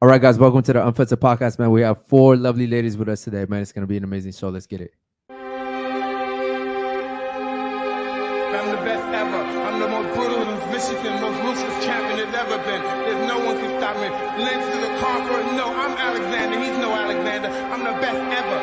All right, guys, welcome to the Unfiltered Podcast, man. We have 4 lovely ladies with us today, man. It's going to be an amazing show. Let's get it. I'm the best ever. I'm the most brutal, most vicious, and most ruthless champion there's ever been. There's no one can stop me. Lynch to the conqueror. No, I'm Alexander. He's no Alexander. I'm the best ever.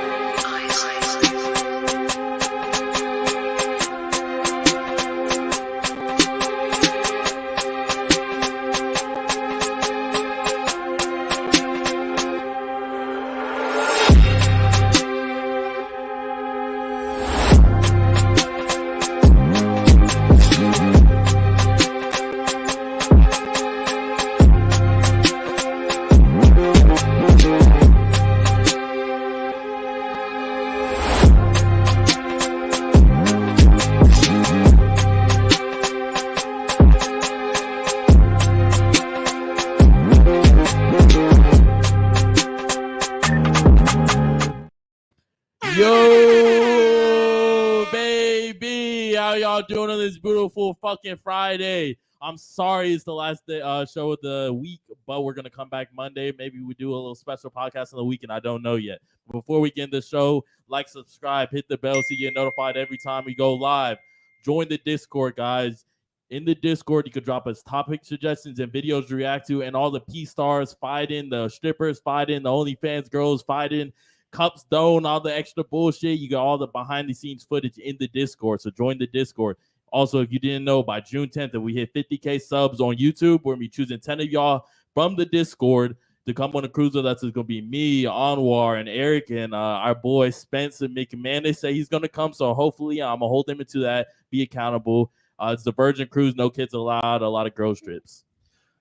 Yo, baby, how y'all doing on this beautiful fucking Friday? I'm sorry it's the last day, show of the week, but we're gonna come back Monday. Maybe we do a little special podcast on the weekend. I don't know yet. But before we get in the show, like, subscribe, hit the bell so you get notified every time we go live. Join the Discord, guys. In the Discord, you can drop us topic suggestions and videos to react to, and all the P stars fighting, the strippers fighting, the OnlyFans girls fighting. Cups Down, all the extra bullshit. You got all the behind the scenes footage in the Discord. So join the Discord. Also, if you didn't know, by June 10th, if we hit 50K subs on YouTube, we're going to be choosing 10 of y'all from the Discord to come on a cruise with us. It's going to be me, Anwar, and Eric, and our boy Spencer McManus say he's going to come. So hopefully I'm going to hold him into that, be accountable. It's the Virgin Cruise, no kids allowed, a lot of girls trips.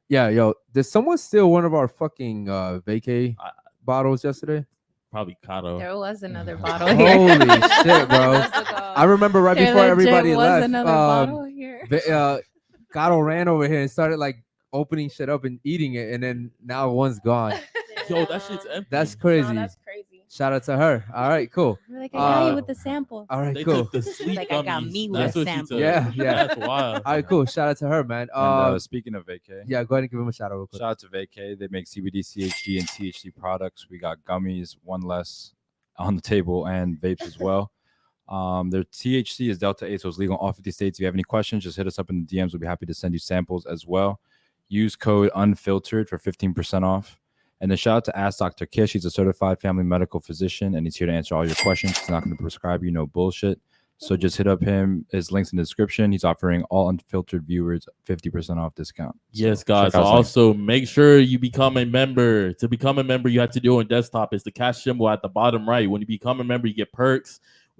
Yeah, yo, did someone steal one of our fucking vacay bottles yesterday? Probably Kato. There was another bottle here. Holy shit, bro. I remember right before everybody left. Another bottle here. Kato ran over here and started like opening shit up and eating it, and then now one's gone. Yo, that shit's empty. That's crazy. No, that's crazy. Shout out to her. All right, cool. We're like, I got you with the sample. All right, They cool. took the sleep Like, I got gummies. me with That's a what she sample. took. Yeah. That's wild. All right, cool. Shout out to her, man. And speaking of vacay, Yeah, go ahead and give him a shout out real quick. shout out to vacay. They make CBD, CHG, and THC products. We got gummies, one less on the table, and vapes as well. Their THC is Delta 8, so it's legal in all 50 states. If you have any questions, just hit us up in the DMs. We'll be happy to send you samples as well. Use code Unfiltered for 15% off. And then shout out to Ask Dr. Kish. He's a certified family medical physician, and he's here to answer all your questions. He's not going to prescribe you no bullshit. So just hit up him. His link's in the description. He's offering all Unfiltered viewers 50% off discount. Yes, So guys. check out his Also, make sure you become a member. To become a member, you have to do it on desktop. It's the cash symbol at the bottom right. When you become a member, you get perks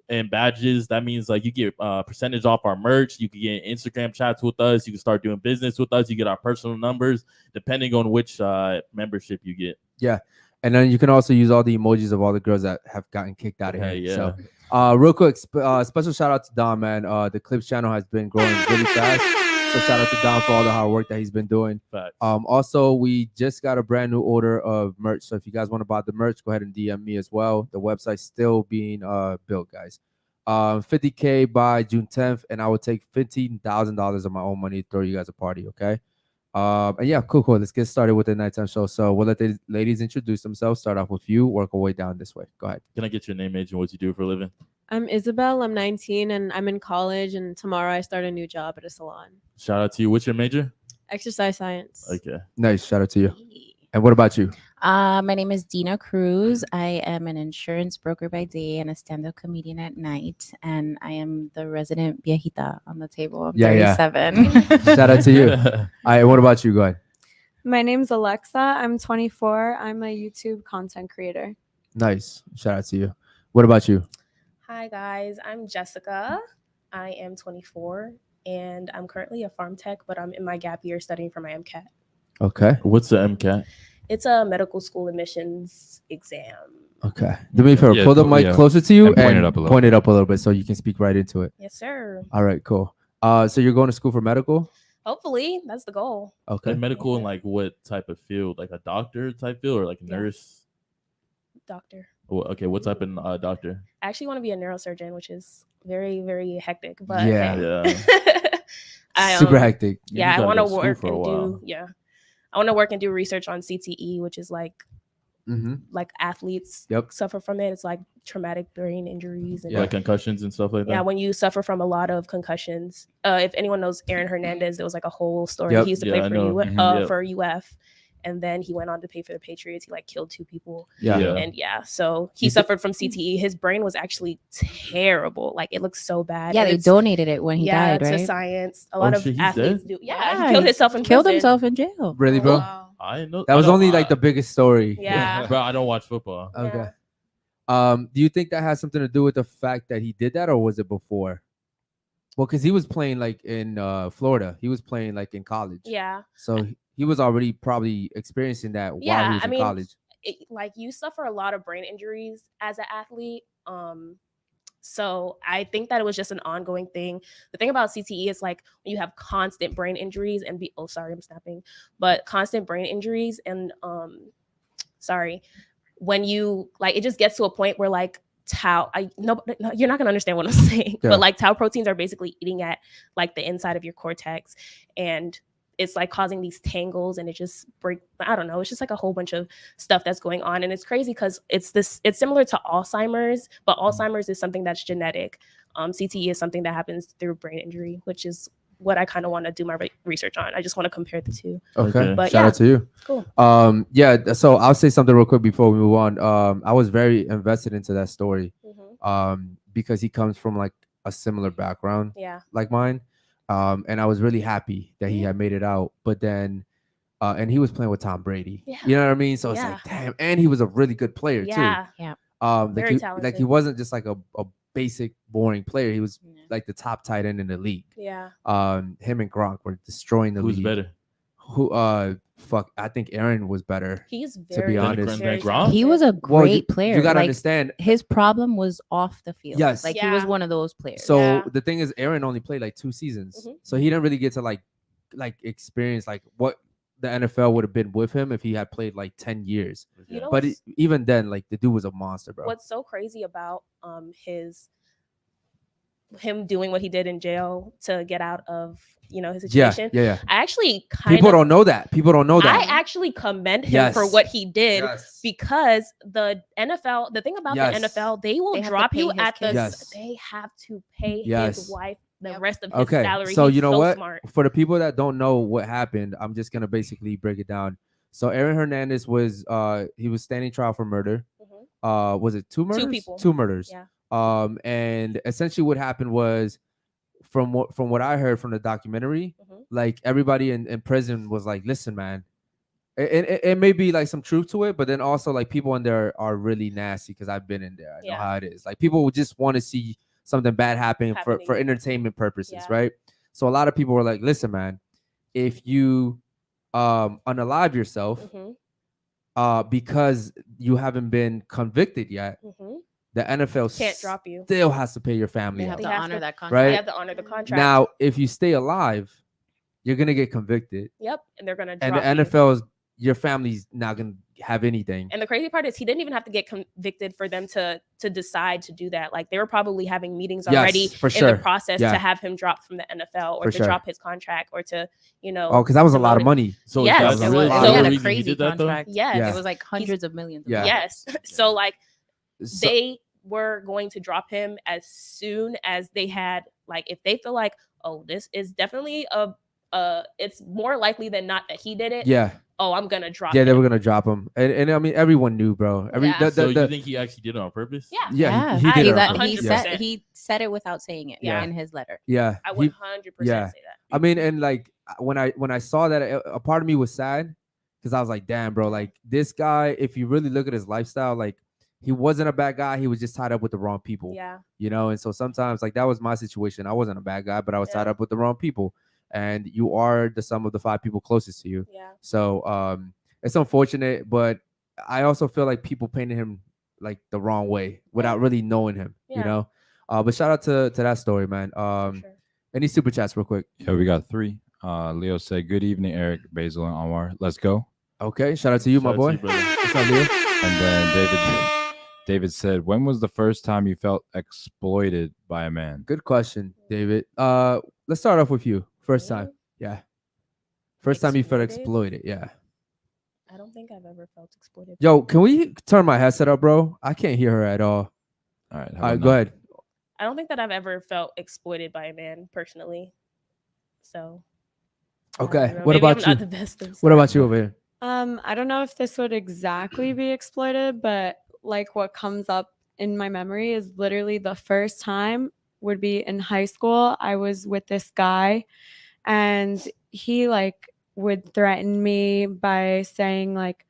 and badges. That means like you get percentage off our merch. You can get Instagram chats with us. You can start doing business with us. You get our personal numbers depending on which membership you get. Yeah. And then you can also use all the emojis of all the girls that have gotten kicked out of here. Yeah. So, real quick, special shout out to Don, man. The Clips channel has been growing really fast. So shout out to Don for all the hard work that he's been doing. Facts. Also, we just got a brand new order of merch. So if you guys want to buy the merch, go ahead and DM me as well. The website's still being built, guys. 50K by June 10th, and I will take $15,000 of my own money to throw you guys a party, okay? And yeah, cool. Let's get started with the nighttime show. So we'll let the ladies introduce themselves. Start off with you, work our way down this way. Go ahead. Can I get your name, age, and what you do for a living? I'm Isabel. I'm 19 and I'm in college. And tomorrow I start a new job at a salon. Shout out to you. What's your major? Exercise science. Okay. Nice. Shout out to you. And what about you? My name is Dina Cruz. I am an insurance broker by day and a stand-up comedian at night. And I am the resident viejita on the table. I'm 37. Shout out to you. All right. What about you? Go ahead. My name's Alexa. I'm 24. I'm a YouTube content creator. Nice. Shout out to you. What about you? Hi guys, I'm Jessica. I am 24 and I'm currently a farm tech, but I'm in my gap year studying for my MCAT. Okay. What's the MCAT? It's a medical school admissions exam. Okay. Do me a favor. Yeah, pull the mic closer to you and point it up a little. point it up a little bit so you can speak right into it. Yes, sir. All right. Cool. So you're going to school for medical? Hopefully, that's the goal. Okay. Like medical in like what type of field? Like a doctor type field or like a Yeah. nurse? Doctor. Okay, what type of doctor? I actually want to be a neurosurgeon, which is very, very hectic. But Yeah. Yeah. I, Super hectic. You Yeah, I gotta want to go to school work for a and while. do. Yeah, I want to work and do research on CTE, which is like athletes Yep. suffer from it. It's like traumatic brain injuries and Like concussions and stuff like that. yeah, when you suffer from a lot of concussions. If anyone knows Aaron Hernandez, there was like a whole story. Yep. He used to Yeah, play I for know. Yep. for UF, and then he went on to play for the Patriots. He like killed 2 people. Yeah. And so he suffered from CTE. His brain was actually terrible. Like it looks so bad. Yeah, And they it's- donated it when he died, to right? science. A lot of shit, he's athletes dead? do. Yeah, he killed himself in Killed prison. himself in jail. Really, bro? I didn't know That I was don't- only like the biggest story. Yeah. Bro, I don't watch football. Okay. Yeah. Do you think that has something to do with the fact that he did that, or was it before? Well, because he was playing like in Florida. He was playing like in college. Yeah. So he was already probably experiencing that while Yeah, he was I in mean, college. Like you suffer a lot of brain injuries as an athlete. So I think that it was just an ongoing thing. The thing about CTE is like when you have constant brain injuries and I'm snapping, but constant brain injuries and when you like it just gets to a point where like tau no, you're not gonna understand what I'm saying, Yeah. but like tau proteins are basically eating at like the inside of your cortex, and it's like causing these tangles, and it just I don't know, it's just like a whole bunch of stuff that's going on. And it's crazy because it's similar to Alzheimer's, but Alzheimer's is something that's genetic. CTE is something that happens through brain injury, which is what I kind of want to do my research on. I just want to compare the two. Okay. But Shout yeah, out to you. Cool. Yeah, so I'll say something real quick before we move on. I was very invested into that story. Because he comes from like a similar background Yeah. like mine. And I was really happy that he had made it out. But then and he was playing with Tom Brady. Yeah. You know what I mean? So it's Yeah. like, damn, and he was a really good player Yeah. Yeah. too. Very Like talented. he wasn't just like a basic boring player. He was like the top tight end in the league. Yeah. Him and Gronk were destroying the Who's league. better? Who I think Aaron was better. He's To very, be honest. very Gronk? He was a Well, great player. You gotta Like, understand. his problem was off the field. Yes. Like he was Yeah. one of those players. So Yeah. the thing is, Aaron only played like 2 seasons, Mhm. so he didn't really get to like experience like what the NFL would have been with him if he had played like 10 years. You know But what's- even then, like the dude was a monster, bro. what's so crazy about him doing what he did in jail to get out of his Yeah, situation. yeah. I actually kind People of don't know that. People don't know I that. actually commend him for Yes. what he did Yes. because the NFL, the thing about Yes. the NFL, they will They have to drop pay you his at the kids. Yes. they have to pay Yes. his wife the Yep. rest of his Okay, salary. so He's you know so what? smart. For the people that don't know what happened, I'm just gonna basically break it down. So Aaron Hernandez was he was standing trial for murder. Mhm. Was it 2 murders? people. 2 murders. Yeah. And essentially what happened was from what I heard from the documentary, Mhm. like everybody in prison was like, listen, man, it may be like some truth to it, but then also like people in there are really nasty because I've been in there. I know Yeah. how it is. Like people would just want to see something bad happen for Happening. entertainment purposes, Yeah. right? So a lot of people were like, listen, man, if you unalive yourself Mhm. because you haven't been convicted yet, Mhm. the NFL Can't drop you. still has to pay your family They have out. They to have honor to- that They contract. Right? have to honor the contract. Now, if you stay alive, you're gonna get convicted, Yep, and they're gonna and drop the you. NFL's your family's not gonna have anything. And the crazy part is he didn't even have to get convicted for them to decide to do that. Like they were probably having meetings Yes, already for in sure. the process Yeah. to have him dropped from the NFL or For to sure. drop his contract or to, Oh, because that was a lot of demoted. money. So Yes, that's it really was. the So- real He had a reason he crazy did that, though? contract. Yes. Yeah. It was like hundreds of millions. Yeah. Yes. So like So- they were going to drop him as soon as they had like if they feel like, oh, this is definitely it's more likely than not that he did it. yeah, Oh, I'm gonna drop yeah, him. they were gonna drop him, and I mean everyone knew, bro. Yeah. So you think he actually did it on purpose? Yeah. yeah, he I- did He, it. let, on he, purpose. said- said, he said it without saying it Yeah. in his letter. Yeah, I he- would 100% yeah. say that. I mean, and like when I saw that, a part of me was sad because I was like, damn, bro, like this guy, if you really look at his lifestyle, like he wasn't a bad guy. He was just tied up with the wrong people, Yeah. you know. And so sometimes, like that was my situation. I wasn't a bad guy, but I was tied Yeah. up with the wrong people. And you are the sum of the 5 people closest to you. Yeah. So it's unfortunate, but I also feel like people painted him like the wrong way without really knowing him, you Yeah. know. But shout out to that story, man. For sure. Any super chats real quick? Yeah, we got 3. Leo said, "Good evening, Eric, Basil, and Anwar. Let's go." Okay, shout out to you, my Shout out boy. to you, brother. What's up, Leo? And then David said, "When was the first time you felt exploited by a man?" Good question, David. Let's start off with you. First time, Me? yeah. First time you felt Exploited? exploited, yeah. I don't think I've ever felt exploited. Yo, can we turn my headset up, bro? I can't hear her at all. All right. All right, go ahead. I don't think that I've ever felt exploited by a man personally. So. I Okay. don't know. What Maybe about I'm you? not the best of What about you over here? I don't know if this would exactly be exploited, but like what comes up in my memory is literally the first time would be in high school. I was with this guy and he like would threaten me by saying like,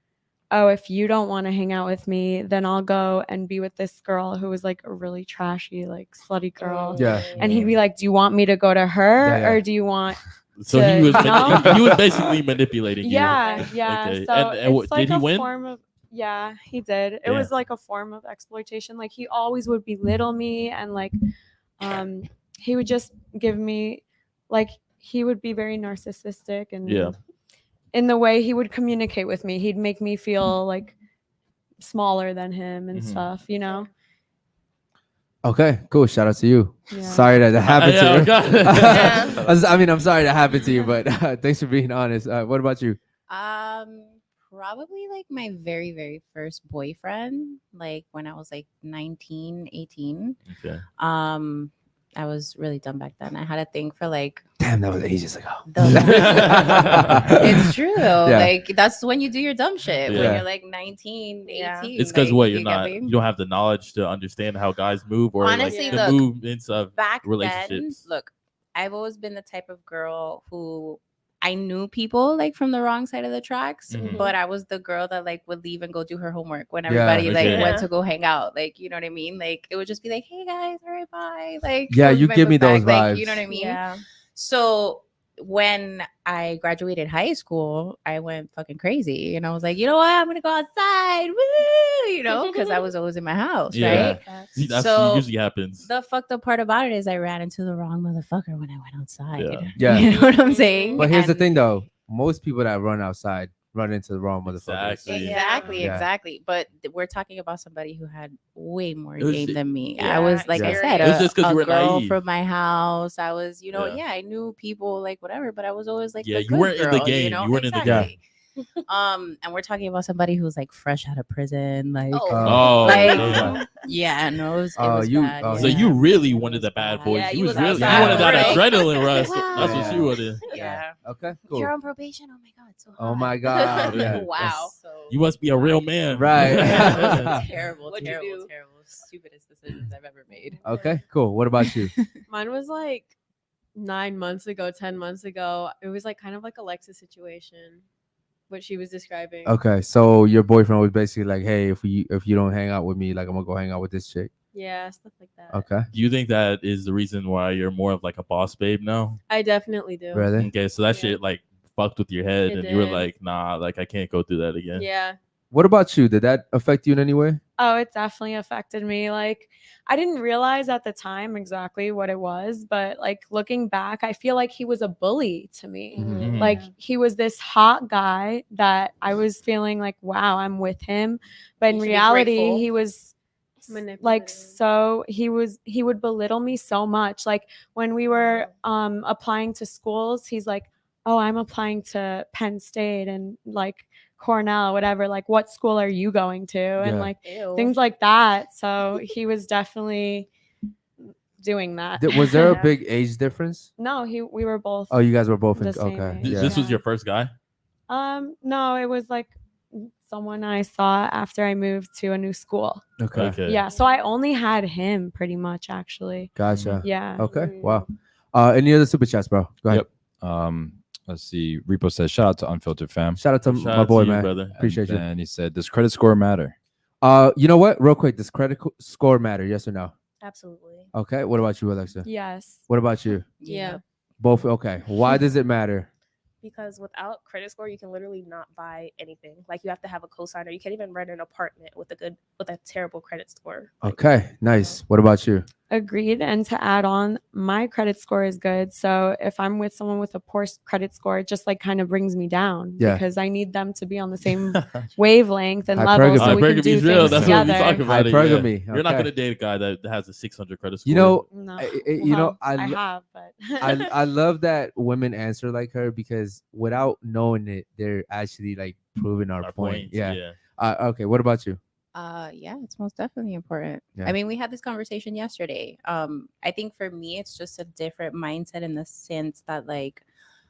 oh, if you don't want to hang out with me, then I'll go and be with this girl who was like a really trashy, like slutty girl. Yeah. And he'd be like, do you want me to go to her Yeah, yeah. or do you want So he was No. he was basically manipulating you. Yeah. Okay. So And it's like did he a win? form of yeah, he did. It Yeah. was like a form of exploitation. Like he always would belittle me and like he would just give me like he would be very narcissistic and Yeah. in the way he would communicate with me. He'd make me feel like smaller than him and Mhm. stuff, you know? Okay, cool. Shout out to you. Yeah. Sorry that happened Yeah, to you. okay. Yeah. I mean, I'm sorry that happened to you, but thanks for being honest. What about you? Probably like my very, very first boyfriend, like when I was like 19, 18. Okay. I was really dumb back then. I had a thing for like Damn, that was ages ago. it's true though. Yeah. Like that's when you do your dumb shit when Yeah. you're like 19, 18. Yeah. It's because like, what you you're get not, me? you don't have the knowledge to understand how guys move or Honestly, like the look, movements of back then, relationships. look, I've always been the type of girl who I knew people like from the wrong side of the tracks, Mhm. but I was the girl that like would leave and go do her homework when Yeah. everybody like Okay. went Yeah. to go hang out. Like, you know what I mean? Like it would just be like, hey guys, all right, bye. Like, Yeah, close you my give book me those bag, like, you vibes. know what I mean? Yeah. So when I graduated high school, I went fucking crazy and I was like, you know what? I'm gonna go outside, woo, you know, because I was always in my house, Yeah. right? See, that's So, usually happens. The fucked up part about it is I ran into the wrong motherfucker when I went outside. Yeah. You know what I'm saying? But here's the And- thing, though. Most people that run outside run into the wrong motherfuckers. Exactly. Exactly, Yeah. exactly. But we're talking about somebody who had way more It was game ju- than me. Yeah, I was, like I Yeah. said, It was a, just 'cause a you were girl naive. from my house. I was, you know, Yeah. I knew people, like whatever, but I was always like, Yeah, the you good weren't in the girl, game. You, know? You weren't in the game. Exactly. And we're talking about somebody who's like fresh out of prison, like, Oh, like, yeah. yeah, no, it was Oh, bad. you- yeah. oh, So you really It wanted was the bad bad. boys. Yeah, you you was was really you outside, wanted that right? adrenaline rush. Wow. That's what you wanted. Yeah. Okay, You're cool. on probation. Oh my god, so Oh hot. my God. Yeah. Wow. You must be a real man. Right. Yeah, it was terrible, What'd you terrible, do? terrible, stupidest decisions I've ever made. Okay, cool. What about you? Mine was like 9 months ago, 10 months ago. It was like kind of like Alexa's situation, what she was describing. Okay, so your boyfriend was basically like, "Hey, if you don't hang out with me, like I'm gonna go hang out with this chick." Yeah, stuff like that. Okay, Do you think that is the reason why you're more of like a boss babe now? I definitely do. really? Okay, so that Yeah. shit like fucked with your head, It and you were did. like, nah, like I can't go through that again. Yeah. What about you? Did that affect you in any way? Oh, it definitely affected me. Like, I didn't realize at the time exactly what it was, but like looking back, I feel like he was a bully to me. Mhm. Like, he was this hot guy that I was feeling like, wow, I'm with him. But in You should be reality, grateful. he was like Manipulative. so he would belittle me so much. Like when we were applying to schools, he's like, oh, I'm applying to Penn State and like Cornell, whatever. Like, what school are you going to? And Yeah. like Ew. things like that. So he was definitely doing that. Was there a Yeah. big age difference? No, we were both. Oh, you guys were both in. The same Okay, age. yeah. This was your first guy. No, it was like someone I saw after I moved to a new school. Okay, Okay. Yeah, so I only had him pretty much actually. gotcha. Yeah. Okay, wow. Any other super chats, bro? Go ahead. Yep. Let's see. Repo says, shout out to Unfiltered Fam. Shout out to Shout my out to boy, you, man. brother. Appreciate you. And he said, does credit score matter? You know what? Real quick, does credit score matter? Yes or no? Absolutely. Okay. What about you, Alexa? Yes. What about you? Yeah. Both. Okay. Why does it matter? Because without credit score, you can literally not buy anything. Like you have to have a cosigner. You can't even rent an apartment with a terrible credit score. Like, Okay. Nice. What about you? Agreed. And to add on, my credit score is good. So if I'm with someone with a poor credit score, it just like kind of brings me down Yeah. because I need them to be on the same wavelength and level Hypergamy. so we can do Hypergamy's real. things That's what we together. talking about. Hypergamy. You're not Okay. gonna date a guy that has a 600 credit score. You know, No. you know, Well, I have, but I love that women answer like her because without knowing it, they're actually like proving our point. points, Yeah. Okay. What about you? Yeah, it's most definitely important. Yeah. I mean, we had this conversation yesterday. I think for me, it's just a different mindset in the sense that like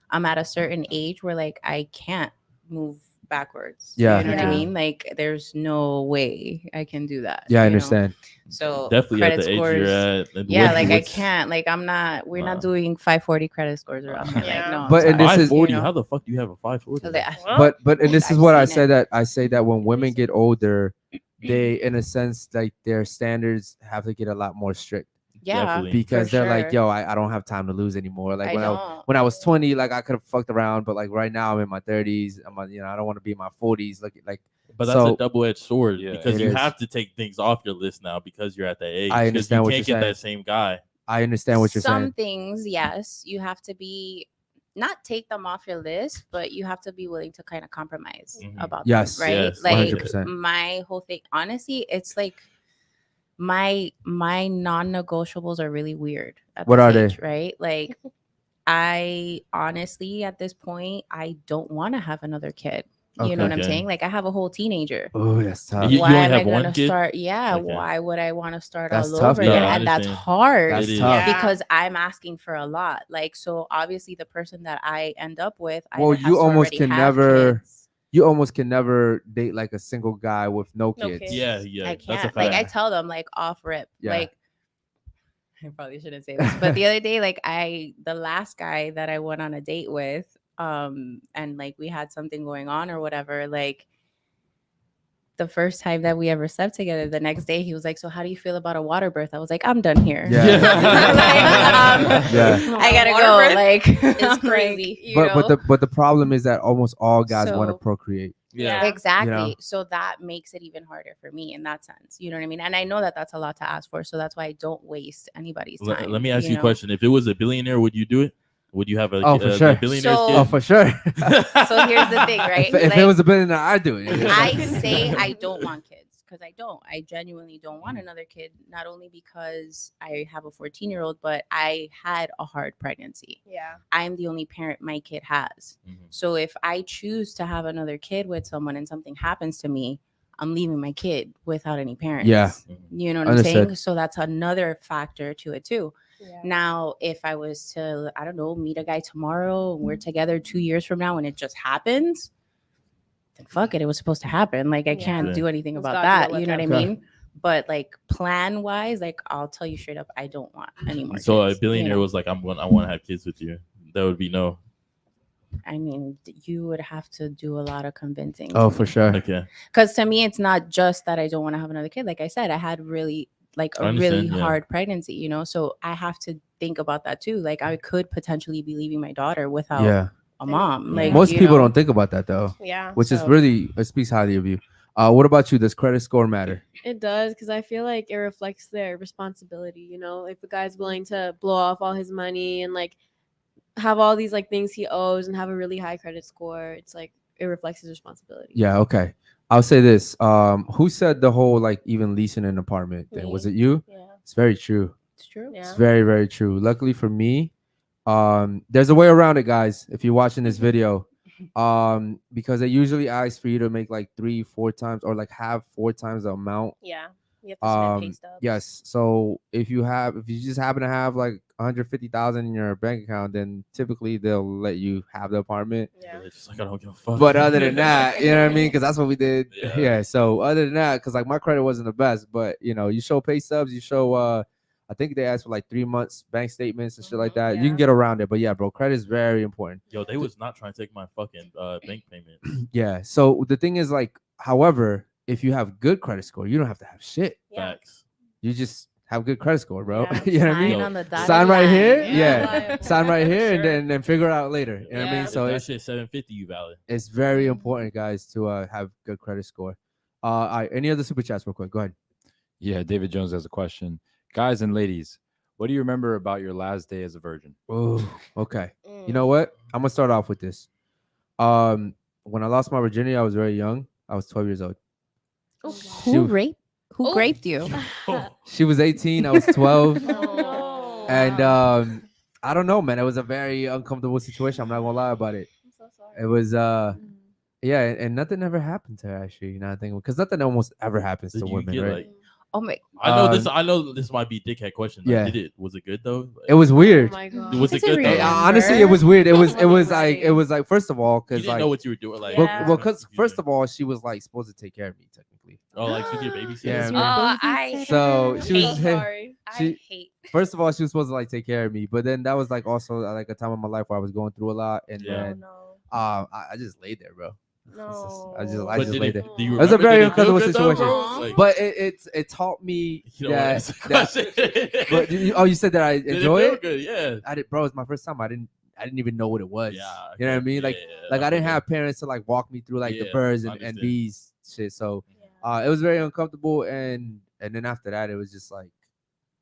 I'm at a certain age where like I can't move backwards. Yeah. You know what I Yeah. mean? Like there's no way I can do that. Yeah, I you know? understand. So Definitely at credit the age scores, you're at. and yeah, with like I what's- can't. Like we're Wow. not doing 540 credit scores around here. Like Yeah. no. I'm But- and sorry, this is- 540. you know? How the fuck do you have a 540? Well, But and this is I've what I seen say it. that I say that when women get older, they in a sense like their standards have to get a lot more strict Yeah, Definitely. because for they're like, sure. yo, I don't have time to lose anymore. Like I don't. when I was 20, like I could have fucked around, but like right now I'm in my 30s. I don't want to be in my 40s. Like But that's So- a double-edged sword Yeah, because it you is. have to take things off your list now because you're at that age. I 'cause understand you what can't you're get saying. that same guy. I understand what you're Some saying. things, yes, you have to be not take them off your list, but you have to be willing to kind of compromise Mhm. about Yes, them, right? yes, Like 100%. my whole thing, honestly, it's like my non-negotiables are really weird at What this are they? age, right? Like I honestly at this point I don't want to have another kid. You know what I'm Okay. saying? Like I have a whole teenager. Oh, that's tough. You Why only am I have one gonna kid? start? Yeah, Okay. why would I want to start That's all tough, over though. again? Yeah, I And that's understand. hard That's It is. tough. Yeah. because I'm asking for a lot. Like, so obviously the person that I end up with, Well, either has you to almost already can have never- kids. You almost can never date like a single guy with no No kids. kids. Yeah, yeah. I That's a can't. fact. Like, I tell them like off rip. Yeah. Like, I probably shouldn't say this, but the other day, like the last guy that I went on a date with, and like we had something going on or whatever, like. The first time that we ever slept together, the next day he was like, "So how do you feel about a water birth?" I was like, "I'm done here." Yeah. Yeah. I gotta Water go. birth Like is like, crazy. you But know? the problem is that almost all guys want to So- procreate. Yeah. Exactly. know? So that makes it even harder for me in that sense. You know what I mean? And I know that that's a lot to ask for. So that's why I don't waste anybody's time. Let me ask you a know? question. If it was a billionaire, would you do it? Would you have a, Oh, for sure. billionaire's So- kid? Oh, for sure. So here's the thing, right? If Like, it was a billionaire, I'd do it. I say I don't want kids because I don't. I genuinely don't want another kid, not only because I have a 14-year-old, but I had a hard pregnancy. Yeah. I'm the only parent my kid has. Mhm. So if I choose to have another kid with someone and something happens to me, I'm leaving my kid without any parents. Yeah. You know what Understood. I'm saying? So that's another factor to it too. Yeah. Now, if I was to, I don't know, meet a guy tomorrow and we're together 2 years from now and it just happens, then fuck it. It was supposed to happen. Like I Yeah. can't do anything It's about gotta that. let You know what I that go. mean? But like plan wise, like I'll tell you straight up, I don't want any more. So kids, a billionaire you know? was like, I want to have kids with you. That would be no. I mean, you would have to do a lot of convincing. Oh, for sure. Okay. Because to me, it's not just that I don't want to have another kid. Like I said, I had really like I a really understand, yeah. hard pregnancy, you know. So I have to think about that too. Like I could potentially be leaving my daughter without Yeah. a mom. Yeah. Like Most you people know, don't think about that though, Yeah. which is So- really it speaks highly of you. What about you? Does credit score matter? It does because I feel like it reflects their responsibility. You know, if a guy's willing to blow off all his money and like have all these like things he owes and have a really high credit score, it's like it reflects his responsibility. Yeah. Okay. I'll say this. Who said the whole like even leasing an apartment thing? Me. Was it you? Yeah. It's very true. It's true. Yeah. It's very, very true. Luckily for me, there's a way around it, guys. If you're watching this video, because they usually ask for you to make like 3-4 times or like have 4 times the amount. Yeah. You have to submit pay stubs. Yes. So if you just happen to have like 150,000 in your bank account, then typically they'll let you have the apartment. Yeah. It's just like I don't give a fuck. But other than that, you know what I mean? Because that's what we did. Yeah. Yeah. So other than that, because like my credit wasn't the best, but you know, you show pay stubs, you show I think they asked for like 3 months bank statements and shit like that. You Yeah. can get around it. But yeah, bro, credit is very important. Yo, they was not trying to take my fucking bank payment. Yeah. So the thing is like, however, if you have good credit score, you don't have to have shit. Yeah. Facts. You just have good credit score, bro. Yeah. You know what I mean? Sign Yo, on the dotted Sign right line. here. Yeah, Yeah. reliable. Sign right For here and sure. then figure out later. You know what I Yeah. mean? So that it's shit 750 you valid. it's very important, guys, to have good credit score. All right, any other super chats real quick? Go ahead. Yeah, David Jones has a question. Guys and ladies, what do you remember about your last day as a virgin? Oh, okay. Mm. You know what? I'm gonna start off with this. When I lost my virginity, I was very young. I was 12 years old. She- Who raped? Who Oh. raped you? She was 18. I was 12. Oh. And I don't know, man. It was a very uncomfortable situation. I'm not gonna lie about it. I'm so sorry. It was Yeah, and nothing ever happened to her actually. You know, I think because nothing almost ever happens Did to you women, get right? like? Oh my, I know this. Um, I know this might be dickhead question. Like, yeah. did it? Was it good though? It was weird. Oh my god. Was it Does it good though? really- Honestly, it was weird. It was Wasn't like ready. first of all, You because didn't like know what you were doing. Like, Yeah. well, because first of all, she was like supposed to take care of me technically. oh, like she's your babysitter. Yeah, Your man. I So she was I'm so sorry. she- hate. first of all, she was supposed to like take care of me, but then that was like also like a time in my life where I was going through a lot, and Yeah. then No. I just laid there, bro. No. I just But did laid it? there. Do you It was a remember, very did it feel uncomfortable good, though, situation. bro? Like, But it taught me you don't wanna that, answer the that question. but you said that I Did enjoy it? Feel it. good? Yeah. I did, bro. It's my first time. I didn't even know what it was. Yeah. You know what I mean? Yeah, Like I feel didn't that. have parents to like walk me through like the Yeah, birds I and understand. bees shit. So Yeah. it was very uncomfortable, and then after that, it was just like,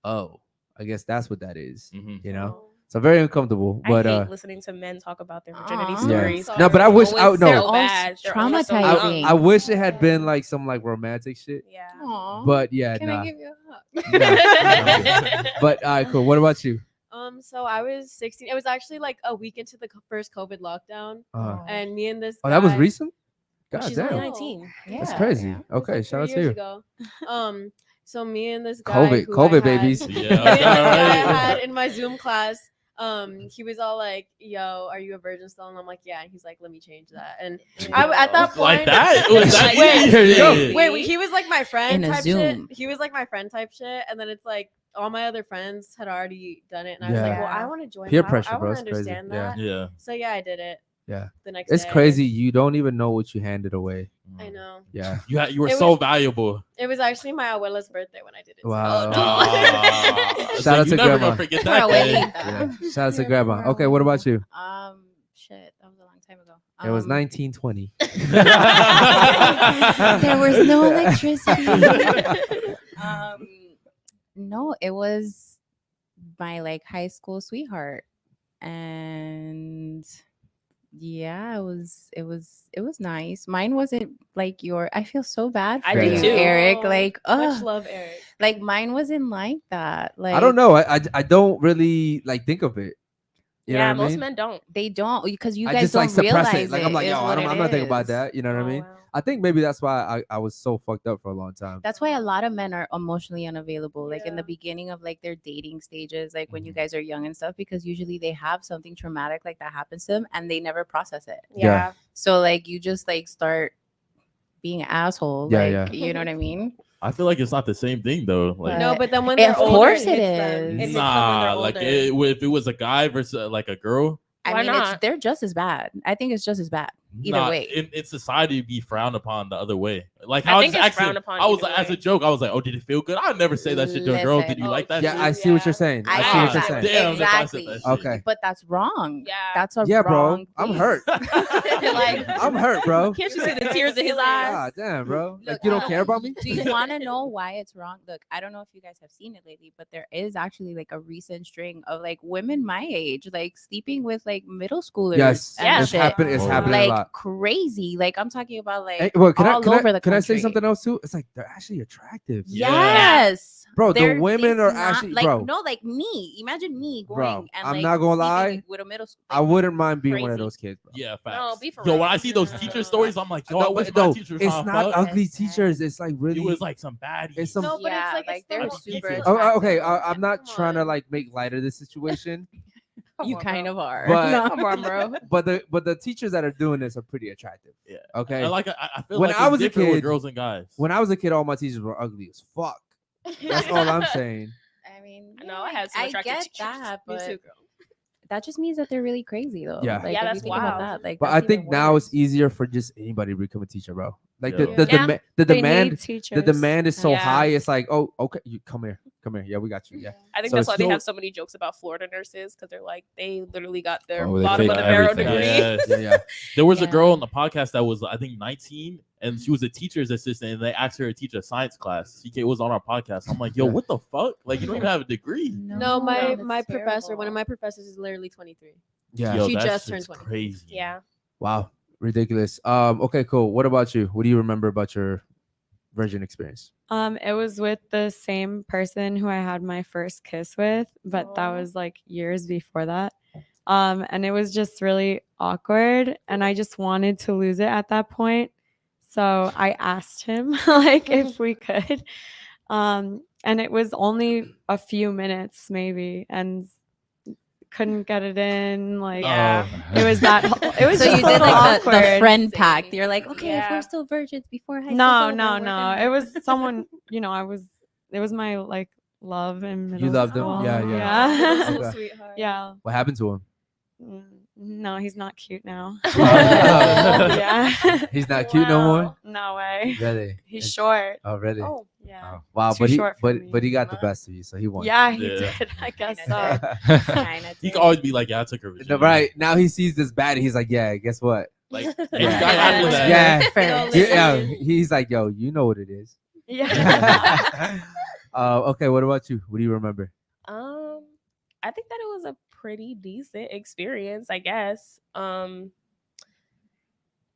oh, I guess that's what that is. Mhm. You know, so very uncomfortable. I But hate listening to men talk about their virginity Aw. yeah, stories. I'm no, but I sorry. wish Always no, so bad. They're always so traumatizing. young. I wish it had been like some like romantic shit. Yeah. Aw. But yeah, Can nah. I give you a hug? Nah. But all right, cool. What about you? So I was 16. It was actually like a week into the first COVID lockdown, and me and this. Oh, that was guy- recent. Well, God she's damn, only 19. that's Yeah, crazy. yeah. It was, Okay, like, shout out 3 to years you. ago. So me and this guy, COVID, who I COVID had- babies. me and Yeah. this guy I All had right. in my Zoom class. He was all like, "Yo, are you a virgin still?" And I'm like, "Yeah." And he's like, "Let me change that." And at that point, Like that? Was that Wait, easy? here you go. Yeah. Wait, he was like my friend In a type Zoom. shit. He was like my friend type shit, and then it's like all my other friends had already done it, and I was like, Yeah. "Well, I want to join. Peer that. pressure, I bro, want to it's crazy. understand Yeah. that." Yeah. So yeah, I did it. Yeah. The next It's day. crazy. You don't even know what you handed away. I know. Yeah. You were It so was- valuable. It was actually my abuela's birthday when I did it. so- Wow. Oh, no. Ah, Shout out you to never grandma. gonna forget Poor that day. abuelita. Yeah. Shout out to Yeah, grandma. poor Okay, what about you? Shit, that was a long time ago. It was 1920. There was no electricity. No, it was my like high school sweetheart, and yeah, it was nice. Mine wasn't like your. I feel so bad for I do you, too. Eric. Oh, Like, much love, Eric. like mine wasn't like that. Like I don't know. I don't really like think of it. You Yeah, know what I most mean? men don't. they don't because you I guys just don't like suppress realize it. Like I'm like, is yo, what I'm it not thinking about is. that. You know what I Oh, mean? wow. I think maybe that's why I was so fucked up for a long time. That's why a lot of men are emotionally unavailable, like in the Yeah. beginning of like their dating stages, like when you Mhm. guys are young and stuff, because usually they have something traumatic like that happens to them and they never process it. Yeah. So like you just like start being an asshole. Yeah, like, yeah. you know what I mean? I feel like it's not the same thing though. Like, No, but then when Of they're older, course it it hits them. is. It hits them when they're nah, like older. if it was a guy versus like a girl, I Why mean, not? they're just as bad. I think it's just as bad. Either nah, way. in society be frowned upon the other way. Like I how think just it's frowned upon I was either like, as a way. joke, I was like, oh, did it feel good? I'd never say that shit to a girl. Did Listen. you like that Yeah, shit? I see what you're Yeah. saying. I I see what get you're that. saying. Damn, if I said Exactly. that shit. Okay. But that's wrong. Yeah. That's a Yeah, bro. wrong I'm thing. hurt. Like, I'm hurt, bro. Can't you see the tears in his eyes? God damn, bro. Like Look, you don't care about me? Do you want to know why it's wrong? Look, I don't know if you guys have seen it lately, but there is actually like a recent string of like women my age, like sleeping with like middle schoolers. Yes. and Yeah. It's shit. happening. It's Oh. happening Like a lot. crazy. Like I'm talking about like Hey, well, all over the can I say country. something else too? It's like they're actually attractive. Yeah. Yes. Bro, the They're- women it's are not- actually like bro. no, like me. Imagine me going Bro, and I'm like, not gonna sleeping lie, with a middle school. I wouldn't mind being one of crazy. those kids, bro. Yeah, facts. No, be for Yo, real. when I see those teacher stories, I'm like, yo, I No, wish but my no, teacher was it's trying to not fuck. ugly Listen. teachers. It's like really. It was like some baddie. It's some. No, but Yeah, it's like, like, a they're style. super Oh, attractive. Okay, I'm not Come trying to on. like make light of this situation, You kind of are. but Come on, bro. but the teachers that are doing this are pretty attractive. Yeah. Okay. And like I feel When like I it's was a different with kid- girls and guys. When I was a kid, all my teachers were ugly as fuck. That's all I'm saying. I mean, No, I had some I attractive get teachers. that, Me but too, girl. that just means that they're really crazy, though. Yeah. Like, Yeah, if that's you think about wild. that, like, But that's I think even now it's worse. easier for just anybody to become a teacher, bro. Like Yeah. Yeah. the They demand need teachers. the demand is so Yeah. high. It's like, oh, okay, you come here. Yeah, we got you. Yeah. I think So that's why they still- have so many jokes about Florida nurses because they're like they literally got their Oh, they bottom fake of the barrel everything. degree. Yes. Yeah, yeah. There was a Yeah. girl on the podcast that was, I think, 19, and she was a teacher's assistant, and they asked her to teach a science class. CK was on our podcast. I'm like, yo, Yeah. what the fuck? Like, you don't even have a degree. No, my that's professor, one of terrible. my professors is literally 23. Yeah. Yo, She that just shit's turned 20. crazy. Yeah. Wow. Ridiculous. Okay, cool. What about you? What do you remember about your virgin experience? It was with the same person who I had my first kiss with, but that Aw. was like years before that. And it was just really awkward, and I just wanted to lose it at that point. So I asked him like if we could. And it was only a few minutes maybe, and couldn't get it in. Like Yeah. it was that. It was So just you a did little like the awkward. friend pact. You're like, okay, if Yeah. we're still virgins before high school. No. It was someone. It was my like love in middle You loved him? school. Yeah. Yeah. Little Okay. sweetheart. Yeah. What happened to him? No, he's not cute now. Oh. Yeah. He's not cute no more. No way. Really? He's short. Oh, really? Oh. Yeah. Wow, Too but he short for but me. he got the best of you, so he won. Yeah, he Yeah. did. I guess Kinda so. Kinda He did. can always be like, yeah, I took her virginity. No, right now he sees this bad, and he's like, yeah, guess what? Like, Yeah. any guy after that. Yeah. Fair. Yeah, he's like, yo, you know what it is. Yeah. Okay, what about you? What do you remember? I think that it was a pretty decent experience, I guess.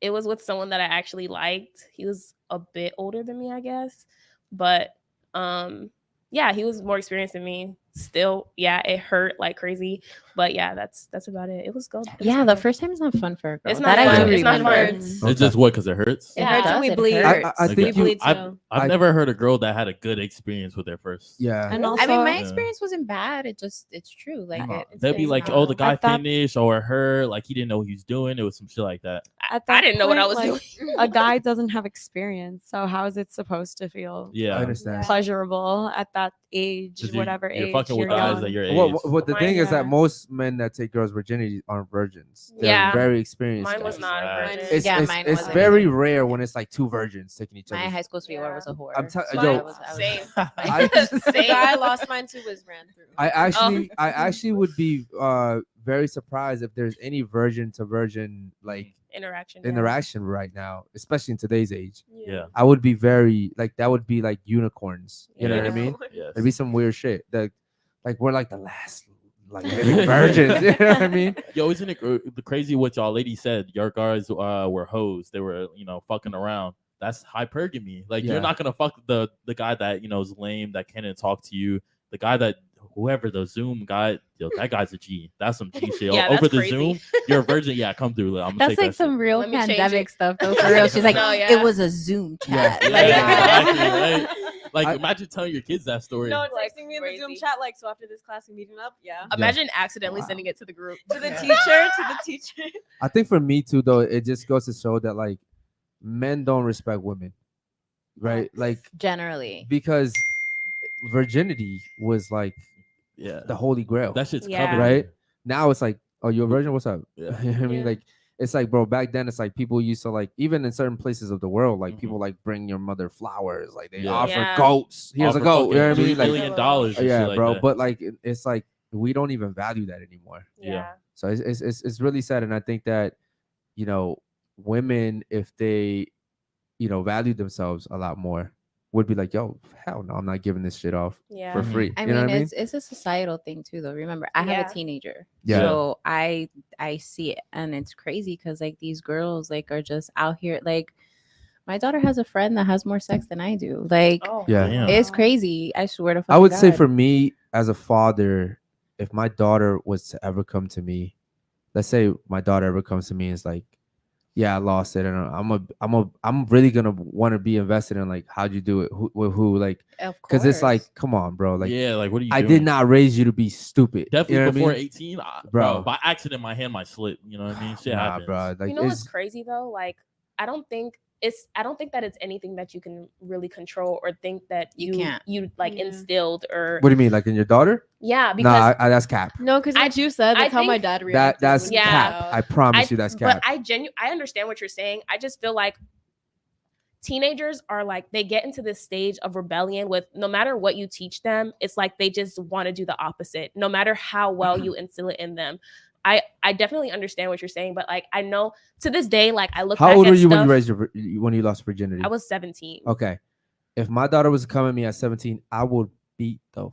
It was with someone that I actually liked. He was a bit older than me, I guess. But yeah, he was more experienced than me. Still, yeah, it hurt like crazy. But yeah, that's about it. It was good. It was Yeah, the good. first time is not fun for a girl. It's not that I fun. do It's not remember. fun. It's just what? Because it hurts? It hurts when we does, it bleed. hurts. I Like, think We you. bleed I've, too. I've I- never heard a girl that had a good experience with their first. Yeah. And I mean, also- my Yeah. experience wasn't bad. It's true. Like They'd be it's like, not- oh, the guy I thought- finished, or her, like he didn't know what he was doing. It was some shit like that. At I that didn't know what I was point, doing. A guy doesn't have experience, so how is it supposed to feel Yeah. I understand. pleasurable at that age, 'Cause whatever you're age fucking you're with guys young? that your age. What the Mine- thing is that yeah. most men that take girls' virginity aren't virgins. They're Yeah. very experienced. Mine was guys. not a Sad. virgin. It's, Yeah, it's, mine it's wasn't very either. rare when it's like two virgins taking each my other. high school sweetheart Yeah. was a whore. I'm tell- so yo, I was- Same. I- The Same. guy I lost mine to was ran through. I actually would be very surprised if there's any virgin to virgin like Interaction. interaction right now, especially in today's age. Yeah. I would be very like that would be like unicorns. You know what I Yeah. mean? Yes. It'd be some weird shit. That like we're like the last like living virgins. You know what I mean? Yo, isn't it the crazy what y'all ladies said? Your guys were hoes. They were, fucking around. That's hypergamy. Like Yeah. you're not gonna fuck the guy that is lame, that can't talk to you. The guy that whoever the Zoom guy, that guy's a G. That's some G shit. Yeah, Over that's the crazy. Zoom, you're a virgin. Yeah, come through. I'm gonna That's take like that some shit. real Let me change pandemic it. stuff though. For real, she's like, No, yeah. it was a Zoom chat. Yeah. Like, Yeah, exactly, right? Like I- imagine telling your kids that story. No, Like, texting me in the Zoom crazy. chat like, so after this class we meeting up? Yeah. Imagine accidentally Wow. sending it to the group. To the teacher. I think for me too, though, it just goes to show that like men don't respect women, right? Like generally. because virginity was like Yeah, the holy grail, that shit's Yeah. covered. right? Now it's like, oh, you're a virgin? What's up? Yeah. You know what I mean? Yeah. Like it's like, bro, back then it's like people used to like even in certain places of the world, like Mhm. people like bring your mother flowers, like they Yeah. offer Yeah. goats. Here's a Offer goat. You know what I fucking mean? $3 Like, million dollars. and yeah, shit like bro. that. But like it's like we don't even value that anymore. Yeah. So it's really sad, and I think that women, if they value themselves a lot more, would be like, yo, hell no, I'm not giving this shit off Yeah. for Mhm. free. I You mean, know what I mean? it's a societal thing too, though. Remember, I have Yeah. a teenager, Yeah. so I see it, and it's crazy because like these girls like are just out here. Like my daughter has a friend that has more sex than I do. Like Oh, Yeah. Damn. it's crazy. I swear to. I would say God. for me as a father, if my daughter was to ever come to me, let's say my daughter ever comes to me and is like, yeah, I lost it, and I'm really gonna want to be invested in like how'd you do it, who like, Of because it's like, course. come on, bro, like yeah, like what are you I doing? did not raise you to be stupid. Definitely you know what I before mean? 18, Bro. bro. By accident, my hand might slip. You know what I mean? Shit Nah, happens. bro. Like You know what's it's crazy though? Like I don't think that it's anything that you can really control or think that You can't. you like Yeah. instilled or what do you mean, like in your daughter? yeah, because Nah, that's cap. No, because I- what you said, I that's how my think dad reacted. That's when he Yeah. found cap. out. I promise you, that's cap. But I understand what you're saying. I just feel like teenagers are like they get into this stage of rebellion with no matter what you teach them, it's like they just want to do the opposite, no matter how well you instill it in them. I definitely understand what you're saying, but like I know to this day, like I look How back old at were you stuff, when you lost virginity? I was 17. Okay. If my daughter was coming at me at 17, I would beat the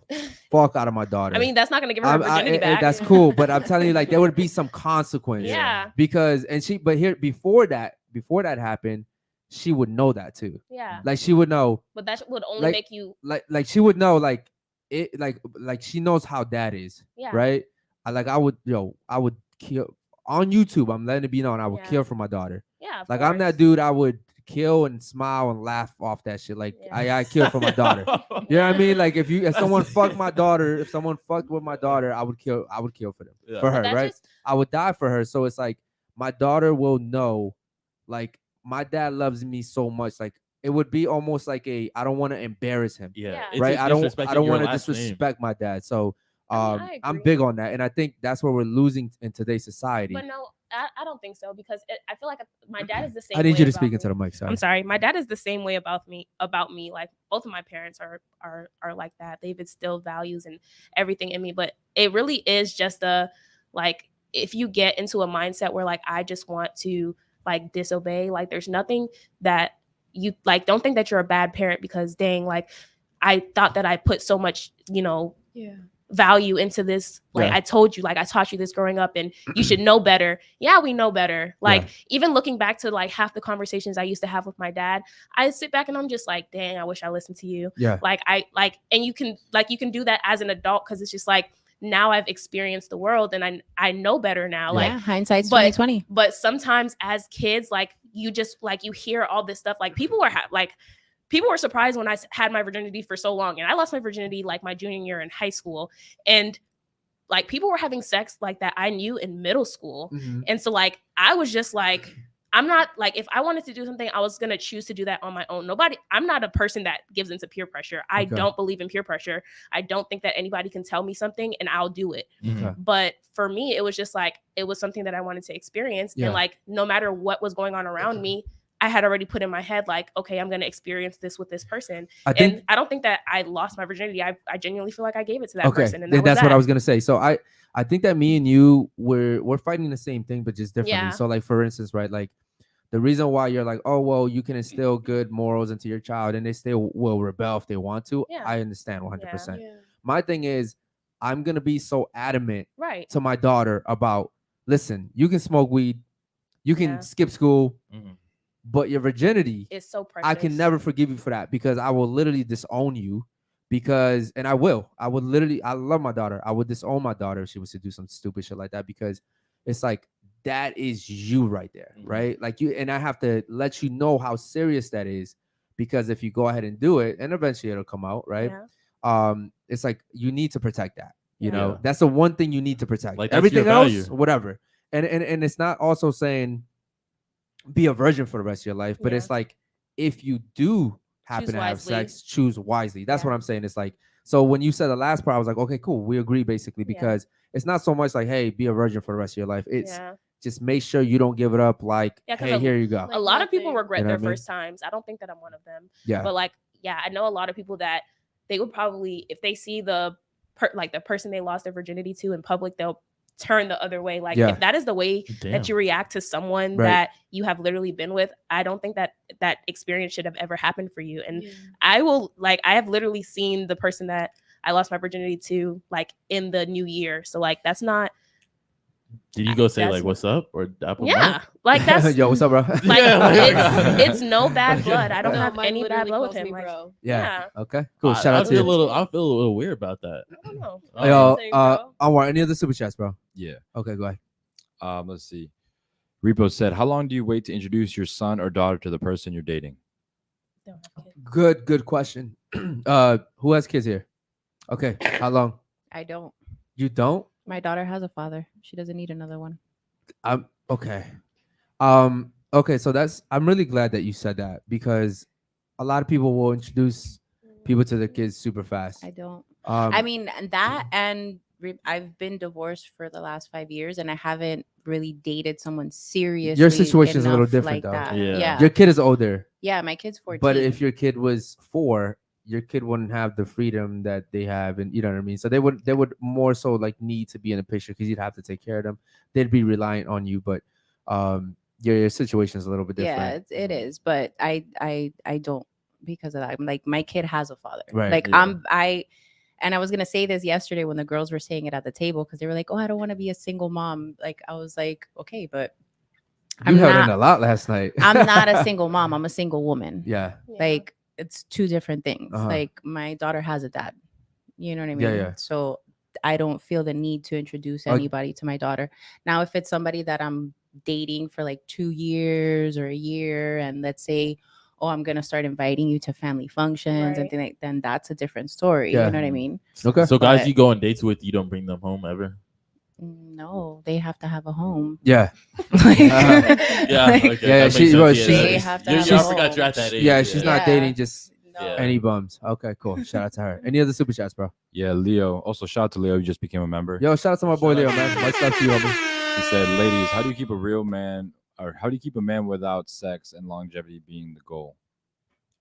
fuck out of my daughter. I mean, that's not gonna give her her virginity back. That's cool, but I'm telling you, like, there would be some consequence. Yeah. Because but here before that happened, she would know that too. Yeah. Like she would know, But that would only like- make you like she would know, like it, like she knows how dad is, yeah. right? I would kill on YouTube. I'm letting it be known. I would Yeah. kill for my daughter. Yeah, of Like I'm that course. dude. I would kill and smile and laugh off that shit. Like Yeah. I kill for my daughter. You know what I mean? Like if someone fucked my daughter, if someone fucked with my daughter, I would kill for them, Yeah. for But her, that right? just- I would die for her. So it's like my daughter will know, like my dad loves me so much. Like it would be almost like I don't want to embarrass him, Yeah. It's right? just I don't disrespecting your want to last name. disrespect my dad. So I mean, I I'm agree. big on that, and I think that's where we're losing in today's society. But no, I don't think so because I feel like my dad is the same. I need way you to about speak into me. the mic. Sorry. I'm sorry. My dad is the same way about me. Like both of my parents are like that. They've instilled values and everything in me. But it really is just like if you get into a mindset where like I just want to like disobey, like there's nothing that you like. Don't think that you're a bad parent because dang, like I thought that I put so much, Yeah. value into this. Like Yeah. I told you, like I taught you this growing up and you should know better. Yeah, we know better. Like Yeah. even looking back to like half the conversations I used to have with my dad, I sit back and I'm just like, dang, I wish I listened to you. Yeah. And you can do that as an adult because it's just like now I've experienced the world and I know better now. Yeah. Like hindsight's but- 2020. but sometimes as kids, like you just like you hear all this stuff. Like people were surprised when I had my virginity for so long. And I lost my virginity like my junior year in high school. And like people were having sex like that I knew in middle school. Mhm. And so like I was just like, I'm not like if I wanted to do something, I was gonna choose to do that on my own. I'm not a person that gives into peer pressure. I Okay. don't believe in peer pressure. I don't think that anybody can tell me something and I'll do it. Okay. But for me, it was just like it was something that I wanted to experience. Yeah. And like no matter what was going on around me, I had already put in my head, like, okay, I'm going to experience this with this person. I think And I don't think that I lost my virginity. I genuinely feel like I gave it to that okay. person. And Then that's what I that. was gonna say. So I think that me and you we're fighting the same thing, but just differently. Yeah. So like for instance, right, like the reason why you're like, oh well, you can instill good morals into your child and they still will rebel if they want to. Yeah. I understand 100%. Yeah. My thing is, I'm gonna be so adamant Right. to my daughter about, listen, you can smoke weed, you can Yeah. skip school, Mhm. but your virginity, It's so precious. I can never forgive you for that because I will literally disown you and I would literally, I love my daughter. I would disown my daughter if she was to do some stupid shit like that because it's like, that is you right there, Mhm. right? Like and I have to let you know how serious that is because if you go ahead and do it and eventually it'll come out, right? Yeah. It's like, you need to protect that, you Yeah. know, Yeah. that's the one thing you need to protect. Like, that's everything your else, value. whatever. And it's not also saying be a virgin for the rest of your life, but Yeah. it's like if you do happen Choose to have wisely. sex, choose wisely. That's Yeah. what I'm saying. It's like, so when you said the last part, I was like, okay, cool, we agree basically Yeah. because it's not so much like, hey, be a virgin for the rest of your life. It's Yeah. just make sure you don't give it up. Like, Yeah, 'cause hey, here you go. Like a lot of people nothing. regret You know their what I mean? first times. I don't think that I'm one of them. Yeah, But like, yeah, I know a lot of people that they would probably, if they see the person they lost their virginity to in public, they'll turn the other way. Like Yeah. if that is the way Damn. that you react to someone Right. that you have literally been with, I don't think that that experience should have ever happened for you. And Yeah. I have literally seen the person that I lost my virginity to like in the new year. So like that's not Did you go say That's- like what's up or apple yeah. Like that's yo, what's up, bro? like Yeah. it's no bad blood. I don't No, have mine any bad literally blood with calls him. me Like, bro. Yeah. yeah. Okay. Cool. Shout out to feel you. I feel a little weird about that. I don't know. Oh, Yo, saying, bro? Anwar, any other super chats, bro? Yeah. Okay, go ahead. Let's see. Repo said, "How long do you wait to introduce your son or daughter to the person you're dating?" Don't have kids. Good question. Who has kids here? Okay, how long? I don't. You don't? My daughter has a father. She doesn't need another one. Okay. Okay, so I'm really glad that you said that because a lot of people will introduce people to their kids super fast. I don't. Um, I mean, that and I've been divorced for the last 5 years, and I haven't really dated someone seriously. situation is a little enough different, like though. that. Yeah. Yeah. your kid is older, Yeah, my kid's 14. but if your kid was 4, your kid wouldn't have the freedom that they have, and you know what I mean. So they would more so like need to be in the picture because you'd have to take care of them. They'd be reliant on you, but your situation is a little bit different. yeah, it is. But I don't because of that. I'm like, my kid has a father. Right, Like yeah. And I was gonna say this yesterday when the girls were saying it at the table because they were like, "Oh, I don't want to be a single mom." Like I was like, "Okay, but You I'm held not- in a lot last night. I'm not a single mom. I'm a single woman." Yeah. Yeah. Like it's two different things. Uh-huh. Like my daughter has a dad. You know what I mean? Yeah, yeah. So I don't feel the need to introduce anybody to my daughter. Now, if it's somebody that I'm dating for like 2 years or a year, and let's say, oh, I'm gonna start inviting you to family functions and Right. things like, then that's a different story. Yeah. You know what I mean? Okay. So guys, But- you go on dates with, you don't bring them home ever. No, they have to have a home. Yeah. Like, Yeah, like, okay. Yeah, that makes she- sense. well, Yeah, she- that They makes- have to you- have you- a I forgot you're home. at that age. Yeah, she's not Yeah. dating just no. any bums. Okay, cool. Shout out to her. Any other super chats, bro? Yeah, Leo. Also, shout out to Leo. You just became a member. Yo, shout out to my boy Shout Leo, out. man. Much love to you, homie. He said, "Ladies, how do you keep a real man, or how do you keep a man without sex and longevity being the goal?"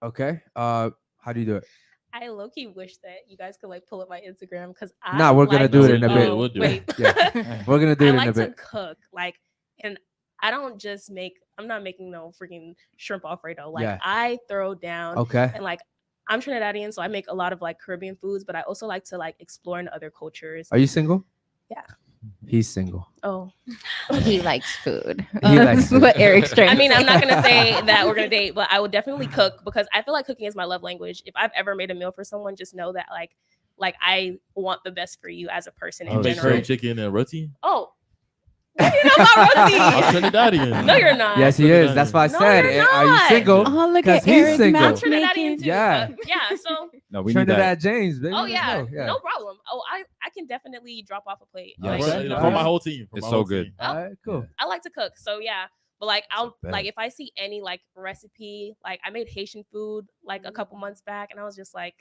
Okay. How do you do it? I low key wish that you guys could like pull up my Instagram because I Nah, we're gonna like do it to- in a bit. We'll do wait. it. Yeah. We're gonna do I it in like a to bit. cook, like, and I don't just make. I'm not making no freaking shrimp Alfredo. Like, Yeah. I throw down, Okay. and like, I'm Trinidadian, so I make a lot of like Caribbean foods, but I also like to like explore in other cultures. Are you single? Yeah. He's single. Oh, He likes food. He likes food. What Eric's trying I to mean, I'm say. not gonna say that we're gonna date, but I would definitely cook because I feel like cooking is my love language. If I've ever made a meal for someone, just know that like I want the best for you as a person in Make general. curry chicken and roti. Oh, no, you're not about I'm roti. Trinidadian. No, you're not. Yes, he is. That's why I No, said, you're are you not. single? Oh, look 'Cause at he's Eric single. I'm Matchmaking. Trinidadian too. Yeah. Yeah. So, No, we need that. Trinidad James, baby. oh Let's yeah, go. no problem. Oh, I can definitely drop off a plate. Yeah, Like, Okay. you know, For my whole team. For It's my so whole good. team. All right, cool. I like to cook, so yeah. But like I'll bet. like if I see any like recipe, like I made Haitian food like a couple months back, and I was just like,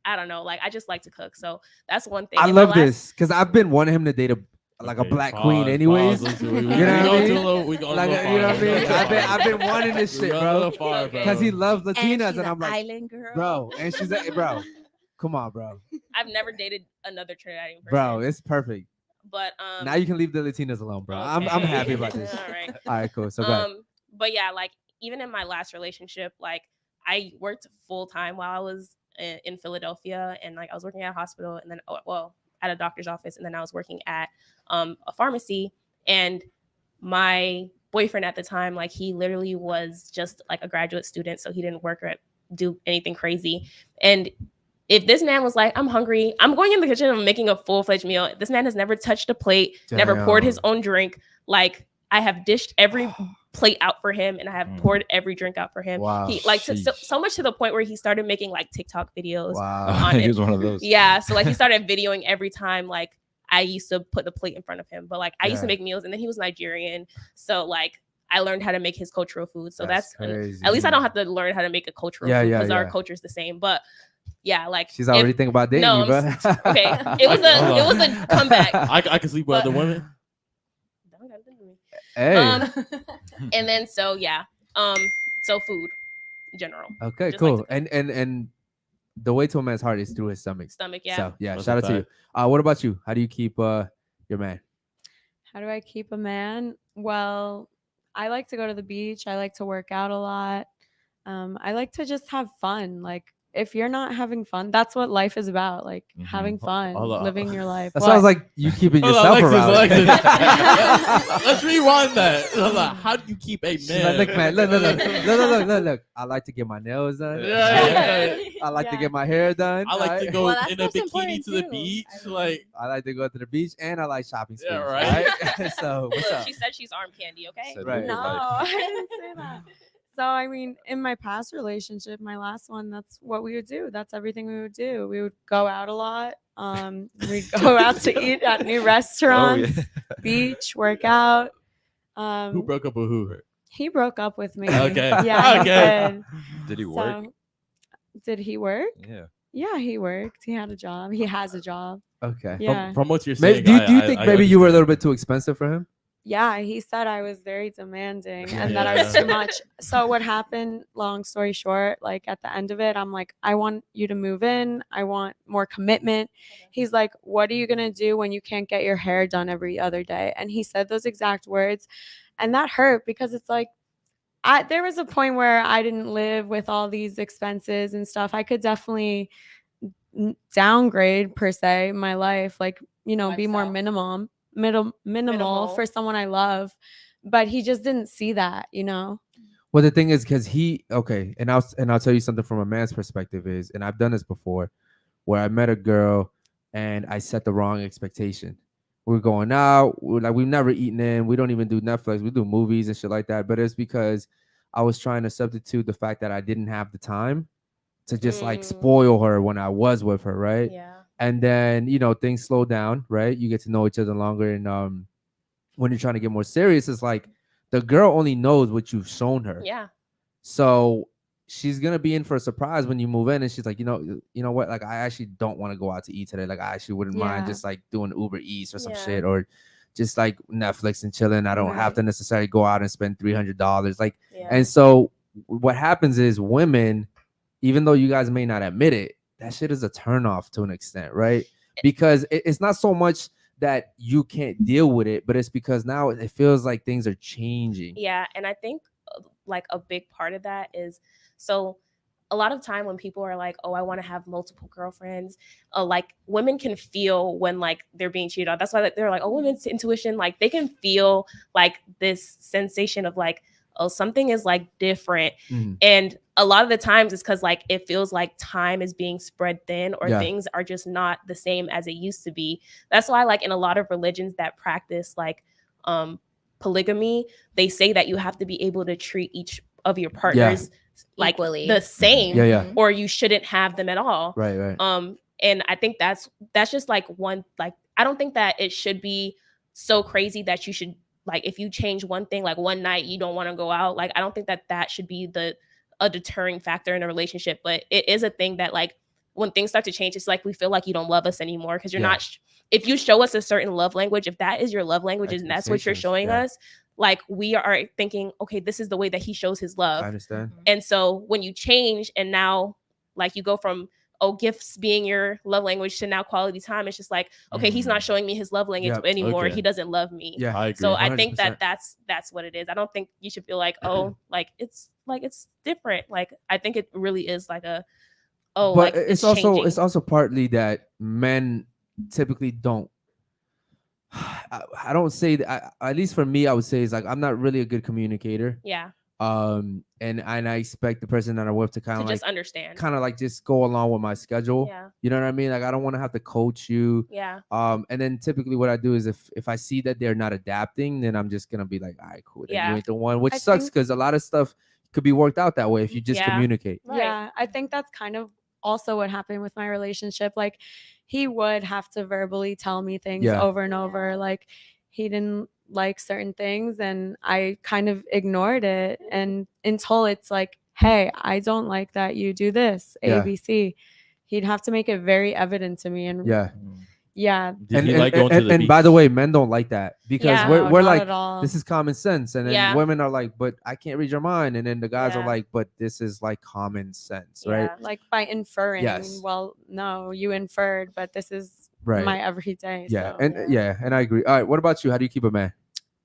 I don't know, like I just like to cook, so that's one thing. I And my love last- this because I've been wanting him to date a Okay, black queen, pause, anyways. pause. We You know what I go mean? too low. We go Like, a little you know what I far. mean? We go a little I've been far. wanting this We shit, go a bro. little far, Okay. bro. Because he loves And Latinas, she's and an I'm like, island girl. bro, and she's like, bro, come on, bro, I've never dated another Trinidadian person. bro, it's perfect. But Now you can leave the Latinas alone, bro. I'm okay. happy about this. All right. All right, cool. So go ahead. But yeah, like even in my last relationship, like I worked full time while I was in Philadelphia, and like I was working at a hospital, and then at a doctor's office, and then I was working at a pharmacy. And my boyfriend at the time, like he literally was just like a graduate student, so he didn't work or do anything crazy. And if this man was like, I'm hungry, I'm going in the kitchen, I'm making a full-fledged meal. This man has never touched a plate, never poured his own drink. Like I have dished every plate out for him, and I have poured every drink out for him. Wow. He like so Sheesh. much to the point where he started making like TikTok videos. Wow. on He it. was one of those. Yeah, so like he started videoing every time like I used to put the plate in front of him, but like I used to Yeah. make meals, and then he was Nigerian, so like I learned how to make his cultural food. So That's that's crazy. at least I don't have to learn how to make a cultural Yeah, food yeah, because our yeah. culture is the same. But yeah, like She's already thinking about dating no, you, bro. okay, it was Hold it on. was a comeback. I can sleep with other women. Don't gotta do me. Hey. And then so yeah, so food in general, Okay, just like cool. to And the way to a man's heart is through his stomach. stomach. Yeah, So yeah, That's shout a out to you. What about you? How do you keep your man? How do I keep a man? Well, I like to go to the beach. I like to work out a lot. I like to just have fun. Like if you're not having fun, that's what life is about. Like having fun, Hold on. living your life. That What? sounds like you keeping Hold on, yourself around. Let's rewind that. Hold on. How do you keep a She's man? like, look, man, look. I like to get my nails done. Yeah. I like to Yeah. get my hair done. I like to go Well, that's in a most bikini important to the too. beach. I mean- Like, I like to go to the beach, and I like shopping sprees. Yeah, right? right. So what's up? She said she's arm candy. Okay. Said Right. live No, your life. I didn't say that. So I mean, in my past relationship, my last one, that's what we would do. That's everything we would do. We would go out a lot. We'd go out to eat at new restaurants, beach, work out. who broke up with who? He broke up with me. Okay. Yeah. he Okay. did. Did he work? So, did he work? Yeah. Yeah, he worked. He had a job. He has a job. Okay. Yeah. From what you're Maybe, saying, do you think maybe you were a little bit too expensive for him? Yeah, he said I was very demanding and that I Yeah. was too much. So what happened, long story short, like at the end of it, I'm like, I want you to move in. I want more commitment. He's like, what are you going to do when you can't get your hair done every other day? And he said those exact words. And that hurt because it's like, there was a point where I didn't live with all these expenses and stuff. I could definitely downgrade per se my life, like, you know, be more Lifestyle. minimal for someone I love. But he just didn't see that, you know. Well, the thing is, because and I'll tell you something from a man's perspective is, and I've done this before, where I met a girl and I set the wrong expectation. We're going out, we've never eaten in, we don't even do Netflix, we do movies and shit like that. But it's because I was trying to substitute the fact that I didn't have the time to just like spoil her when I was with her, right? Yeah. And then things slow down, right? You get to know each other longer, and when you're trying to get more serious, it's like the girl only knows what you've shown her. Yeah. So she's gonna be in for a surprise when you move in, and she's like, you know what? Like, I actually don't want to go out to eat today. Like, I actually wouldn't mind just like doing Uber Eats or some shit, or just like Netflix and chilling. I don't have to necessarily go out and spend $300. Like, and so what happens is women, even though you guys may not admit it, that shit is a turnoff to an extent, right? Because it's not so much that you can't deal with it, but it's because now it feels like things are changing. Yeah, and I think like a big part of that is, so a lot of time when people are like, oh, I want to have multiple girlfriends, like women can feel when like they're being cheated on. That's why they're like, oh, women's intuition, like they can feel like this sensation of like, oh, something is like different. And a lot of the times it's because like it feels like time is being spread thin, or things are just not the same as it used to be. That's why like in a lot of religions that practice like polygamy, they say that you have to be able to treat each of your partners like equally, the same, Mm-hmm. or you shouldn't have them at all. Right. And I think that's just like one, like I don't think that it should be so crazy that you should, like, if you change one thing, like one night you don't want to go out, like I don't think that should be a deterring factor in a relationship. But it is a thing that like when things start to change, it's like we feel like you don't love us anymore because you're not if you show us a certain love language, if that is your love language and that's what you're showing us, like we are thinking, okay, this is the way that he shows his love. I understand. And so when you change and now like you go from gifts being your love language to now quality time, it's just like, okay, he's not showing me his love language anymore. Okay. He doesn't love me. Yeah, I agree. So I think 100%. that's what it is. I don't think you should feel like, oh, like it's different. Like I think it really is like a but like it's also partly that men typically don't. I don't say that. At least for me, I would say is like I'm not really a good communicator. Yeah. And I expect the person that I'm with to kind of like just understand, kind of like just go along with my schedule. Yeah. You know what I mean? Like I don't want to have to coach you. Yeah. And then typically what I do is if I see that they're not adapting, then I'm just gonna be like, all right, cool. Then you ain't the one, which sucks because a lot of stuff could be worked out that way if you just communicate. Right. Yeah, I think that's kind of also what happened with my relationship. Like he would have to verbally tell me things over and over. Like he didn't like certain things and I kind of ignored it, and until it's like, hey, I don't like that you do this, ABC. He'd have to make it very evident to me. And Did he like going to the and beach? by the way, men don't like that because we're not like, at all. this is common sense, and then women are like, but I can't read your mind, and then the guys are like, but this is like common sense, right? Like by inferring. Yes. Well, no, you inferred, but this is my everyday. Yeah, so. and I agree. All right, what about you? How do you keep a man?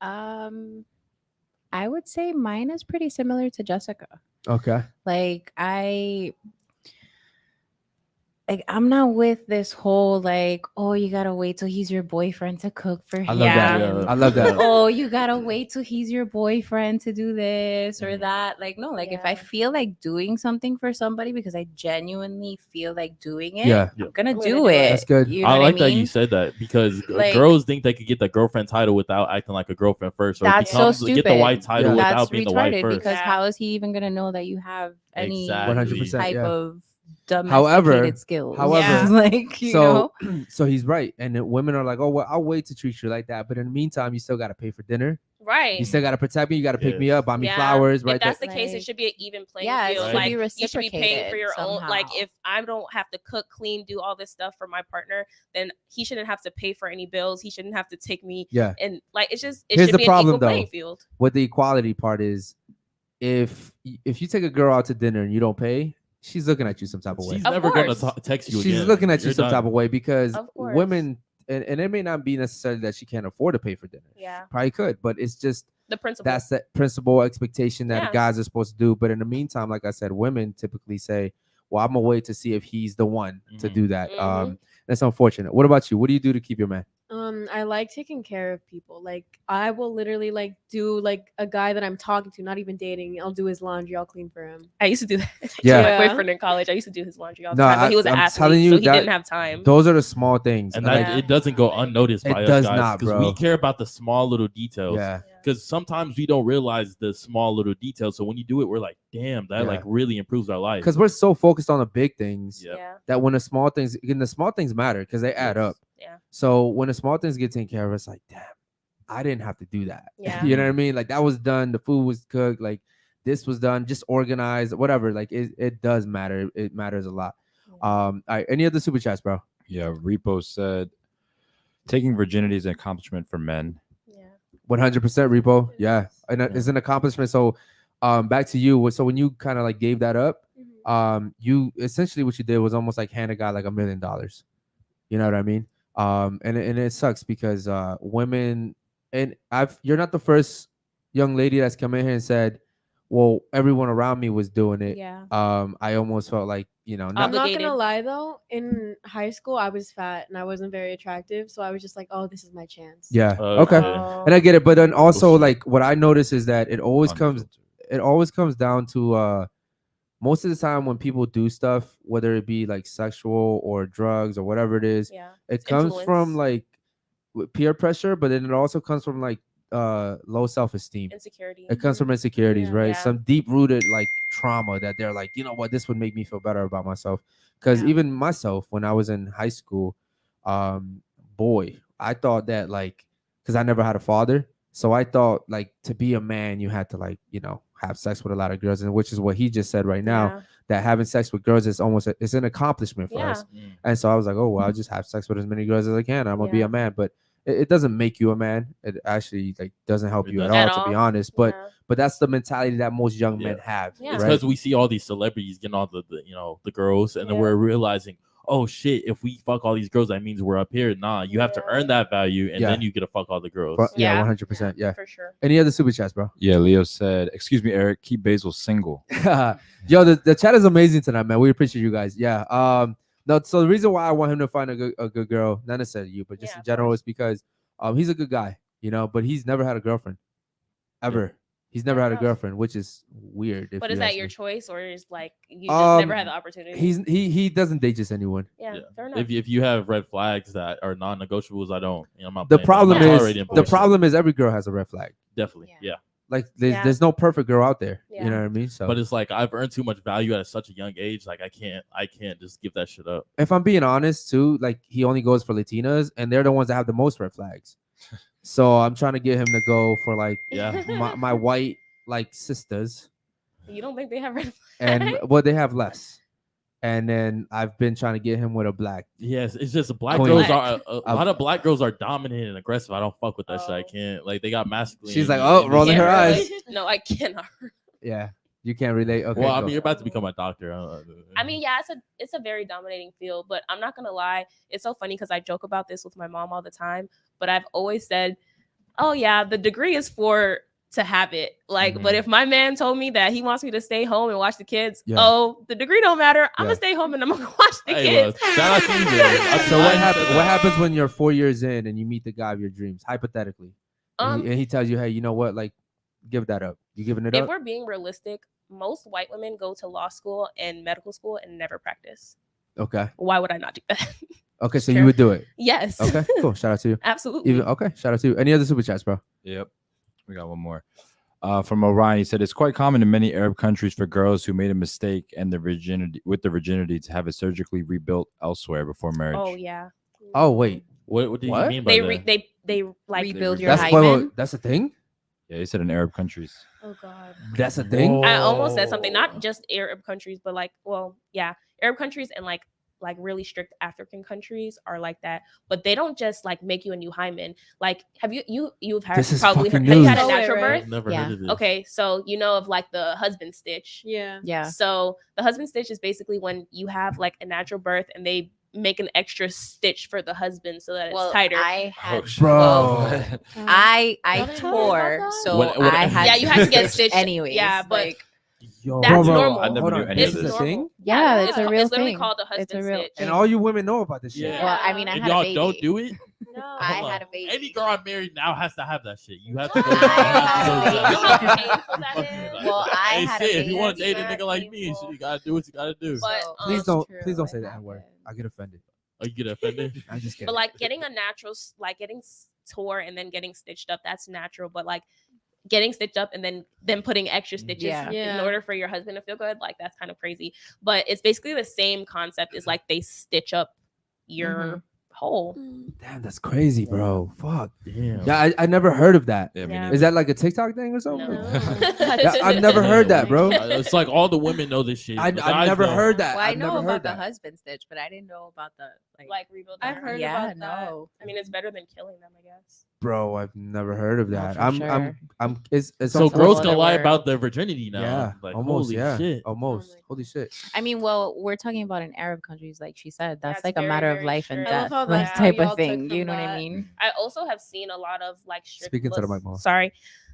I would say mine is pretty similar to Jessica. Okay. Like I'm not with this whole like, oh, you gotta wait till he's your boyfriend to cook for him. I love that. Yeah. I love that. Oh, you gotta wait till he's your boyfriend to do this or that. Like, no, like if I feel like doing something for somebody because I genuinely feel like doing it, I'm gonna do it. That's good. You know I what like I that mean? you said that because Like, girls think they could get the girlfriend title without acting like a girlfriend first, or that's so stupid. get the white title That's without being the white retarded first. because how is he even gonna know that you have any 100%, type of domesticated However, skills? like you know? So he's right, and then women are like, oh well, I'll wait to treat you like that, but in the meantime, you still got to pay for dinner. Right. You still got to protect me. You got to pick me up, buy me flowers. Right. If that's the case, it should be an even playing field. It Like should be you should be paying for your own. somehow. Like if I don't have to cook, clean, do all this stuff for my partner, then he shouldn't have to pay for any bills. He shouldn't have to take me. Yeah. And like it Here's should the be problem, an equal though. playing field. What the equality part is, if you take a girl out to dinner and you don't pay, she's looking at you some type of way. She's Of never gonna course. text you She's again. looking at you You're some done. type of way because Of course. women, and it may not be necessarily that she can't afford to pay for dinner. Yeah. Probably could, but it's just The principle. that's that principle expectation that Yeah. guys are supposed to do. But in the meantime, like I said, women typically say, well, I'm gonna wait to see if he's the one to do that. Mhm. That's unfortunate. What about you? What do you do to keep your man? I like taking care of people. Like I will literally like do like a guy that I'm talking to, not even dating. I'll do his laundry. I'll clean for him. I used to do that. Yeah. My Yeah. boyfriend in college, I used to do his laundry all the No, time, but he was an I'm athlete, telling you so he that didn't have time. Those are the small things. And like, that it doesn't go unnoticed It by does us guys not, because bro. we care about the small little details. yeah. Because sometimes we don't realize the small little details. So when you do it, we're like, damn, that Yeah. like really improves our life. Because we're so focused on the big things Yep. Yeah. that when the small things matter because they add up. Yeah. So when the small things get taken care of, it's like, damn, I didn't have to do that. Yeah. You know what I mean? Like that was done. The food was cooked. Like this was done, just organized, whatever. Like it does matter. It matters a lot. All right. Any other super chats, bro? Yeah, Repo said, taking virginity is an accomplishment for men. Yeah. 100% Repo. Yeah. And Yeah. it's an accomplishment. So back to you. So when you kind of like gave that up, you essentially what you did was almost like hand a guy like $1 million. You know what I mean? And it sucks because women, and you're not the first young lady that's come in here and said, well, everyone around me was doing it. Yeah. I almost felt like, I'm not Obligated. gonna lie though, in high school I was fat and I wasn't very attractive, so I was just like, oh, this is my chance. yeah. Okay. Okay. Oh. And I get it. But then also shit. like what I notice is that it always comes down to most of the time when people do stuff, whether it be like sexual or drugs or whatever it is, Yeah. it comes from Influence. like peer pressure, but then it also comes from like low self-esteem. Insecurity. It comes from insecurities, Yeah. right? Yeah. Some deep-rooted like trauma that they're like, you know what, this would make me feel better about myself. Because Yeah. even myself, when I was in high school, boy, I thought that like, because I never had a father, so I thought like to be a man, you had to like, you know, have sex with a lot of girls, and which is what he just said right now, Yeah. that having sex with girls is almost it's an accomplishment for Yeah. us. And so I was like, oh well, I'll just have sex with as many girls as I can. I'm gonna be Yeah. a man, but it doesn't make you a man. It actually like doesn't help It you at doesn't. all, At to be all. honest. But Yeah. but that's the mentality that most young men have. Yeah. It's Right? because we see all these celebrities getting all the you know the girls, and then Yeah. we're realizing, oh shit, if we fuck all these girls, that means we're up here. Nah, you have to Yeah. earn that value, and Yeah. then you get to fuck all the girls. Yeah, Yeah. 100%. Yeah. For sure. Any other super chats, bro? Yeah, Leo said, excuse me, Eric, keep Basil single. Yo, the chat is amazing tonight, man. We appreciate you guys. Yeah. No, so the reason why I want him to find a good girl, not necessarily you, but just Yeah, in of general, course. is because he's a good guy, you know, but he's never had a girlfriend. Ever. He's never Fair had a enough. girlfriend, which is weird. If But you is that ask your me. choice, or is like you just never had Um, the opportunity? He doesn't date just anyone. yeah, Yeah. fair enough. If you have red flags that are non-negotiables, I don't. You know, I'm not The playing that. problem I'm Yeah. already in the bullshit. problem is every girl has a red flag. Definitely, Yeah. yeah. Like Yeah. there's no perfect girl out there. Yeah. You know what I mean? So But it's like I've earned too much value at such a young age. Like I can't just give that shit up. if I'm being honest too, like he only goes for Latinas, and they're the ones that have the most red flags. So I'm trying to get him to go for like Yeah. my white like sisters, You don't think they have red and flags? well, they have less. And then I've been trying to get him with a black. Yes, it's just black Queen. girls are a lot of black girls are dominant and aggressive. I don't fuck with that shit. I Oh. can't like they got masculine. She's like, in- oh, in rolling these her areas. eyes. No, I cannot. Yeah, you can't relate. Okay, Well, I go. mean, you're about to become a doctor. I mean, yeah, it's a very dominating field, but I'm not gonna lie. It's so funny because I joke about this with my mom all the time, but I've always said, "Oh yeah, the degree is for to have it." Like, but if my man told me that he wants me to stay home and watch the kids, Yeah. oh, the degree don't matter. I'm Yeah. gonna stay home and I'm gonna watch the Hey, kids. look, shout out to you, man. So what I happens? said What that. happens when you're 4 years in and you meet the guy of your dreams, hypothetically, and he tells you, hey, you know what? Like, give that up. You giving it If up? we're being realistic, most white women go to law school and medical school and never practice. Okay. Why would I not do that? Okay. So Sure. you would do it. Yes. Okay. Cool. Shout out to you. Absolutely. Even okay. Shout out to you. Any other super chats, bro? Yep. We got one more. From Orion, he said it's quite common in many Arab countries for girls who made a mistake and the virginity to have it surgically rebuilt elsewhere before marriage. Oh yeah. Oh wait. What do you What? mean by They that? they like Rebuild They your That's hymen. that's a thing. Yeah, he said in Arab countries. Oh God. That's a thing. I almost said something, Whoa. not just Arab countries, but like, well, yeah, Arab countries and like really strict African countries are like that. But they don't just like make you a new hymen. Like, have you've had This is probably fucking heard, have you had a news. Oh, wait, natural right. birth? Never Yeah. heard of this. Okay, so you know of like the husband stitch. Yeah. Yeah. So the husband stitch is basically when you have like a natural birth and they make an extra stitch for the husband so that it's Well, tighter. I had Bro. I Y'all didn't know tore, about that? so What- I had yeah, you had to get stitched stitched anyways. Yeah, but like, Yo, That's bro, normal. I never hold knew on, any this of is this. a thing. Yeah, it's a real It's literally thing. called a It's a husband real stitch. And all you women know about this shit. Yeah. Well, I mean, I And had a y'all baby. don't do it. No. I Hold had on. a baby. Any girl I'm married now has to have that shit. You have to go. I had a You know how baby. painful that is? Well, I Hey, had shit, a if you want to baby. date a nigga like me, Painful. you gotta do what you gotta do. But, So, Please it's don't, true, please don't it say that word. happened. I get offended. Oh, you get offended? I'm just kidding. But like getting a natural, like getting tore and then getting stitched up, that's natural. But like getting stitched up and then putting extra stitches Yeah. in Yeah. order for your husband to feel good, like that's kind of crazy. But it's basically the same concept. Is like they stitch up your hole. Damn, that's crazy, bro. Fuck. Damn. Yeah, I never heard of that. Yeah, me Yeah. neither. Is that like a TikTok thing or something? No. Yeah, I've never heard that, bro. It's like all the women know this shit. I've The guys never don't. heard that. Well, I I've know never about heard the that. husband stitch, but I didn't know about the Like rebuild. I've heard yeah, about that. no. I mean, it's better than killing them, I guess. Bro, I've never heard of No, that. for I'm sure. it's So That's a girls whole can other lie world. about their virginity now. yeah, Like, almost, holy yeah, shit. almost. Oh my Holy shit. I mean, well, we're talking about in Arab countries, like she said. That's That's like a very, matter of very life and strict. I love death, how like that's how type y'all of took thing. from You know what I that. mean? I also have seen a lot of like strict. Speaking to the mic, Mom. Sorry,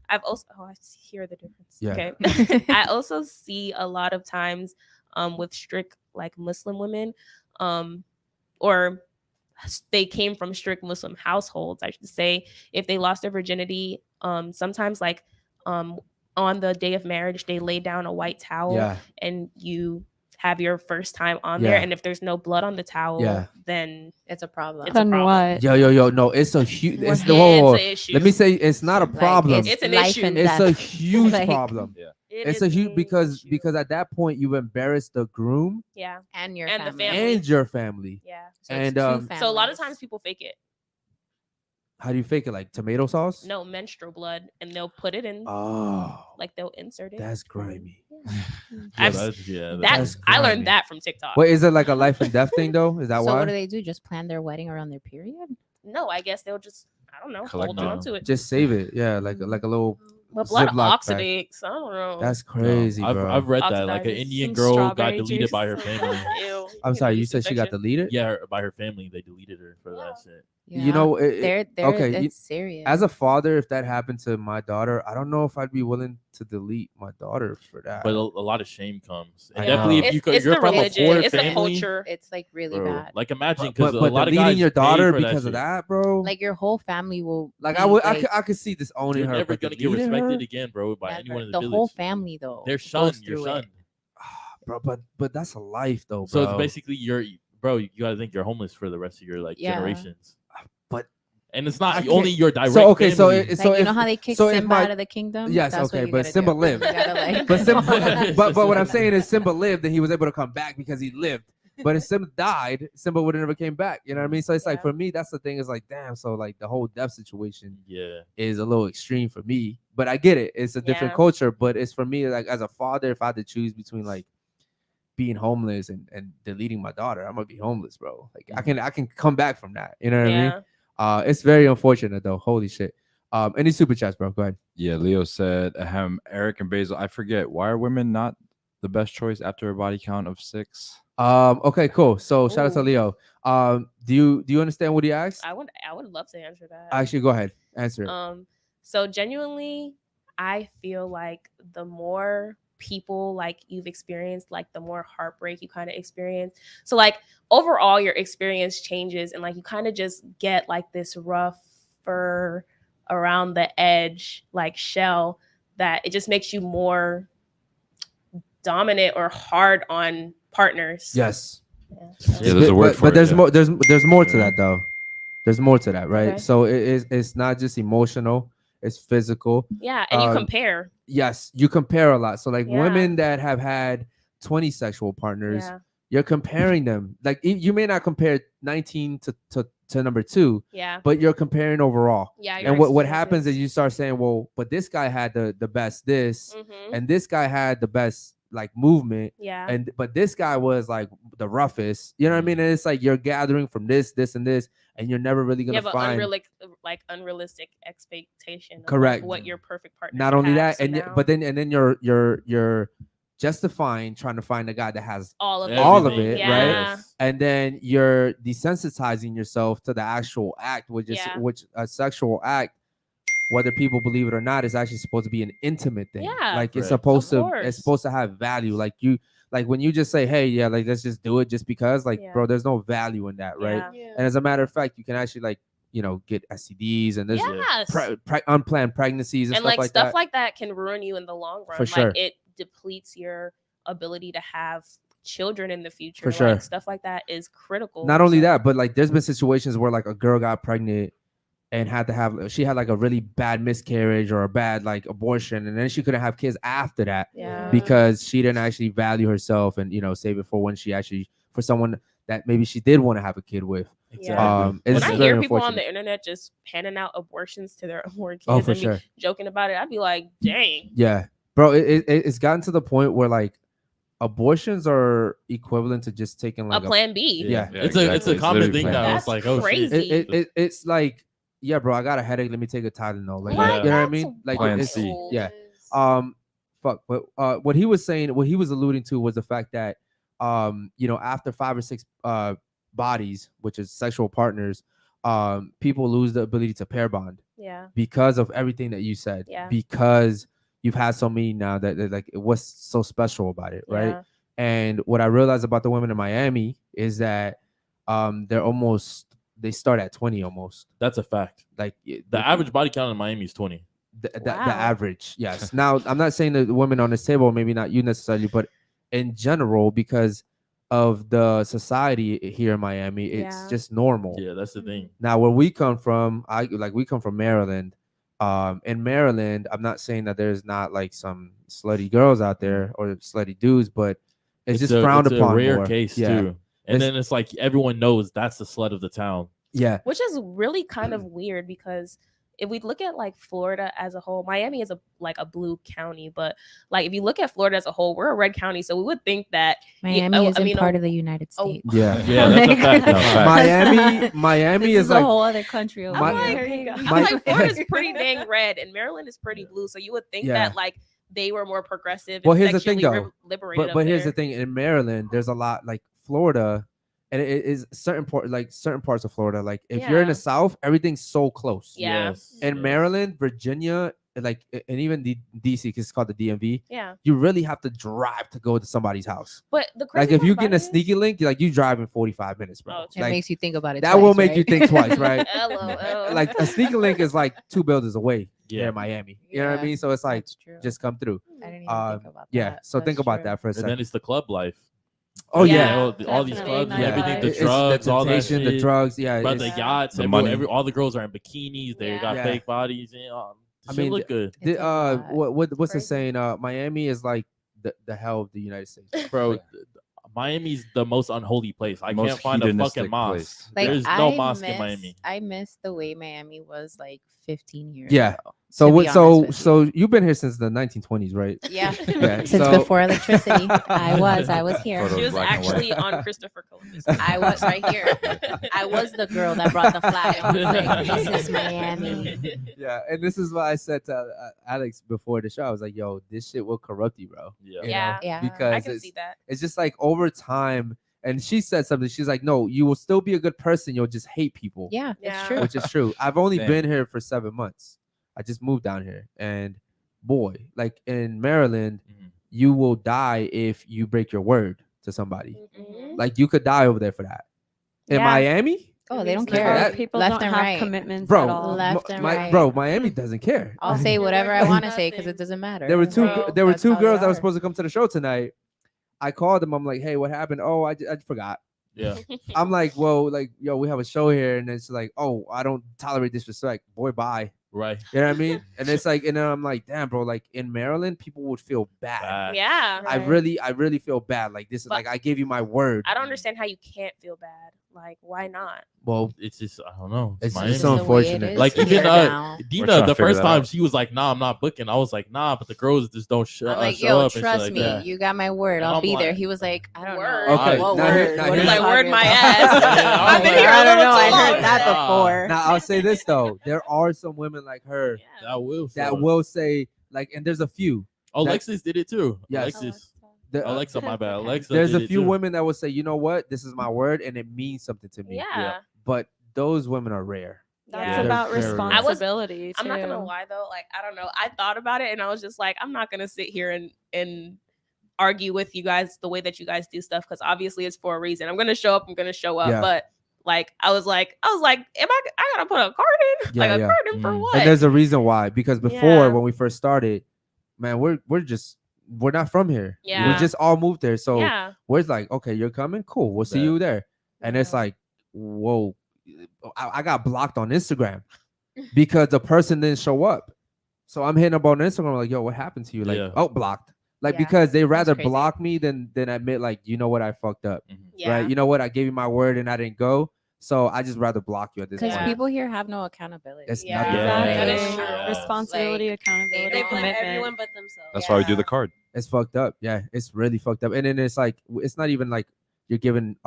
I've also. Oh, I hear the difference. Yeah. Okay. I also see a lot of times, with strict like Muslim women, or they came from strict Muslim households, I should say. If they lost their virginity, sometimes like, on the day of marriage, they lay down a white towel Yeah, and you have your first time on there. Yeah. And if there's no blood on the towel, Yeah. then It's a problem. It's a Then problem. what? yo, no, it's a huge. It's the Yeah, whoa. it's an issue. Let me say, it's not a Like, problem. It's an life issue. and It's death. a huge Like- problem. It It's is a huge because issue. at that point you've embarrassed the groom yeah, and your And the family. family. and your family. yeah. So it's and, two So a lot of families. times people fake it. How do you fake it? Like tomato sauce? No menstrual blood, and they'll put it in, Oh, like they'll insert it. that's grimy. I've That That's I grimy. learned that from TikTok. Wait, is it like a life and death thing though? Is that So why? what do they do? Just plan their wedding around their period? No, I guess they'll just I don't know Collect hold them. on to it. Just save it. Yeah, like a little. But blood Ziploc bag. oxidates. I don't know. That's crazy, I've, bro. I've read that. Like an Oxidizes. Indian Some girl got strawberry deleted by her juice. family. Ew. I'm sorry, you Yeast said she got infection. deleted. Yeah, by her family, they deleted her for that shit. You know, they're okay, it's you- serious. as a father, if that happened to my daughter, I don't know if I'd be willing to delete my daughter for that. But a lot of shame comes. And I definitely know. if you It's you're the from religion. a poor It's the family, culture. it's like really bro, bad. like imagine but, because a lot of deleting guys your pay daughter for because of that, bro. Like your whole family will. Like be, I would, like, I could see this owning You're her. never but gonna get deleting respected her? again, bro, by never. anyone in the the, whole village. family though. Their goes son, your through son. it. Bro, but that's a life though, bro. So it's basically bro. You gotta think you're homeless for the rest of your Yeah. generations. But And it's I not can't- only your direct. so okay, so family. it, Like, so you if, know how they kick so if Simba my- out of the kingdom? Yes, That's okay, what you but gotta Simba do. lived. You gotta, like, but Simba, It's but what I'm just- saying is Simba lived and he was able to come back because he lived. But if Simba died, Simba would have never came back. You know what I mean? So it's like Yeah. for me, that's the thing. Is like, damn. So like the whole death situation yeah, is a little extreme for me. But I get it. It's a different Yeah. culture. But it's for me, like as a father, if I had to choose between like being homeless and deleting my daughter, I'm gonna be homeless, bro. Like I can come back from that. You know what I mean? Yeah. It's very unfortunate though. Holy shit. Any super chats, bro? Go ahead. Yeah, Leo said, Eric and Basil. I forget, why are women not the best choice after a body count of 6? Okay, cool. So shout out to Ooh. Leo. Do you understand what he asked? I would love to answer that. Actually, go ahead. Answer it. So genuinely, I feel like the more people like you've experienced, like the more heartbreak you kind of experience. So like overall your experience changes and like you kind of just get like this rougher around the edge like shell that it just makes you more dominant or hard on partners. Yes. Yeah, there's a word for but it, there's yeah. more. There's more to Yeah. that though. There's more to that, right? Okay. So it's not just emotional. It's physical. Yeah, and you Um, compare. Yes, you compare a lot. So like Yeah. women that have had 20 sexual partners, Yeah. you're comparing them. Like you may not compare 19 to number 2, Yeah. but you're comparing overall. Yeah. And what happens is you start saying, well, but this guy had the best this, Mm-hmm. and this guy had the best like movement, Yeah. and but this guy was like the roughest. You know what I mean? And it's like you're gathering from this, and this, and you're never really You gonna have an find. unrealistic expectation of Correct. what your perfect partner Not should only have. that, So and now but then you're justifying trying to find a guy that has, all of it. all of Everything. it, Yeah. right? And then you're desensitizing yourself to the actual act, which is Yeah. which a sexual act whether people believe it or not, is actually supposed to be an intimate thing. Yeah, like it's Right. supposed Of to, course. it's supposed to have value. Like when you just say, hey, yeah, like let's just do it just because, like, Yeah. bro, there's no value in that, right? Yeah. And as a matter of fact, you can actually like, get STDs and there's Yes. unplanned pregnancies and, And like stuff like that can ruin you in the long run. For sure. Like it depletes your ability to have children in the future. For sure. Like stuff like that is critical. Not only So- that, but like there's been situations where like a girl got pregnant and she had like a really bad miscarriage or a bad like abortion, and then she couldn't have kids after that Yeah. because she didn't actually value herself and save it for when she actually, for someone that maybe she did want to have a kid with. Yeah. It's When I very hear people on unfortunate. the internet just handing out abortions to their unborn kids Oh, for and me sure. joking about it, I'd be like, dang. Yeah, bro, it's gotten to the point where like abortions are equivalent to just taking like A plan B. Yeah. It's a exactly. common literally thing plan now. B. It's like, oh crazy. shit. It's like, yeah, bro, I got a headache. Let me take a Tylenol. Like, Like, you know what I that's mean? Like, Plan it's, C. yeah. Fuck. But what he was saying, what he was alluding to was the fact that, after 5 or 6 bodies, which is sexual partners, people lose the ability to pair bond Yeah. because of everything that you said. Yeah. Because you've had so many now that like, what's so special about it, right? Yeah. And what I realized about the women in Miami is that they start at 20 almost. That's a fact. Like The average body count in Miami is 20. the Wow. average, yes. Now I'm not saying that the women on this table, maybe not you necessarily, but in general, because of the society here in Miami, it's Yeah. just normal. Yeah, that's the thing. Now where we come from, we come from Maryland. In Maryland, I'm not saying that there's not like some slutty girls out there or slutty dudes, but it's just frowned it's upon a rare more. case Yeah. too. And It's- then it's like everyone knows that's the slut of the town. Yeah. Which is really kind of weird because if we look at like Florida as a whole, Miami is a blue county, but like if you look at Florida as a whole, we're a red county, so we would think that Miami isn't part of the United oh, States. Yeah. Yeah, that's a fact. No, fact. Miami This is is a like whole other country over My- here. There you go. I'm My- like Florida's pretty dang red and Maryland is pretty blue, so you would think Yeah. that like they were more progressive. Well, and here's the thing, sexually though. liberated. But here's the thing: in Maryland, there's a lot like Florida, and it is certain parts of Florida. Like if you're in Yeah. the South, everything's so close. Yeah. In yes. Maryland, Virginia, like and even DC, because it's called the DMV, Yeah, you really have to drive to go to somebody's house. but the Like crazy if part you about get in a it is- sneaky link, like you drive in 45 minutes, bro. Oh, It Like, makes you think about it. that will twice, make you right? think twice, right? LOL. Like a sneaky link is like 2 buildings away Yeah. near Miami. You know what I Yeah, mean? So it's like That's true. just come through. I didn't even think about Yeah. that. So think That's about true. that for a And second. then it's the club life. Oh Yeah, yeah. all these definitely. clubs, Nightlife. everything, the It's drugs, all that temptation, shit. the drugs, yeah. But it's- the yachts, The everyone, money. all the girls are in bikinis. They Yeah. got Yeah. fake bodies. And, I I mean, mean, look good, It takes a lot. what's the Crazy. saying? Miami is like the hell of the United States. bro. Like, Miami's the most unholy place. I Most can't find a hedonistic fucking mosque. place. Like, There's no I mosque in miss- Miami. I miss the way Miami was like 15 years Yeah. ago. so to be what? So honest with so you've been here since the 1920s, right? Yeah. Yeah. Since so- before electricity, I was here. Photos She was black and white. actually on Christopher Columbus. I was right here. I was the girl that brought the flag. I was like, this is Miami. Yeah, and this is what I said to Alex before the show. I was like, "Yo, this shit will corrupt you, bro." Yeah. You Yeah. know? Yeah. Because I can it's, see that. it's just like over time. And she said something. She's like, "No, you will still be a good person. You'll just hate people." Yeah, Yeah. it's true. Which is true. I've only Same. been here for 7 months. I just moved down here, and boy, like in Maryland, Mhm. you will die if you break your word to somebody. Mhm. Like you could die over there for that. In Yeah. Miami, Oh, they don't Because care. That- people Left don't and have right. commitments bro, at all. Left and right. bro, Miami doesn't care. I'll say Your whatever word I want to means say because nothing. it doesn't matter. There were two. Bro, There were that's two how girls they that were are. supposed to come to the show tonight. I called them. I'm like, "Hey, what happened?" Oh, I forgot. Yeah. I'm like, "Well, like, yo, we have a show here," and it's like, "Oh, I don't tolerate disrespect." Boy, bye. Right. You know what I mean? And it's like, and then I'm like, damn, bro, like in Maryland, people would feel bad. Bad. Yeah. I really feel bad. Like this is But like I gave you my word. I don't understand how you can't feel bad. Like, why not? Well, It's just I don't know. It's Miami. so the way it unfortunate. is Like, here even, now. Dina, trying to the figure first that time out. she was like, "Nah, I'm not booking." I was like, "Nah," but the girls just don't I'm like, show yo, up. and shit trust like me, that. you got my word. And I'll I'm be there. like, He was like, I don't Word. know. Okay, What now word? here- now What are here's- you Like, word talking my about? ass. Yeah, I've been I'm here like, a I don't little know. too I long. heard that Yeah. before. now I'll say this though, there are some women like her Yeah. That will. that show. will say like, and there's a few. Oh, that- Alexis did it too. Yes. Alexis. The- Alexa, my bad. Alexa. there's did a it few too. women that will say, you know what, this is my word, and it means something to me. Yeah. But those women are rare. That's Yeah. about They're very real. responsibility. I'm not gonna too. lie though, like I don't know. I thought about it and I was just like, I'm not gonna sit here and argue with you guys the way that you guys do stuff because obviously it's for a reason. I'm gonna show up. Yeah. But like I was like, am I gotta put a card in? Yeah, like a yeah. card in for Mm. what? And there's a reason why. Because before, Yeah. when we first started, man, we're not from here. We Yeah. just all moved there. So yeah, we're like, okay, you're coming, cool. We'll see Bet. you there. And it's Yeah. like, whoa, I got blocked on Instagram because the person didn't show up. So I'm hitting up on Instagram like, yo, what happened to you? Like, Yeah. oh, blocked. Like, Yeah, because they rather crazy. block me than admit, like, you know what, I fucked up. yeah. Right? You know what, I gave you my word and I didn't go. So I just rather block you at this Because point. Yeah. people here have no accountability. It's Yeah. nothing. Yeah. That is Exactly. true. Yeah. Responsibility, Like, accountability, they Blame commitment. everyone but themselves. That's why we do Yeah. the card. It's fucked up. Yeah, it's really fucked up. And then it's like, it's not even like you're giving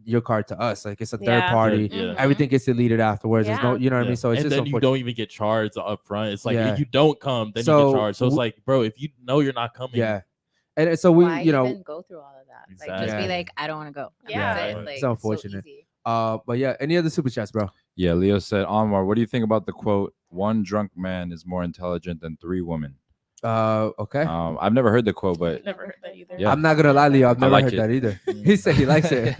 your card to us. Like, it's a third Yeah. party. Yeah. Everything gets deleted afterwards. There's no, Yeah. you know what I mean? So it's and just then you unfortunate. don't even get charged up front. It's like Yeah. if you don't come, then you So get charged. So it's w- like, bro, if you know you're not coming, Yeah. And so we, Why you know, even go through all of that? Like, just Exactly. be like, I don't want to go. Yeah. That's it. It's Like, so so unfortunate. easy. but yeah, any other super chats, bro? Yeah, Leo said, Anwar, what do you think about the quote, one drunk man is more intelligent than 3 women? Okay. I've never heard the quote, but Never heard that either. Yeah. I'm not gonna lie, Leo. I've I never like heard it. that either. He said he likes it.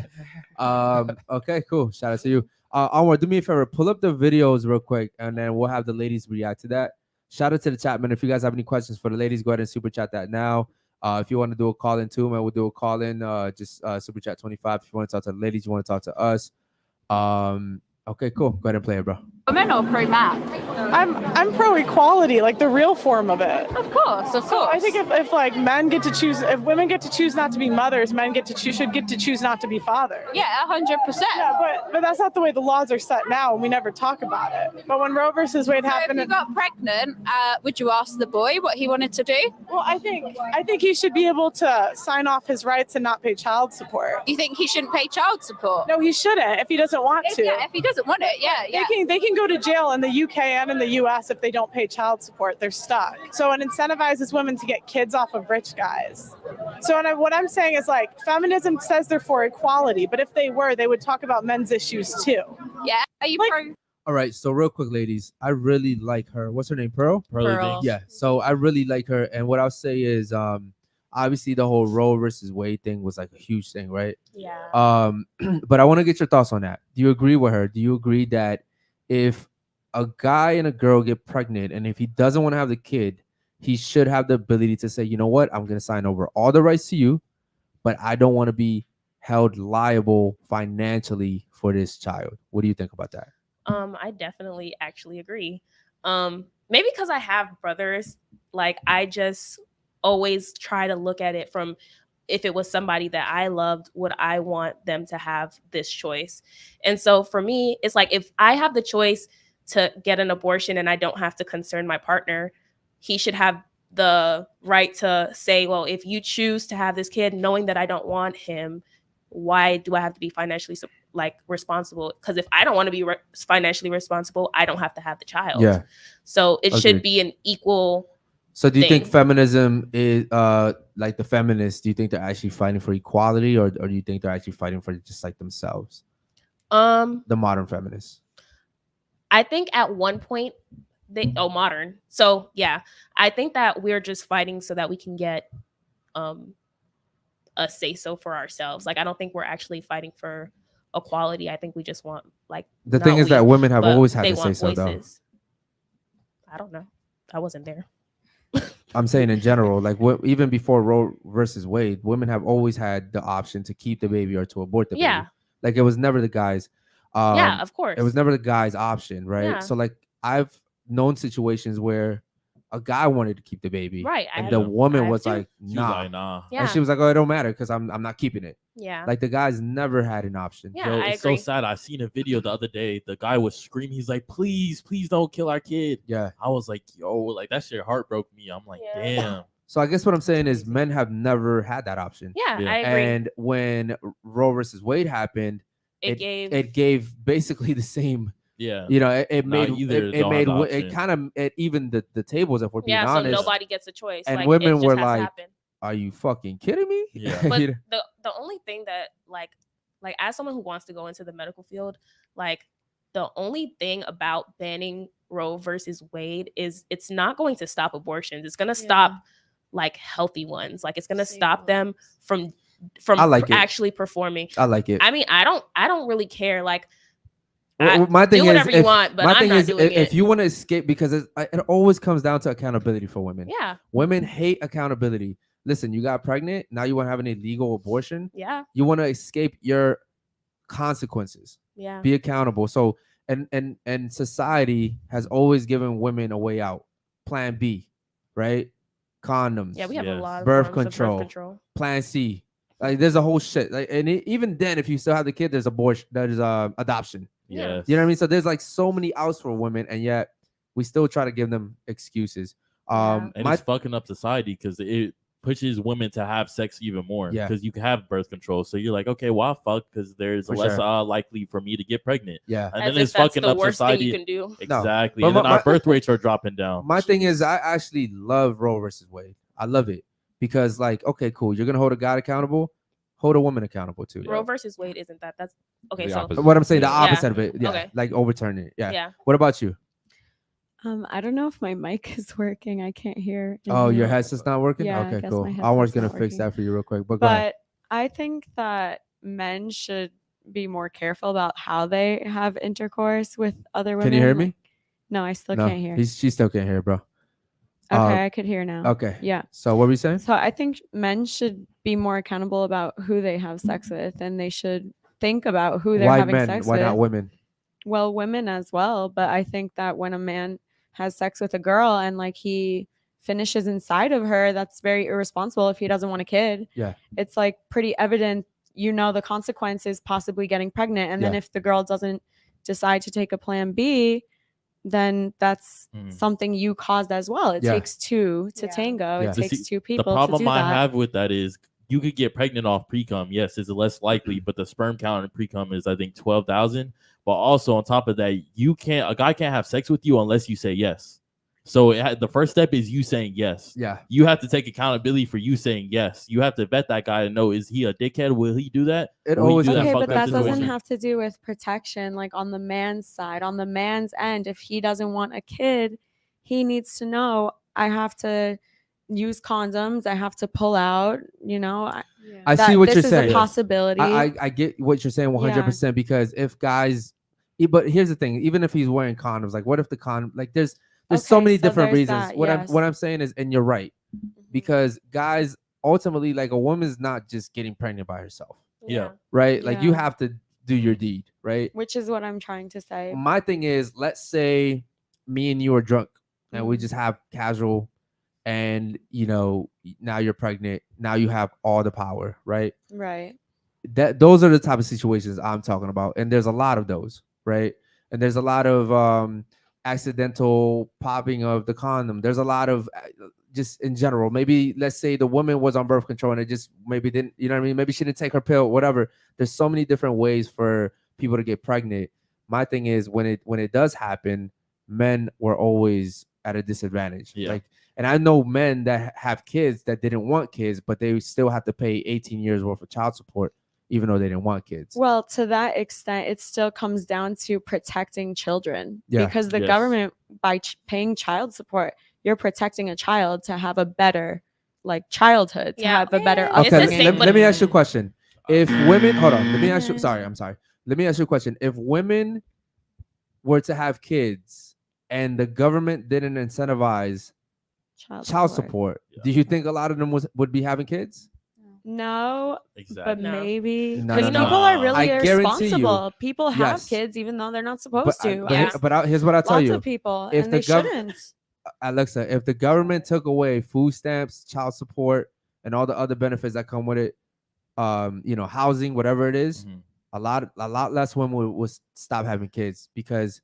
Okay, cool. Shout out to you. Anwar, do me a favor, pull up the videos real quick, and then we'll have the ladies react to that. Shout out to the chat, man. If you guys have any questions for the ladies, go ahead and super chat that now. If you want to do a call in too, man, we'll do a call in. Just super chat 25. If you want to talk to the ladies, you want to talk to us. Okay, cool. Go ahead and play it, bro. Women or pro-man? I'm pro equality, like the real form of it. Of course, of So course. I think if like men get to choose, if women get to choose not to be mothers, men should get to choose not to be fathers. yeah, 100%. Yeah, but that's not the way the laws are set now, and we never talk about it. But when Roe versus Wade So if happened, you got pregnant, would you ask the boy what he wanted to do? well, I think he should be able to sign off his rights and not pay child support. You think he shouldn't pay child support? No, he shouldn't if he doesn't want to. If he doesn't want it, yeah. They can go to jail in the UK and in the US if they don't pay child support. They're stuck. So it incentivizes women to get kids off of rich guys. So what I'm saying is like feminism says they're for equality, but if they were, they would talk about men's issues too. Yeah. Are you Like- pro? All right, so real quick, ladies, I really like her. What's her name? Pearl? Pearly Pearl. Banks. Yeah, so I really like her. And what I'll say is, obviously the whole Roe versus Wade thing was like a huge thing, right? Yeah. But I want to get your thoughts on that. Do you agree with her? Do you agree that if a guy and a girl get pregnant and if he doesn't want to have the kid, he should have the ability to say, you know what, I'm going to sign over all the rights to you, but I don't want to be held liable financially for this child? What do you think about that? I definitely actually agree. Maybe because I have brothers, like I just always try to look at it from if it was somebody that I loved, would I want them to have this choice? And so for me, it's like if I have the choice to get an abortion and I don't have to concern my partner, he should have the right to say, well, if you choose to have this kid knowing that I don't want him, why do I have to be financially responsible? Because if I don't want to be financially responsible, I don't have to have the child. Yeah. So it Agreed. should be an equal. So do you think thing. feminism is like the feminists, do you think they're actually fighting for equality or do you think they're actually fighting for just like themselves? The modern feminists. I think at one point modern. So yeah, I think that we're just fighting so that we can get a say so for ourselves. Like I don't think we're actually fighting for equality. I think we just want like The not thing is we, that women have but always had they to say want so though. voices. I don't know. I wasn't there. I'm saying in general, like even before Roe versus Wade, women have always had the option to keep the baby or to abort the baby. Yeah. Like it was never the guy's. Yeah, of course. It was never the guy's option, right? Yeah. So like I've known situations where a guy wanted to keep the baby, Right. I and have- the I woman have was too. like, She was nah. like, nah. Yeah. And she was like, oh, it don't matter because I'm not keeping it. Yeah. Like the guys never had an option. Yeah, Yo, I it's agree. so sad. I seen a video the other day. The guy was screaming. He's like, please, please don't kill our kid. Yeah. I was like, yo, like that shit heart broke me. I'm like, Yeah. damn. So I guess what I'm saying is men have never had that option. Yeah, Yeah. I agree. And when Roe versus Wade happened, it gave basically the same. Yeah. You know, it Nah, made either it don't made have the it option. kind of it even the tables, if we're being yeah, so honest. nobody gets a choice. And like, women it just were has to like, happen. Are you fucking kidding me? Yeah. But You know? the only thing that like as someone who wants to go into the medical field, like the only thing about banning Roe versus Wade is it's not going to stop abortions. It's going to stop like healthy ones. Like it's going to stop them from I like it. actually performing. I like it. I mean, I don't really care. Like, my thing do whatever is, you want, but I'm not doing if it. you want to escape, because it always comes down to accountability for women. Yeah. Women hate accountability. Listen, you got pregnant, now you want to have an illegal abortion. Yeah. You want to escape your consequences. Yeah. Be accountable. So and society has always given women a way out. Plan B, right? Condoms. Yeah, we have a lot of birth forms of control. Plan C. Like there's a whole shit. Like, and even then, if you still have the kid, there's abortion. There's adoption. Yes. You know what I mean? So there's like so many outs for women, and yet we still try to give them excuses. And it's fucking up society because it pushes women to have sex even more. Yeah. Because you can have birth control. So you're like, okay, well, I'll fuck because there's For less sure. Likely for me to get pregnant. Yeah. And As then if it's that's fucking the up worst thing society. you can do. Exactly. No. And then But our birth rates are dropping down. My thing is, I actually love Roe versus Wade. I love it because, like, okay, cool. You're gonna hold a guy accountable, hold a woman accountable too. Roe versus Wade isn't that? That's okay. The So opposite. What I'm saying, the Yeah. opposite of it. Yeah. Okay. Like overturning it. Yeah. yeah. What about you? I don't know if my mic is working. I can't hear. in Oh, your here. headset's not working? Yeah, I Okay, guess cool. my I was headset's gonna not fix working. that for you real quick, but go ahead. But I think that men should be more careful about how they have intercourse with other women. Can you hear me? Like- no, I still No, can't hear. she still can't hear, bro. Okay, I could hear now. Okay. Yeah. So what were you saying? So I think men should be more accountable about who they have sex with, and they should think about who they're Why having men? sex Why with. not women? Well, women as well, but I think that when a man has sex with a girl and like he finishes inside of her, that's very irresponsible if he doesn't want a kid. Yeah. It's like pretty evident, the consequences possibly getting pregnant. And then Yeah. if the girl doesn't decide to take a plan B, then that's something you caused as well. It Yeah. takes two to tango. Yeah. It takes two people The problem to do I that. have with that is you could get pregnant off pre-cum. Yes, it's less likely, but the sperm count in pre-cum is I think 12,000. But also on top of that, a guy can't have sex with you unless you say yes. So the first step is you saying yes. Yeah. You have to take accountability for you saying yes. You have to vet that guy to know, is he a dickhead? Will he do that? It Will he always- do Okay, fucked but up that doesn't situation? have to do with protection. Like on the man's side, on the man's end, if he doesn't want a kid, he needs to know, I have to use condoms. I have to pull out, I that see what this you're is saying. a possibility. I get what you're saying 100% because if guys, but here's the thing, even if he's wearing condoms, like what if the condom, like there's so Okay, many so different there's reasons. that, What yes. I'm saying is, and you're right, because guys ultimately, like a woman's not just getting pregnant by herself, Yeah. right? Like you Yeah. have to do your deed, right? Which is what I'm trying to say. My thing is, let's say me and you are drunk and we Mhm. just have casual, and now you're pregnant, now you have all the power, right? Right. Those are the type of situations I'm talking about, and there's a lot of those, right? And there's a lot of accidental popping of the condom. There's a lot of just in general, maybe let's say the woman was on birth control and it just maybe didn't, you know what I mean? Maybe she didn't take her pill, whatever. There's so many different ways for people to get pregnant. My thing is when it does happen, men were always at a disadvantage. Yeah. Like, and I know men that have kids that didn't want kids, but they still have to pay 18 years worth of child support, even though they didn't want kids. Well, to that extent, it still comes down to protecting children Yeah. because the Yes. government, by paying child support, you're protecting a child to have a better childhood, to Yeah. have a better It's the Okay, same, let, but- let me ask you a question. If women, hold on, let me ask you. Yeah. Sorry, I'm sorry. Let me ask you a question. If women were to have kids and the government didn't incentivize child support, Yeah. do you think a lot of them would be having kids? No, Exactly. but No. maybe No, because no, no. people are I really guarantee you- irresponsible. People have Yes. kids even though they're not But, supposed to. Yeah. here's what I'll tell Lots you. of people, if and the they gov- shouldn't. Alexa, if the government took away food stamps, child support, and all the other benefits that come with it, housing, whatever it is, Mhm. a lot less women would stop having kids because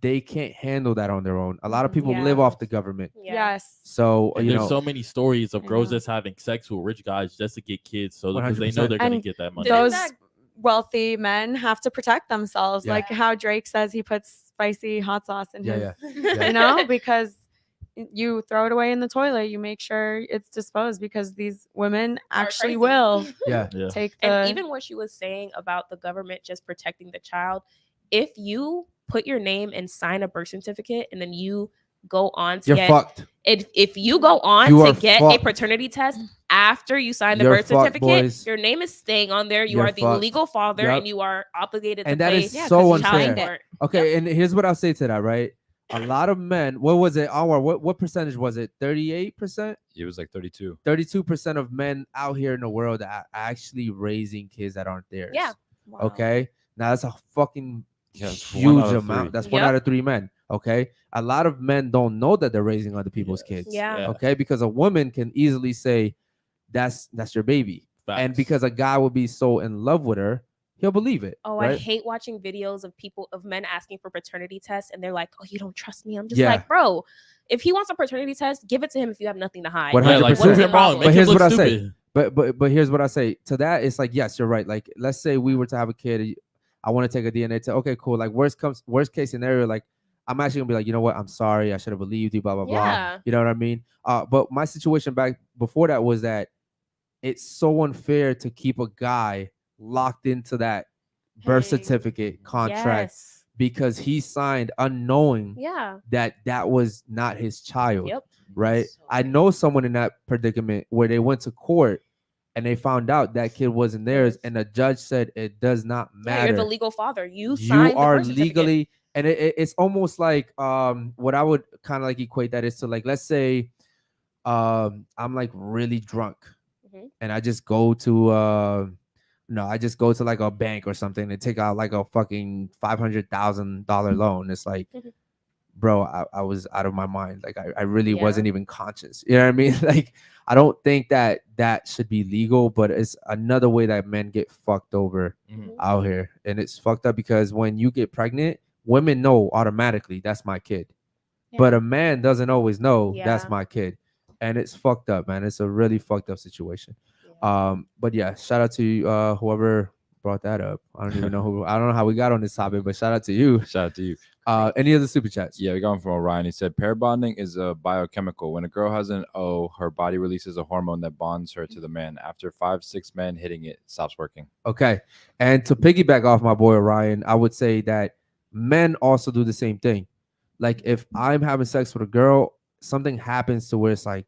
they can't handle that on their own. A lot of people Yeah. live off the government. Yeah. Yes. So, And there's so many stories of I girls know. that's having sex with rich guys just to get kids, so because they know 100%. they're gonna And get that money. Didn't those that- wealthy men have to protect themselves, Yeah. like how Drake says he puts spicy hot sauce in Yeah, his, yeah. because you throw it away in the toilet, you make sure it's disposed because these women actually crazy. will Yeah. Yeah. take the And even what she was saying about the government just protecting the child, if you put your name and sign a birth certificate, and then you go on to You're get fucked. if you go on You to are get a fucked. paternity test after you sign the You're birth fucked, certificate, boys. your name is staying on there. You You're are the fucked. legal father, Yep. and you are obligated And to that pay is Yeah, so 'cause you child unfair. signed it. support. Okay, and here's what I'll say to that, right? A lot of men, what was it? Anwar, what percentage was it? 38%? It was like 32. 32% of men out here in the world are actually raising kids that aren't theirs. Yeah. Okay. Now that's a fucking Yeah, it's one out huge of amount. three. That's 1 Yep. out of 3 men. Okay. A lot of men don't know that they're raising other people's kids. Yeah. Okay. Because a woman can easily say, that's your baby. And Facts. because a guy will be so in love with her, he'll believe it. Oh, I right? hate watching videos of men asking for paternity tests, and they're like, "Oh, you don't trust me." I'm just Yeah. like, bro, if he wants a paternity test, give it to him if you have nothing to hide. What Yeah, like 100%. prove the him wrong. problem? Make But him here's look what I say. stupid. But here's what I say to that. It's like, yes, you're right. Like, let's say we were to have a kid. I want to take a DNA test. Okay, cool. Like, worst case scenario, like, I'm actually gonna be like, you know what? I'm sorry. I should have believed you. Blah blah Yeah. blah. You know what I mean? But my situation back before that was that it's so unfair to keep a guy locked into that birth Paying. certificate contract Yes. because he signed unknowing Yeah. that was not his child. Yep. Right? So I know someone in that predicament where they went to court and they found out that kid wasn't theirs, and the judge said it does not Yeah, matter. you're the legal father. You You signed the are birth certificate. legally, and it's almost like what I would kind of like equate that is to, like, let's say I'm like really drunk Mhm. and I just go to I just go to like a bank or something and take out like a fucking $500,000 loan. It's like, Mhm. bro, I was out of my mind. Like I really Yeah. wasn't even conscious. You know what I mean? Like, I don't think that should be legal, but it's another way that men get fucked over Mhm. out here. And it's fucked up because when you get pregnant, women know automatically that's my kid. But a man doesn't always know that's Yeah. my kid. And it's fucked up, man. It's a really fucked up situation. But yeah, shout out to whoever brought that up. I don't even know I don't know how we got on this topic, but shout out to you. Shout out to you. Any other super chats? Yeah, we got one from Orion. He said pair bonding is a biochemical. When a girl has an O, her body releases a hormone that bonds her to the man. After 5-6 men hitting it, stops working. Okay. And to piggyback off my boy Ryan, I would say that men also do the same thing. Like, if I'm having sex with a girl, something happens to where it's like,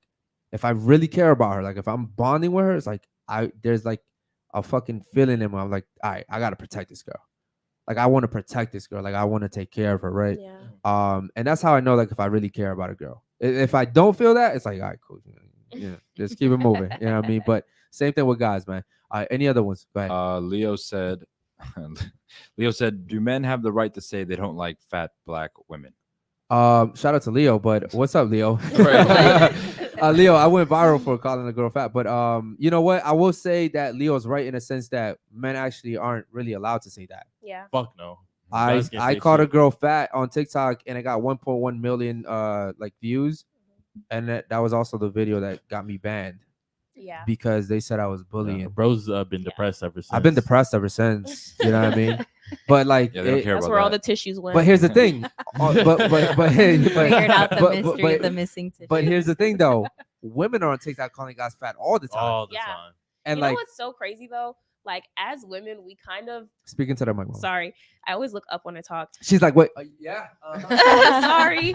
if I really care about her, like if I'm bonding with her, it's like there's like a fucking feeling in me. I'm like, all right, I gotta protect this girl. Like, I want to protect this girl. Like, I want to take care of her, right? Yeah. And that's how I know, like, if I really care about a girl. If I don't feel that, it's like, all right, cool. Just keep it moving. You know what I mean? But same thing with guys, man. Any other ones? Go ahead. Leo said, do men have the right to say they don't like fat black women? Shout out to Leo, but what's up, Leo? Leo, I went viral for calling a girl fat, but you know what? I will say that Leo's right in a sense that men actually aren't really allowed to say that. Yeah. Fuck no. I Guys can't say called a shit. girl fat on TikTok and it got 1.1 million like views, and that was also the video that got me banned Yeah. because they said I was bullying. Yeah, bro's been depressed ever since. I've been depressed ever since. You know what I mean? But like, Yeah, they don't care That's about where all that. the tissues went. but here's the thing. but Figured out the but- mystery of the missing tissue. But here's the thing, though. Women are on TikTok calling guys fat all the time. all the Yeah. time. And you know like, what's so crazy though? Like, as women, we kind of speaking to the mic, mom. sorry. I always look up when I talk. She's like, wait, yeah. Sorry.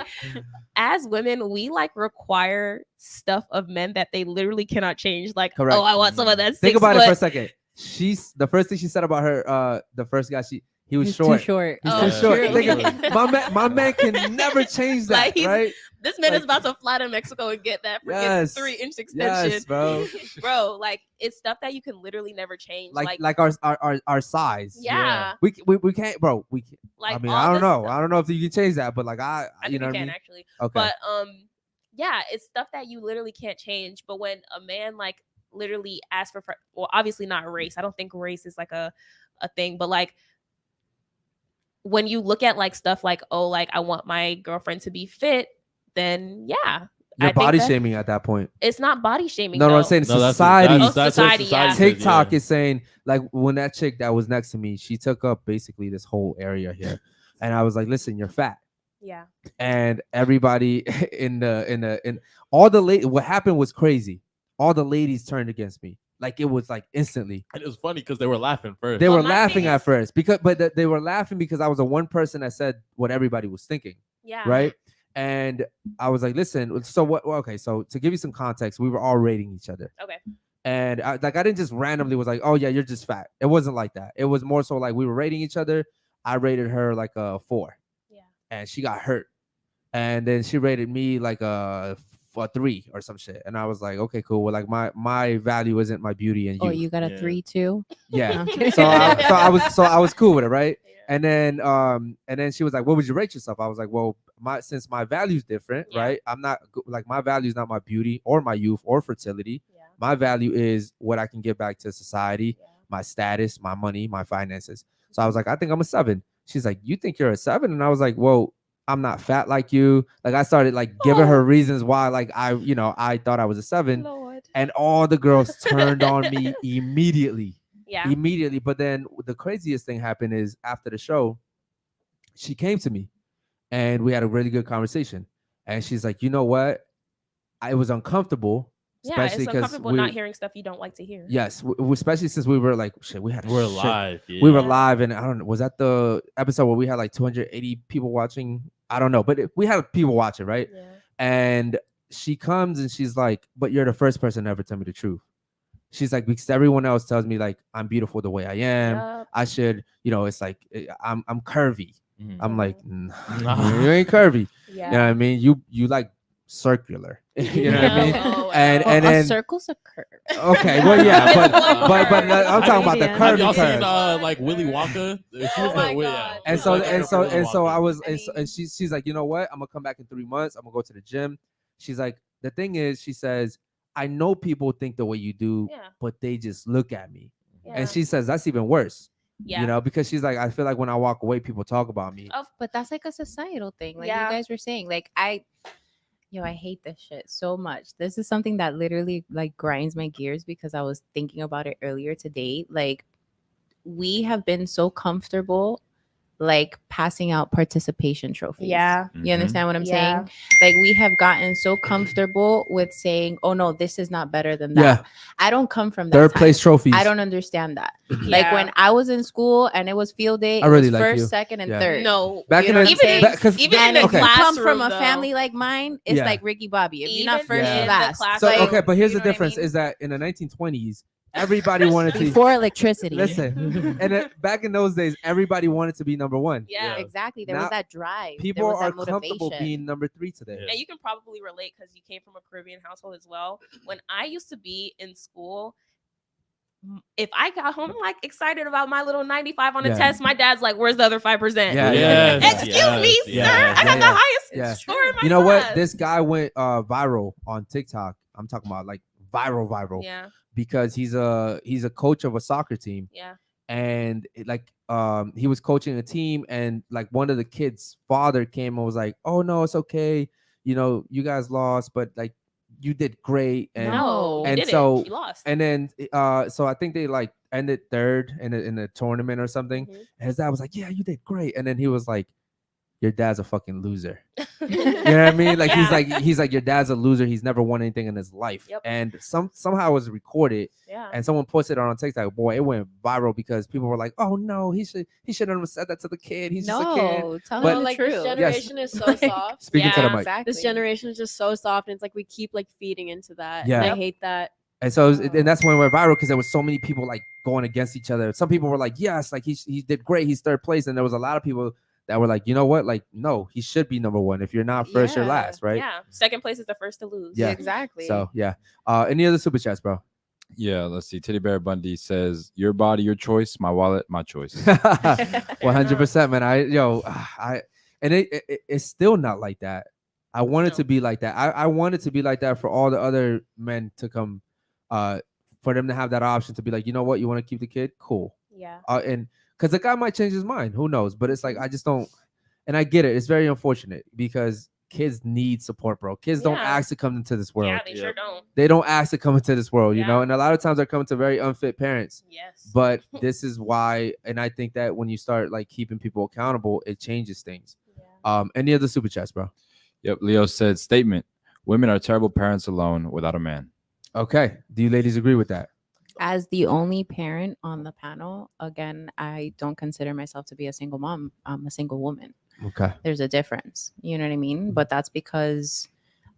As women, we like require stuff of men that they literally cannot change. Like, Correct. oh, I want someone that's Think 6 about it foot. for a second. She's the first thing she said about her. The first guy, he was He's short. too short. He's Oh, too short. true. Think of- my man can never change that, Like, he's- right? This man is Like- about to fly to Mexico and get that freaking Yes. 3-inch extension. Yes, bro. Bro, like, it's stuff that you can literally never change. Like our size. yeah. We can't, bro. We can't. Like, I mean, all I don't this know. stuff- I don't know if you can change that, but like I you think know we what I can mean? actually. Okay. But yeah, it's stuff that you literally can't change. But when a man like literally asks for well, obviously not race. I don't think race is like a thing, but like when you look at like stuff like, oh, like I want my girlfriend to be fit, then yeah. You're I think body that- shaming at that point. It's not body shaming. No, though. I'm saying No, that's- society. that's- Oh, that's what society, yeah. society says, TikTok yeah. is saying, like, when that chick that was next to me, she took up basically this whole area here, and I was like, listen, you're fat. Yeah. And everybody in all the what happened was crazy. All the ladies turned against me. Like it was like instantly. And it was funny because they were laughing first. They Well, were my laughing thing at is- first they were laughing because I was the one person that said what everybody was thinking, Yeah. right? And I was like, listen, so what? Well, okay, so to give you some context, we were all rating each other. Okay. And I didn't just randomly was like, oh yeah, you're just fat. It wasn't like that. It was more so like we were rating each other. I rated her like a 4. Yeah. And she got hurt. And then she rated me like a 3 or some shit. And I was like, okay, cool. Well, like my value isn't my beauty and Oh, you. you got a Yeah. 3 too? Yeah. Okay. so I was cool with it, right? Yeah. And then she was like, what would you rate yourself? I was like, well, since my value's different, Yeah. right? I'm not like my value is not my beauty or my youth or fertility. Yeah. My value is what I can give back to society, Yeah. my status, my money, my finances. So I was like, I think I'm a 7. She's like, you think you're a 7? And I was like, well, I'm not fat like you. Like I started like giving her reasons why like I thought I was a 7. Lord. And all the girls turned on me immediately. Yeah. Immediately. But then the craziest thing happened is after the show, she came to me and we had a really good conversation. And she's like, you know what? I was uncomfortable. Yeah. It's Especially 'cause uncomfortable not hearing stuff you don't like to hear. Yes, especially since we were like, shit, we had We're shit. live. We were Yeah. live, and I don't know, was that the episode where we had like 280 people watching? I don't know, but we had people watching, right? Yeah. And she comes and she's like, but you're the first person to ever tell me the truth. She's like, because everyone else tells me like I'm beautiful the way I am. Yup. I should, it's like I'm curvy. Mhm. I'm like, Nah. you ain't curvy. Yeah. You know what I mean? You like circular. You know what I mean? Oh, And wow. and a then circle's a curve. okay, well yeah, but It's one I'm talking about the Have Have y'all curvy seen curve. like Willy Wonka? She was Oh my like, yeah. God. And She so was like and so Willy and so Wonka. I was I and she's like, you know what? I'm gonna come back in 3 months. I'm gonna go to the gym. She's like, the thing is, she says, I know people think the way you do, Yeah. but they just look at me. Yeah. And she says that's even worse. Yeah. You know, because she's like, I feel like when I walk away, people talk about me. But that's like a societal thing. Like Yeah. you guys were saying. Like I hate this shit so much. This is something that literally like grinds my gears because I was thinking about it earlier today. Like we have been so comfortable like passing out participation trophies. Yeah. You understand what I'm Yeah. saying? Like we have gotten so comfortable with saying, "Oh no, this is not better than that." Yeah. I don't come from that. Third time. place trophies. I don't understand that. Like Yeah. when I was in school and it was field day, I it really was like first, you. second, and Yeah. third. No. Back You in know the what I'm saying? back- 'cause even back- in the And if you come classroom, from a though. family like mine, it's Yeah. like Ricky Bobby. If you're not Even first, in you're the last. class- So Like, okay, but here's you the know what I difference: mean? is that in the 1920s, everybody wanted to Before electricity. listen. And back in those days, everybody wanted to be number 1. Yeah. Yeah. Exactly. There Now, was that drive. People there was are that motivation. comfortable being number 3 today. Yeah. And you can probably relate because you came from a Caribbean household as well. When I used to be in school, if I got home, I'm like excited about my little 95 on a Yeah. test. My dad's like, "Where's the other 5%?" Yeah, Yes, Excuse yes, me, sir. yes, I got yeah, the highest yeah. score in my You know class. what? This guy went viral on TikTok. I'm talking about like viral Yeah, because he's a coach of a soccer team, yeah, and he was coaching a team, and like one of the kids' father came and was like, "Oh no, it's okay. You guys lost, but like you did great." And no, and you did so- it. You lost. and then so I think they like ended third in the tournament or something. Mhm. And his dad was like, "Yeah, you did great." And then he was like, "Your dad's a fucking loser." You know what I mean? Like Yeah. he's like your dad's a loser. He's never won anything in his life. Yep. And somehow it was recorded Yeah, and someone posted it on TikTok. Boy, it went viral because people were like, "Oh no, he shouldn't have said that to the kid. He's just a kid." No, tell But- him the like truth. this generation is so Like, soft. Speaking to the Yeah, mic. Exactly. This generation is just so soft, and it's like we keep like feeding into that. Yeah. And I Yep. hate that. And so and that's when it went viral because there was so many people like going against each other. Some people were like, "Yes, like he did great. He's third place." And there was a lot of people that were like, "You know what? Like, no, he should be number 1. If you're not first, you're Yeah. last, right?" yeah. Second place is the first to lose. Yeah. Exactly. So yeah. Any other super chats, bro? Yeah, let's see. Teddy Bear Bundy says, "Your body, your choice. My wallet, my choice." 100%, man. It's still not like that. I want it No. to be like that. I want it to be like that for all the other men to come, for them to have that option to be like, you know what, you want to keep the kid, cool. Yeah. And because the guy might change his mind, who knows? But it's like I just don't, and I get it. It's very unfortunate because kids need support, bro. Kids don't Yeah. ask to come into this world. Yeah, they sure don't. They don't ask to come into this world, you know. Yeah. And a lot of times they're coming to very unfit parents. Yes. But this is why, and I think that when you start like keeping people accountable, it changes things. Yeah. Any other super chats, bro? Yep. Leo said, "Statement: Women are terrible parents alone without a man." Okay. Do you ladies agree with that? As the only parent on the panel, again, I don't consider myself to be a single mom. I'm a single woman. Okay. There's a difference. You know what I mean? But that's because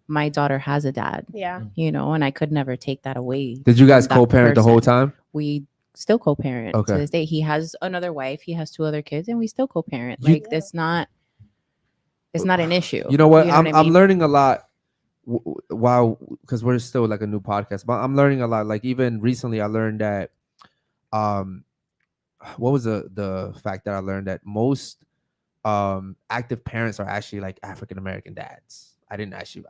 my daughter has a dad, Yeah. you know, and I could never take that away. Did you guys from that co-parent the whole person. time? We still co-parent Okay. to this day. He has another wife, he has 2 other kids, and we still co-parent. You- Like it's not an issue. You know what? You know I'm what I mean? learning a lot while because we're still like a new podcast, but I'm learning a lot. Like even recently, I learned that what was the fact that I learned that most active parents are actually like African American dads. I didn't actually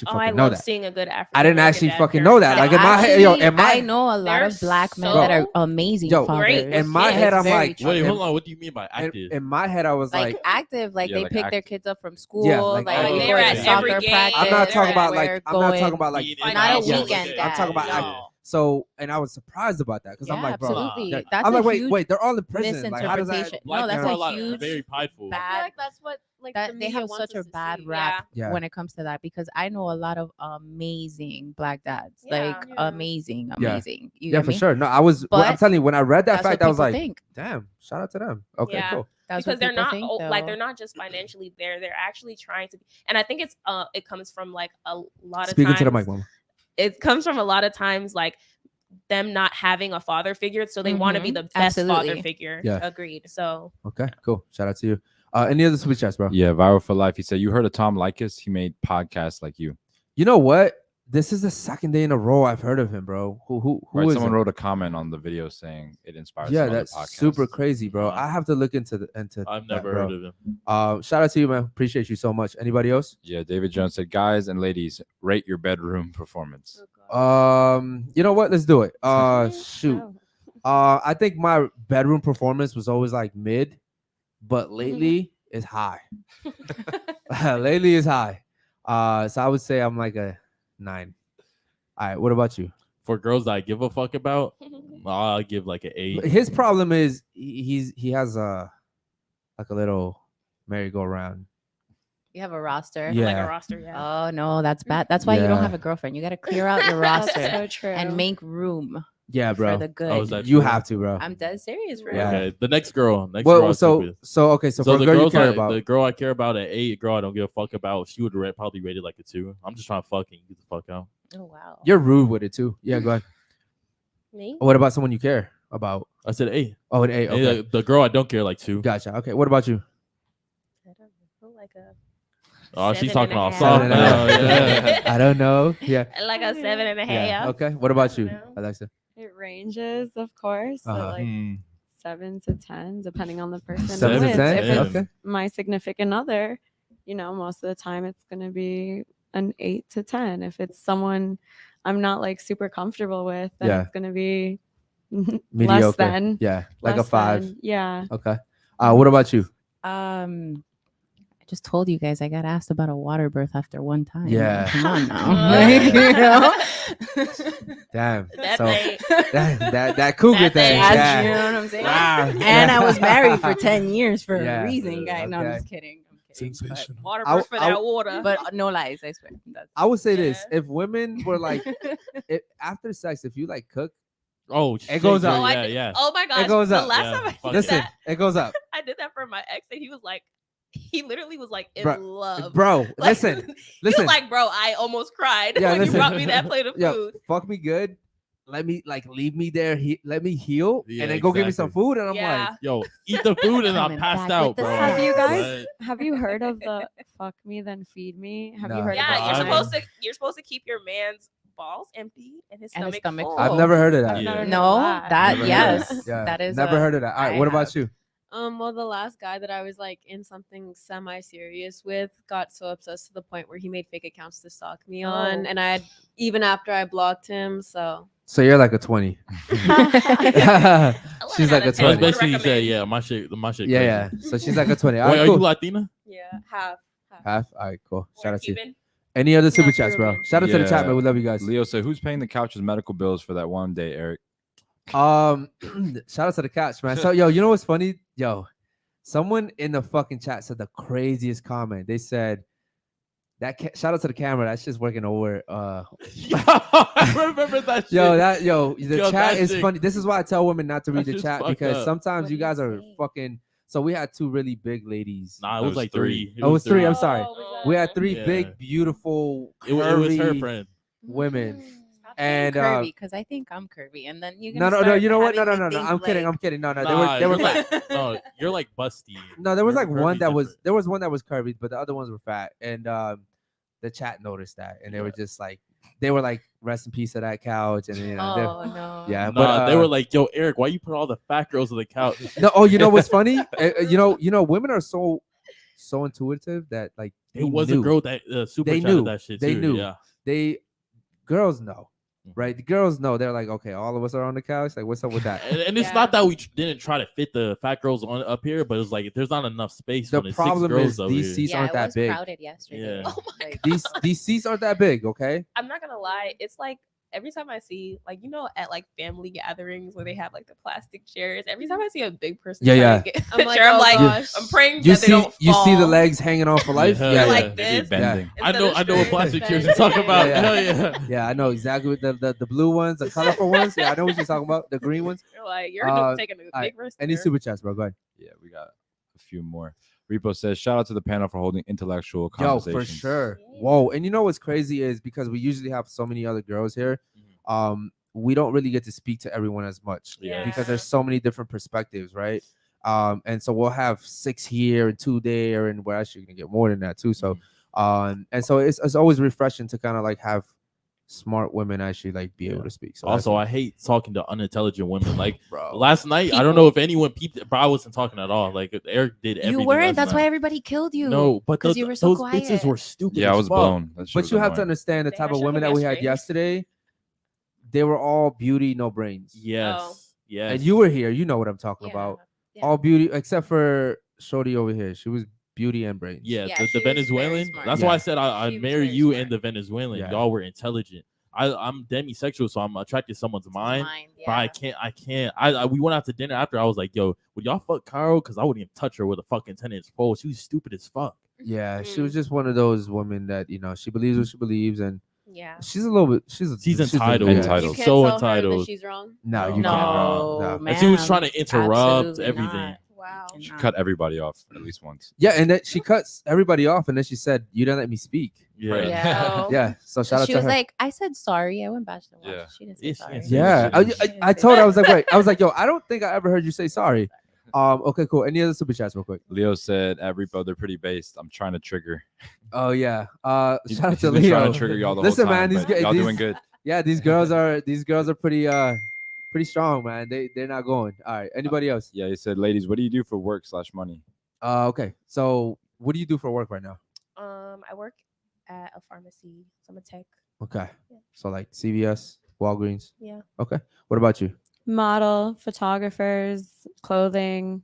Oh, fucking I know love that. seeing a good African. I didn't actually fucking know that. Like in my head, yo, in my I know a lot They're of black men that are so amazing Yo, fathers. great in my with head, kids. I'm Very like, true. Wait, in- hold on. What do you mean by active? in my head, I was like like, active, like Yeah, they like pick their active. kids up from school, Yeah, like, like, they they're go at to every soccer game. practice. I'm not talking about they're like I'm not talking going- about like Being not a financial. weekend I'm dad. talking about Yeah. active. So, and I was surprised about that because I'm Yeah, like, bro, absolutely. that- That's I'm a like, huge wait, they're all in prison. Like, how does that? misinterpretation. Black No, that's people are a huge very prideful. I feel bad. like that's what like That the they media have wants such a us to bad see. rap Yeah. when it comes to that because I know a lot of amazing black dads, Yeah. like Yeah. amazing. Yeah. You Yeah, get for me? sure. No, I was. I'm But telling you, when I read that That's fact, what I was people like, think. damn, shout out to them. Okay, Yeah. cool. That's because what they're people not think, like though. they're not just financially there. They're actually trying to. And I think it's it comes from like a lot of Speaking times. to the mic, mama. It comes from a lot of times like them not having a father figure, so they want to be Mhm. the best father Absolutely. figure. Yeah. Agreed. So Okay, cool. Shout out to you. Any other super chats, bro? Yeah, viral for life. He said, "You heard of Tom Likas? He made podcasts like you." You know what? This is the second day in a row I've heard of him, bro. Who Right, is someone it? wrote a comment on the video saying it inspired. Yeah, some other that's podcasts. super crazy, bro. Wow. I have to look into I've that, never bro. heard of him. Shout out to you, man. Appreciate you so much. Anybody else? Yeah, David Jones said, "Guys and ladies, rate your bedroom performance." You know what? Let's do it. Shoot. Oh. I think my bedroom performance was always like mid, but lately it's high. Lately it's high. So I would say I'm like a 9. All right. What about you? For girls that I give a fuck about, I'll give like an 8. His problem is he has a like a little merry-go-round. You have a roster. Yeah. like a roster, yeah. Oh no, that's bad. That's why you don't Yeah. have a girlfriend. You got to clear out your That's roster so true. and make room Yeah, bro. for the good. Oh, is that You true? have to, bro. I'm dead serious, bro. Yeah. Okay, the next girl. Next girl. Well, I'll so stick with. okay, so, So for the a girl you girls care I, about, the girl I care about at 8, girl I don't give a fuck about. She would probably rate it like a 2. I'm just trying to fucking get the fuck out. Oh wow. you're rude with it too. Yeah, go ahead. Me? What about someone you care about? I said 8. Oh, an 8. And Okay, the girl I don't care like 2. gotcha. Okay, what about you? I don't know, like a Oh, she's 7 talking and a all half. soft 7 and a half. now. Yeah. I don't know. Yeah. like a 7 and a half. Yeah. Okay. What about you, know. Alexa? It ranges, of course, so, Uh-huh. like Hmm. 7 to 10, depending on the person. I'm 7 to with. 10. If it's Okay. my significant other, you know, most of the time it's gonna be an 8 to 10. If it's someone I'm not like super comfortable with, then Yeah. it's gonna be less Mediocre. than. Yeah, like a less 5. than, yeah. Okay. What about you? I just told you guys I got asked about a water birth after one time. Yeah. Come on now. Yeah. You know? Damn. That so thing. that cougar That thing. thing. Yeah. You know what I'm saying? Wow. And I was married for 10 years for Yeah. a reason, guy. No, I'm Okay. just kidding. I'm kidding. Sensational. Water I- birth for I- that water. But no lies, I swear. That's I would say this: Yeah. if women were like, after sex, if you like cook, Oh, shit, goes girl, up. Oh, I Yeah, did- yeah. Oh my gosh. goes the up. last Yeah, time I fuck did listen, that, it goes up, I did that for my ex, and he was like, he literally was like in Bruh, love. bro. Like, Listen, he listen. was like, bro, I almost cried Yeah, when listen. you brought me that plate of Yo, food. fuck me good. Let me leave me there. Let me heal, Yeah, and then go give me some exactly. food. And I'm Yeah. like, Yo, eat the food and I'm Coming passed back out, with the bro. Have you guys What? have you heard of the fuck me then feed me? Have No. you heard Yeah, of you're that? I- supposed to keep your man's balls empty and his And his stomach, stomach full. I've never heard of that. I've Yeah. never heard no, of that Never heard yes, of it. Yeah, that is never a- heard of that. All right, I what about have. you? Well, the last guy that I was like in something semi-serious with got so obsessed to the point where he made fake accounts to stalk me on, Oh. and I had even after I blocked him. So So you're like a 20. I She's learned like how a to So 20. take would basically, you said, recommend. yeah, my shit. Yeah, crazy. yeah. So she's like a 20. All Wait, right, are cool. you Latina? yeah, half. Half. All right, cool. Or Shout out to you. Cuban. Any other super Not chats, bro? Peruvian. Shout out to the chat, Yeah. man. We love you guys. Leo said, "Who's paying the couch's medical bills for that one day, Eric?" Shout out to the couch, man. So, yo, you know what's funny? Yo, someone in the fucking chat said the craziest comment. They said, Shout out to the camera. That's just working over. I remember that shit. The Yo, chat that is shit- funny. This is why I tell women not to read That the shit's chat fucked because up. sometimes What you do you guys are say? fucking. So we had two really big ladies. Nah, it It was was like three. 3. Oh, it was 3. I'm sorry. Oh, We had 3 Yeah. big, beautiful, It was her curvy friend. women. Stop And, being curvy because I think I'm curvy, and then you're No, gonna no. start You know what? No. having me think, I'm kidding. like, I'm kidding. No. Nah, They were you're fat. like, no, you're like busty. No, there was like one Curvy's that was. different. There was one that was curvy, but the other ones were fat. And the chat noticed that, and they were just like, rest in peace to that couch, and you know, Oh no. yeah. Nah, But they were like, yo, Eric, why you put all the fat girls on the couch? no. Oh, you know what's funny? You know, women are so intuitive that like It was a girl that super They chatted knew. that shit They too. knew. Yeah. Girls know, Mhm. right? The girls know. They're like, okay, all of us are on the couch. Like, what's up with that? And it's not that we didn't try to fit the fat girls on up here, but it's like there's not enough space. The when there's 6 problem girls is over these here. seats Yeah, aren't it that was big. crowded yesterday. Yeah. Like, These seats aren't that big. Okay. I'm not gonna lie, it's like every time I see, like, you know, at like family gatherings where they have like the plastic chairs, every time I see a big person Yeah, trying yeah. to get a I'm like, picture, I'm oh like, gosh. I'm praying You that they see don't the fall. legs hanging on for life. Yeah, Yeah, yeah. like They be this. bending. I Instead know of what straight, plastic it's chairs bent. you're talking about. Yeah, Hell yeah. Yeah, I know exactly what the blue ones, the colorful ones. Yeah, I know what you're talking about. The green ones. You're like, you're taking a all big right, risk. Any there. super chats, bro? Go ahead. Yeah, we got a few more. Repo says, shout out to the panel for holding intellectual Yo, conversations. for sure. Whoa. And you know what's crazy is because we usually have so many other girls here, we don't really get to speak to everyone as much Yeah. because there's so many different perspectives, right? And so we'll have 6 here and 2 there, and we're actually gonna get more than that too. So, and so it's always refreshing to kind of like have smart women actually like be able to speak. So Also, I hate talking to unintelligent women. Like bro, last night, I don't know if anyone peeped, but I wasn't talking at all. Like Eric did everything. you weren't. last That's why night. everybody killed you. No, but 'cause you were so those bitches quiet. were stupid. Yeah, I as was fuck. blown. That shit but was you have to annoying. understand the They type had of shown women them that we had yesterday. They were all beauty, no brains. Yes. Oh. Yes. And you were here. You know what I'm talking Yeah, about. yeah. All beauty except for Shorty over here. She was beauty and brains. Yeah, Yeah, the she was very Venezuelan. smart. That's Yeah. why I said I'd She was marry very you smart. and the Venezuelan. Yeah. Y'all were intelligent. I'm demisexual, so I'm attracted to someone's mind. But I can't. We went out to dinner after. I was like, yo, would y'all fuck Carol? Because I wouldn't even touch her with a fucking 10-inch pole. She was stupid as fuck. Yeah, she was just one of those women that she believes what she believes, and Yeah. she's a little bit. She's entitled. Yeah. Entitled. You can't So tell her entitled. that she's wrong. No, you No. can't. No, No. man. And she was trying to interrupt Absolutely everything. not. Wow. She Cannot. cut everybody off at least once. Yeah, and then she cuts everybody off, and then she said, "You didn't let me speak." Yeah. Yeah. Yeah, so shout out She to was her. like, I said sorry. I went back to watch. Yeah. She didn't say Yes, sorry. yes, Yeah, yes. I told her, I was like, wait, I was like, yo, I don't think I ever heard you say sorry. Okay, cool. Any other super chats, real quick? Leo said, at Repo, they're pretty based. I'm trying to trigger. Oh yeah. He's Shout out to been trying Leo. to trigger y'all the Listen, whole man, time. these but guys- y'all these- doing good. Yeah, these girls are pretty strong, man. They're not going. All right. Anybody else? Yeah, he said, ladies, what do you do for work / money? Okay. So what do you do for work right now? I work at a pharmacy. So I'm a tech. Okay. Yeah. So like CVS, Walgreens. Yeah. Okay. What about you? Model, photographers, clothing.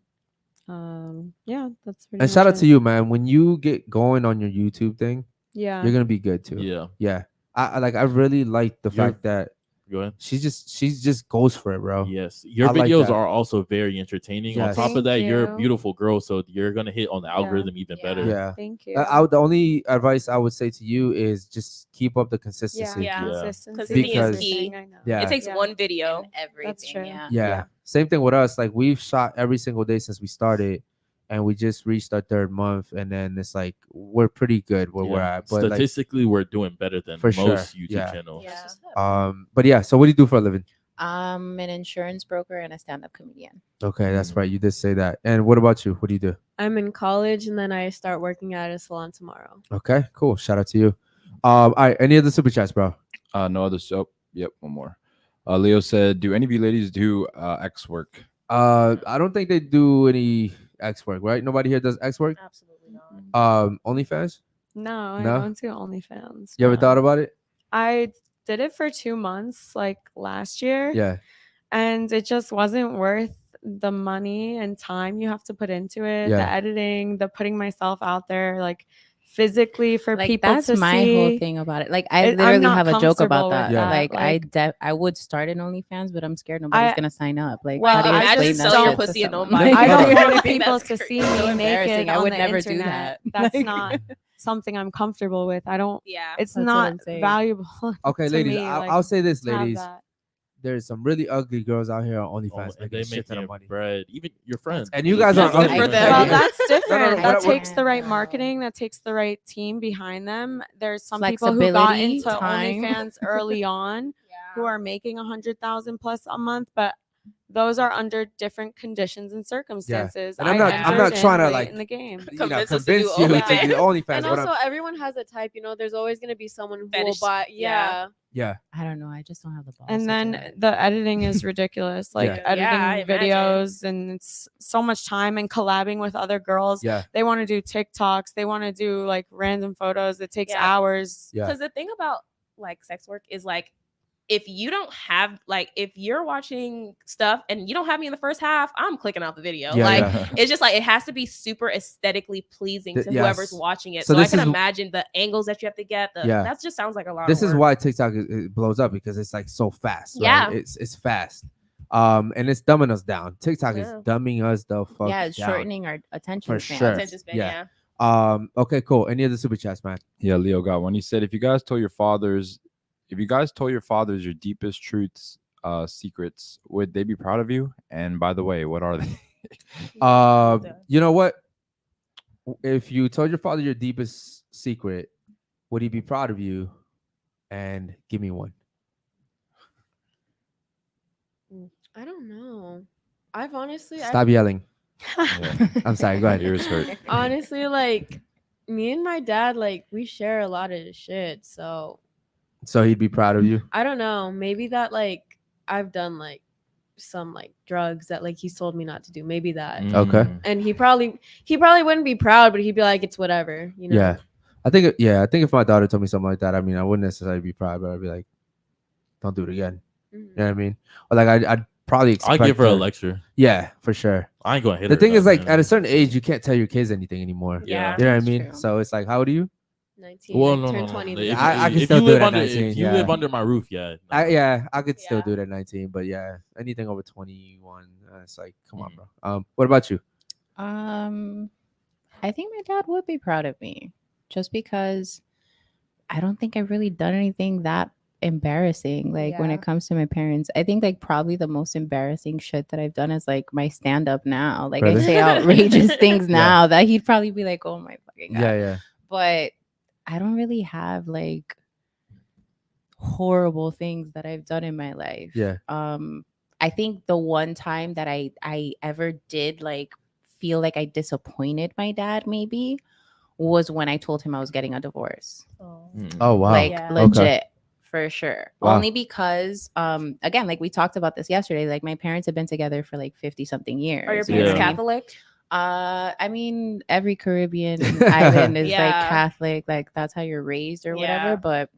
Yeah, that's pretty And shout out much to it. you, man. When you get going on your YouTube thing, Yeah. you're gonna be good too. Yeah. Yeah. I really like the You're- fact that Go ahead. she just goes for it, bro. Yes, your I like videos that. are also very entertaining. On Yes. top of Thank that, you're a you. beautiful girl, so you're gonna hit on the algorithm even Yeah. better. Yeah. Thank you. The only advice I would say to you is just keep up the consistency. Yeah. Consistency Consistency is is key. everything, I know. Yeah. It takes Yeah. one video. And everything. true. Yeah. Yeah. Same thing with us. Like we've shot every single day since we started, and we just reached our 3rd month, and then it's like we're pretty good where we're Yeah. at. But like, Statistically, we're doing better than For most sure, YouTube yeah. channels. Yeah. but yeah. So what do you do for a living? I'm an insurance broker and a stand-up comedian. Okay, that's right. You did say that. And what about you? What do you do? I'm in college and then I start working at a salon tomorrow. Okay, cool. Shout out to you. All right. Any other super chats, bro? No other soap. Yep, one more. Leo said, do any of you ladies do X work? I don't think they do any X work, right? Nobody here does X work. Absolutely not. OnlyFans. No, I No? don't do OnlyFans. You ever no. thought about it? I did it for 2 months, like last year. Yeah. And it just wasn't worth the money and time you have to put into it. Yeah. The editing, the putting myself out there, like physically for Like people that's to my see. whole thing about it. Like I I'm literally not have a joke about comfortable that. with Yeah. Like that, I would start an OnlyFans, but I'm scared nobody's I- gonna sign up. Like Well, how do you I explain just that sell shit your to pussy and someone? nobody. I don't I want think people that's to crazy. see So me embarrassing. naked I on would the never do internet. that. That's Like- not. something I'm comfortable with. I don't. Yeah. It's That's what not I'm saying. valuable. Okay, to ladies, me, like, I'll say this, to have ladies. that. There's some really ugly girls out here on Oh, OnlyFans and making they a shit ton making of money. bread. Even your friends. And you guys That's are good for ugly. them. Well, Yeah. that's different. what- That what- takes the right No. marketing. That takes the right team behind them. There's some people who got Flexibility, into time. OnlyFans early on who are making 100,000 plus a month, but those are under different conditions and circumstances. And I'm not entered trying to late like in the game. Convince us to do convince you to OnlyFans. do OnlyFans. And What also, I'm- everyone has a type. You know, there's always going to be someone who will Fetish. buy. Yeah. Yeah. I don't know. I just don't have the balls. And to do then it. the editing is ridiculous. Like Yeah. editing Yeah, I imagine. videos, and it's so much time and collabing with other girls. Yeah. They want to do TikToks. They want to do like random photos. It takes Yeah. hours. Yeah. Because the thing about like sex work is like, if you don't have like, if you're watching stuff and you don't have me in the first half, I'm clicking out the video. Yeah, like yeah. it's just like it has to be super aesthetically pleasing to whoever's Yes. watching it. So So I this can is- imagine the angles that you have to get. Yeah. That just sounds like a lot. This of is work. why TikTok it blows up, because it's like so fast. Yeah. Right? It's fast. And it's dumbing us down. TikTok is Yeah. dumbing us the fuck yeah, it's down. shortening our attention For span. sure. attention span. Yeah. Yeah. Okay, cool. Any other super chats, man? Yeah, Leo got one. He said, if you guys told your fathers your deepest truths, secrets, would they be proud of you? And by the way, what are they? You know what? If you told your father your deepest secret, would he be proud of you? And give me one. I don't know. I've honestly, Stop yelling. Yeah. I'm sorry. Go ahead. Ears hurt. honestly, like, me and my dad, like, we share a lot of shit. So So he'd be proud of you. I don't know. Maybe that, like, I've done like some like drugs that like he's told me not to do. Maybe that. Okay. Mm. And he probably wouldn't be proud, but he'd be like, it's whatever, you know. Yeah. I think if my daughter told me something like that, I mean, I wouldn't necessarily be proud, but I'd be like, don't do it again. Mhm. You know what I mean? Or like I'd probably I expect give her a lecture. Yeah, for sure. I ain't gonna hit The her. thing is, like, nothing. at a certain age, you can't tell your kids anything anymore. Yeah. You know what I That's mean? true. So it's like, how old are you? 19. Well, I no, turned no, 20 no. this If, year. I can if still you do live it at under, 19, if you yeah. live under my roof, yeah. no. I could still Yeah. do it at 19, but yeah, anything over 21, it's like, come on, bro. What about you? I think my dad would be proud of me, just because I don't think I've really done anything that embarrassing. Like when Yeah. it comes to my parents, I think like probably the most embarrassing shit that I've done is like my stand up now. Like Really? I say outrageous things Yeah. now that he'd probably be like, "Oh my fucking god." Yeah. But I don't really have like horrible things that I've done in my life. Yeah. I think the one time that I ever did like feel like I disappointed my dad maybe was when I told him I was getting a divorce. Oh, wow. Like Yeah. legit. For sure. Wow. Only because again, like we talked about this yesterday, like my parents have been together for like 50 something years. Are your you know parents what I mean? Catholic? I mean, every Caribbean island is like Yeah. Catholic, like that's how you're raised or whatever. Yeah. But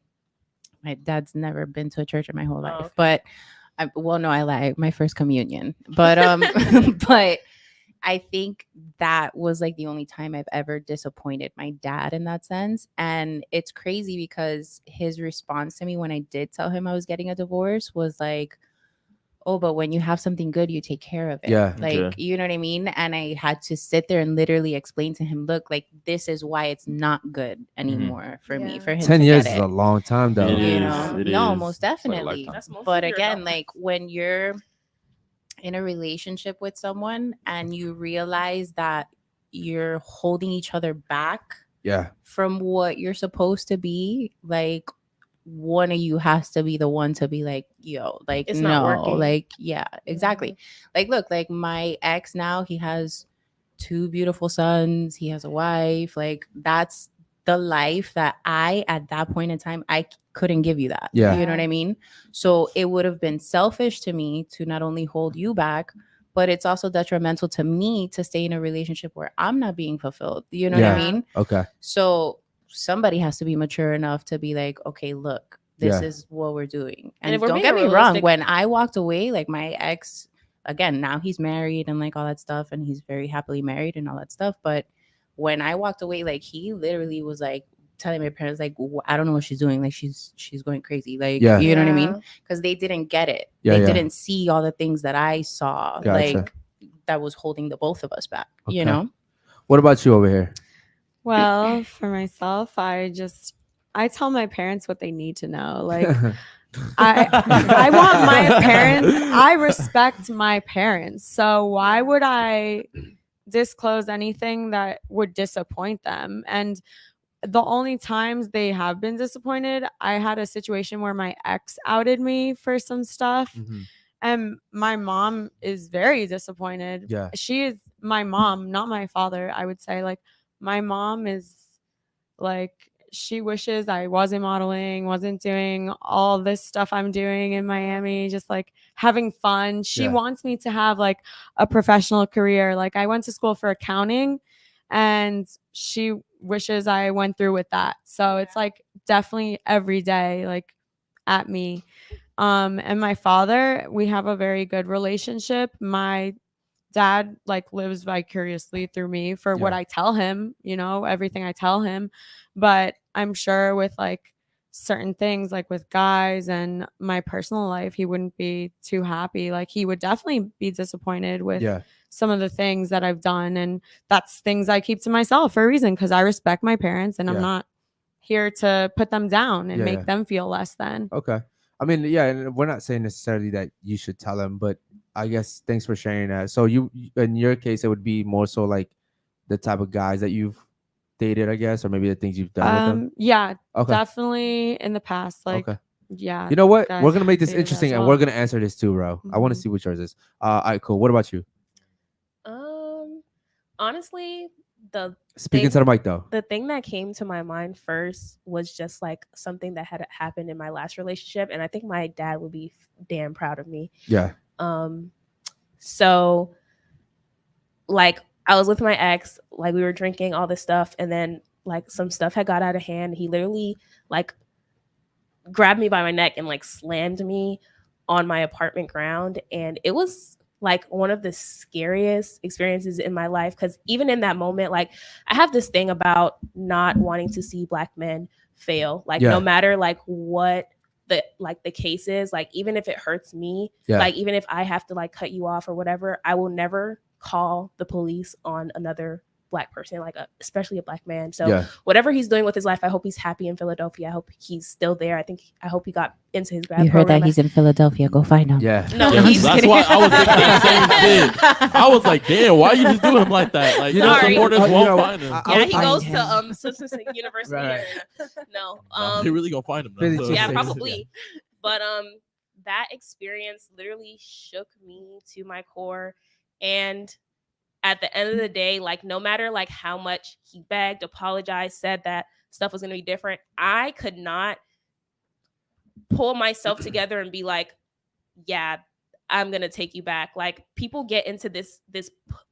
my dad's never been to a church in my whole life. Oh, okay. But no, I lied. My first communion. But but I think that was like the only time I've ever disappointed my dad in that sense. And it's crazy because his response to me when I did tell him I was getting a divorce was like, "Oh, but when you have something good, you take care of it." Yeah. Like, Okay. you know what I mean? And I had to sit there and literally explain to him, look, like this is why it's not good anymore for me, Yeah. for him 10 to years get is it. a long time, though. It You is, know? it No, is. most It's like a definitely. lifetime. That's most But of your again, adult like when you're in a relationship with someone and you realize that you're holding each other back Yeah. from what you're supposed to be, like one of you has to be the one to be like, yo, like It's not working. like yeah, exactly. Like look, like my ex now, he has 2 beautiful sons, he has a wife, like that's the life that I at that point in time I couldn't give you that. Yeah. You know what I mean? So it would have been selfish to me to not only hold you back, but it's also detrimental to me to stay in a relationship where I'm not being fulfilled. You know what I Yeah. mean? Okay. So somebody has to be mature enough to be like, okay, look, this Yeah. is what we're doing. And And if we're don't being get me wrong, realistic- when I walked away, like my ex, again, now he's married and like all that stuff, and he's very happily married and all that stuff. But when I walked away, like he literally was like telling my parents, like, I don't know what she's doing. Like she's going crazy. Like, Yeah. you know what I mean? Yeah. Because they didn't get it. Yeah, They yeah. didn't see all the things that I saw. Gotcha. Like that was holding the both of us back, you Okay. know? What about you over here? Well, for myself, I tell my parents what they need to know. Like I want my parents, I respect my parents. So why would I disclose anything that would disappoint them? And the only times they have been disappointed, I had a situation where my ex outed me for some stuff. Mhm. And my mom is very disappointed. Yeah. She is my mom, not my father, I would say. Like, my mom is like, she wishes I wasn't modeling, wasn't doing all this stuff I'm doing in Miami, just like having fun. She Yeah. wants me to have like a professional career. Like, I went to school for accounting and she wishes I went through with that. So it's like definitely every day, like at me. And my father, we have a very good relationship. My dad like lives vicariously through me for what Yeah. I tell him, everything I tell him. But I'm sure with like certain things, like with guys and my personal life, he wouldn't be too happy. Like, he would definitely be disappointed with Yeah. some of the things that I've done. And that's things I keep to myself for a reason, because I respect my parents and Yeah. I'm not here to put them down and Yeah, make yeah. them feel less than. Okay. I mean, yeah, and we're not saying necessarily that you should tell them, but I guess thanks for sharing that. So in your case, it would be more so like the type of guys that you've dated, I guess, or maybe the things you've done with them. Yeah, Okay. definitely in the past. Like, Okay. yeah. You know what? guys We're gonna I've make this dated as interesting, and well. we're gonna answer this too, bro. I want to Mhm. see what yours is. All right, cool. What about you? Honestly, the Speaking to the mic, though. the thing that came to my mind first was just like something that had happened in my last relationship, and I think my dad would be damn proud of me. Yeah. So like I was with my ex, like we were drinking all this stuff, and then like some stuff had got out of hand. He literally like grabbed me by my neck and like slammed me on my apartment ground, and it was like one of the scariest experiences in my life, because even in that moment, like I have this thing about not wanting to see Black men fail, like Yeah. no matter like what the case is, like even if it hurts me, Yeah. like even if I have to like cut you off or whatever, I will never call the police on another Black person, like especially a Black man. So Yeah. whatever he's doing with his life, I hope he's happy in Philadelphia. I hope he's still there. I hope he got into his grad You heard program. that he's in Philadelphia. Go find him. Yeah. No, Yeah, he's that's kidding. why I was thinking the same thing. I was like, damn, why you just do him like that? Like, You know, supporters you won't know, find him. Yeah, he find goes him. to Simpson University. Right. No, They really gonna find him. Philly Though, so. yeah, cheesesteaks. probably. But that experience literally shook me to my core, and at the end of the day, like no matter like how much he begged, apologized, said that stuff was gonna be different, I could not pull myself together and be like, yeah, I'm gonna take you back. Like people get into this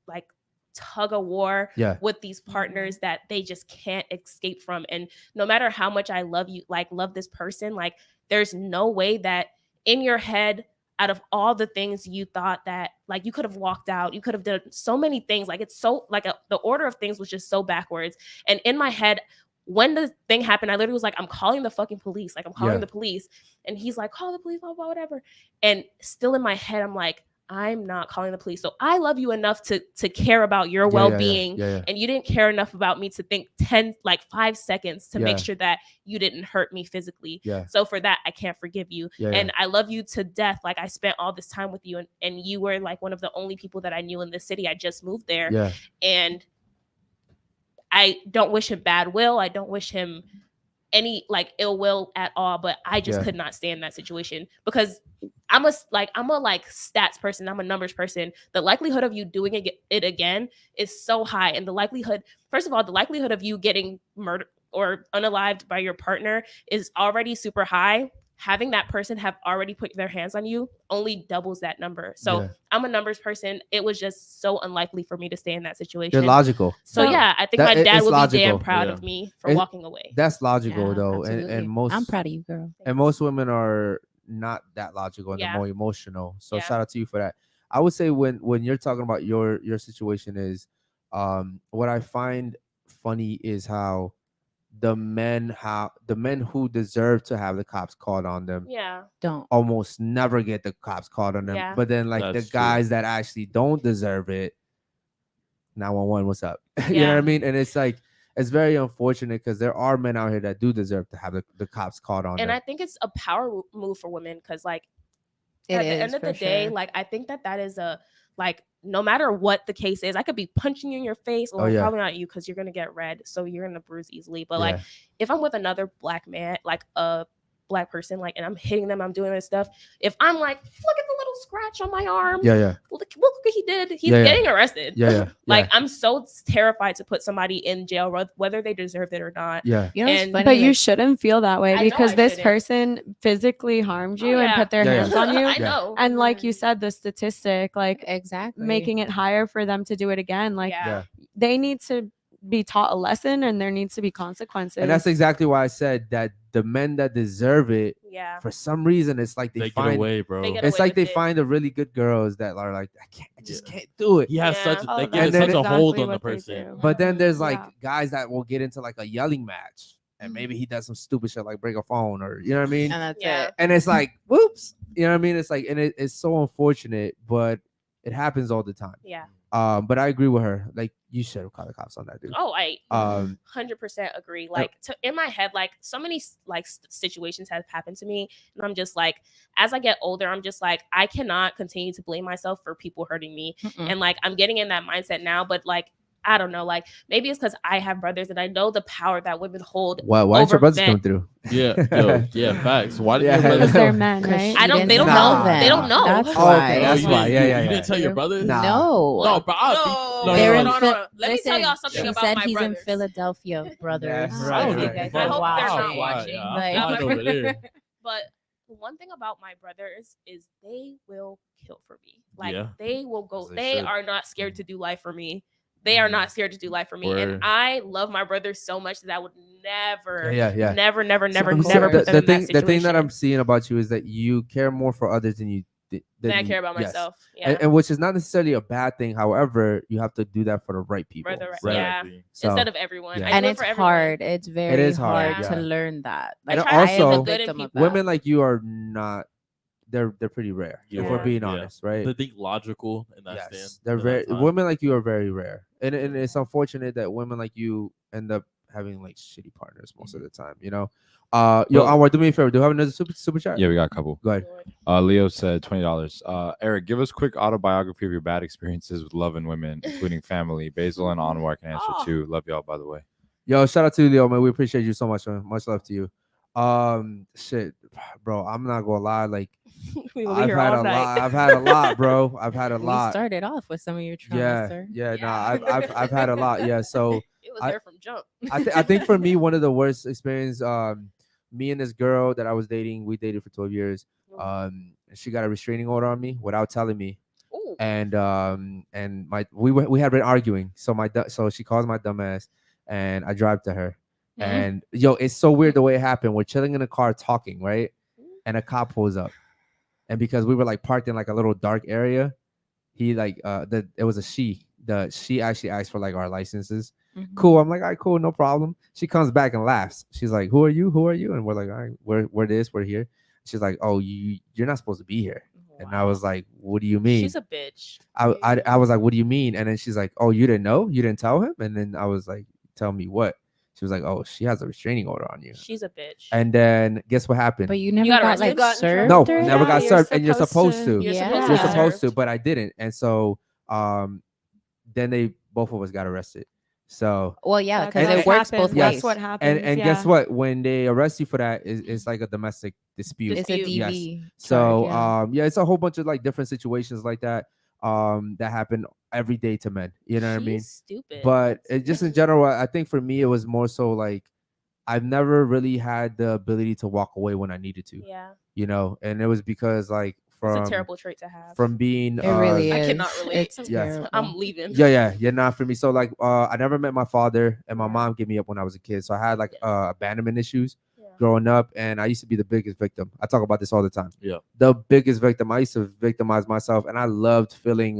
like tug of war Yeah. with these partners that they just can't escape from. And no matter how much I love you, like love this person, like there's no way that in your head, out of all the things you thought that like you could have walked out, you could have done so many things. Like it's so like the order of things was just so backwards. And in my head, when the thing happened, I literally was like, I'm calling the fucking police. Like I'm calling Yeah. the police. And he's like, call the police, blah, blah, whatever. And still in my head, I'm like, I'm not calling the police. So I love you enough to care about your well-being. Yeah. And you didn't care enough about me to think 5 seconds to make Yeah. sure that you didn't hurt me physically. Yeah. So for that, I can't forgive you. Yeah. And I love you to death. Like I spent all this time with you, and you were like one of the only people that I knew in the city. I just moved there. Yeah. And I don't wish him bad will. I don't wish him any like ill will at all, but I just Yeah. could not stand that situation because I'm a stats person. I'm a numbers person. The likelihood of you doing it again is so high. And the likelihood of you getting murdered or unalived by your partner is already super high. Having that person have already put their hands on you only doubles that number. So Yeah. I'm a numbers person. It was just so unlikely for me to stay in that situation. You're logical. So yeah, I think That- my dad it's would logical. be damn proud Yeah. of me for It- walking away. That's logical Yeah, though, absolutely. and most I'm proud of you, girl. and most women are not that logical and Yeah. they're more emotional. So Yeah. shout out to you for that. I would say when you're talking about your situation is, what I find funny is how the men who deserve to have the cops called on them Yeah. Don't. almost never get the cops called on them. Yeah. But then like That's the true. guys that actually don't deserve it, 911, what's up? You know what I Yeah. mean? And it's like, it's very unfortunate because there are men out here that do deserve to have the cops called on And them. I think it's a power move for women because, like, It at the is, end of for the day, sure. like, I think that is a, like, no matter what the case is, I could be punching you in your face. Well, yeah. probably not you because you're gonna get red, so you're gonna bruise easily. But like, Yeah. if I'm with another black man, like a black person, like, and I'm hitting them, I'm doing this stuff. If I'm like, look at the little scratch on my arm. Yeah. Look what he did. He's Yeah. getting arrested. Yeah. Like, I'm so terrified to put somebody in jail, whether they deserved it or not. Yeah. You know what's And- funny? But you Like, shouldn't feel that way I know because I this shouldn't. person physically harmed you Oh, and yeah. put their Yeah, yeah. hands on you. I Yeah. know. And like you said, the statistic, like exactly. making it higher for them to do it again. Like Yeah. they need to be taught a lesson and there needs to be consequences. And that's exactly why I said that the men that deserve it, Yeah. for some reason, it's like They get find away, bro. They get it's away like they with it. find the really good girls that are like, I just Yeah. can't do it. He has Yeah. such Oh, they that's get such a exactly hold on the what they person. do. But then there's like Yeah. guys that will get into like a yelling match, and maybe he does some stupid shit like break a phone, or you know what I mean. And that's Yeah. it. And it's like, whoops, you know what I mean. It's like, and it's so unfortunate, but it happens all the time. Yeah. But I agree with her. Like, you should have called the cops on that dude. Oh, I 100% agree. Like, in my head, like, so many like situations have happened to me, and I'm just like, as I get older, I'm just like, I cannot continue to blame myself for people hurting me, and like, I'm getting in that mindset now. But like, I don't know, like, maybe it's because I have brothers and I know the power that women hold. Why ain't your over brothers men. coming through? Yeah, facts. Why did Yeah. your because brothers they're come? men, Because right? she I don't. They didn't don't Nah. know. They don't know. That's Oh, why. okay, that's you why. didn't- Yeah, you- yeah, You yeah. didn't tell your brothers? Nah. No, but No, They're in no. Phil- Let me tell y'all something She about said my he's brothers. in Philadelphia, brothers. Yeah, I right, hope right. they're They're not watching. watching. Yeah, I'm Like- fine over there. But one thing about my brothers is they will kill for me. Like, Yeah. they will go. As they They should. are not scared to do life for me. They are not scared to do life for me. Word. And I love my brothers so much that I would never, Yeah. never So- put so them the in that thing, situation. the thing that I'm seeing about you is that you care more for others than you Then I you- care about yes. myself. Yeah. And which is not necessarily a bad thing. However, you have to do that for the right people. For the right- right? yeah. So- Instead of everyone. yeah. I And do it it's for everyone. hard. It's very is hard, hard yeah. to learn that. And I try to also- look good in victim of people. Women like you are not. They're pretty rare. If we're Yeah. being Yeah. honest, right? To think logical in that Yes, stance. they're in that very. time. Women like you are very rare, and it's unfortunate that women like you end up having like shitty partners most of the time. You know. Yo, Well- Anwar, do me a favor. Do you have another super chat? Yeah, we got a couple. Go ahead. Leo said $20. Eric, give us quick autobiography of your bad experiences with love and women, including family. Basil and Anwar can answer Oh. too. Love y'all, by the way. Yo, shout out to you, Leo, man. We appreciate you so much, man. Much love to you. Shit, bro. I'm not gonna lie. Like, We will be I've here had all a night. lot. I've had a lot, bro. I've had a We lot. started off with some of your trauma, Yeah, sir. yeah. Yeah. Nah, I've had a lot. Yeah. So It was I- there from jump. I think for me, one of the worst experience. Me and this girl that I was dating, we dated for 12 years. She got a restraining order on me without telling me. Ooh. And we had been arguing. So she calls my dumb ass, and I drive to her. And yo, it's so weird the way it happened. We're chilling in a car talking, right? And a cop pulls up, and because we were like parked in like a little dark area, he like it was a she. She actually asked for like our licenses. Cool. I'm like, all right, cool, no problem. She comes back and laughs. She's like, who are you? Who are you? And we're like, all right, we're here. She's like, oh, you're not supposed to be here. And I was like, what do you mean? She's a bitch. I was like, what do you mean? And then she's like, oh, you didn't know? You didn't tell him? And then I was like, tell me what? She was like, oh, she has a restraining order on you. She's a bitch. And then guess what happened? But you never got got arrested? like served. No, or never got Yeah, served. you're And you're supposed to. You're Yeah. supposed to You're be supposed to, served. but I didn't. And so then both of us got arrested. So Well, yeah, That's because what it works both happens. ways. That's what happens. and guess what? When they arrest you for that, it's like a domestic dispute. It's a Dispute. DV. So charge, yeah, it's a whole bunch of like different situations like that that happen every day to men. You know what I mean? She's stupid. But it just in general, I think for me it was more so like I've never really had the ability to walk away when I needed to. yeah, You know, and it was because like from it's a terrible trait to have. from being It really I is. cannot relate. It's Yes. terrible. I'm leaving. yeah, not for me. So like I never met my father, and my mom gave me up when I was a kid. So I had like abandonment issues Yeah. growing up, and I used to be the biggest victim. I talk about this all the time. Yeah. The biggest victim. I used to victimize myself, and I loved feeling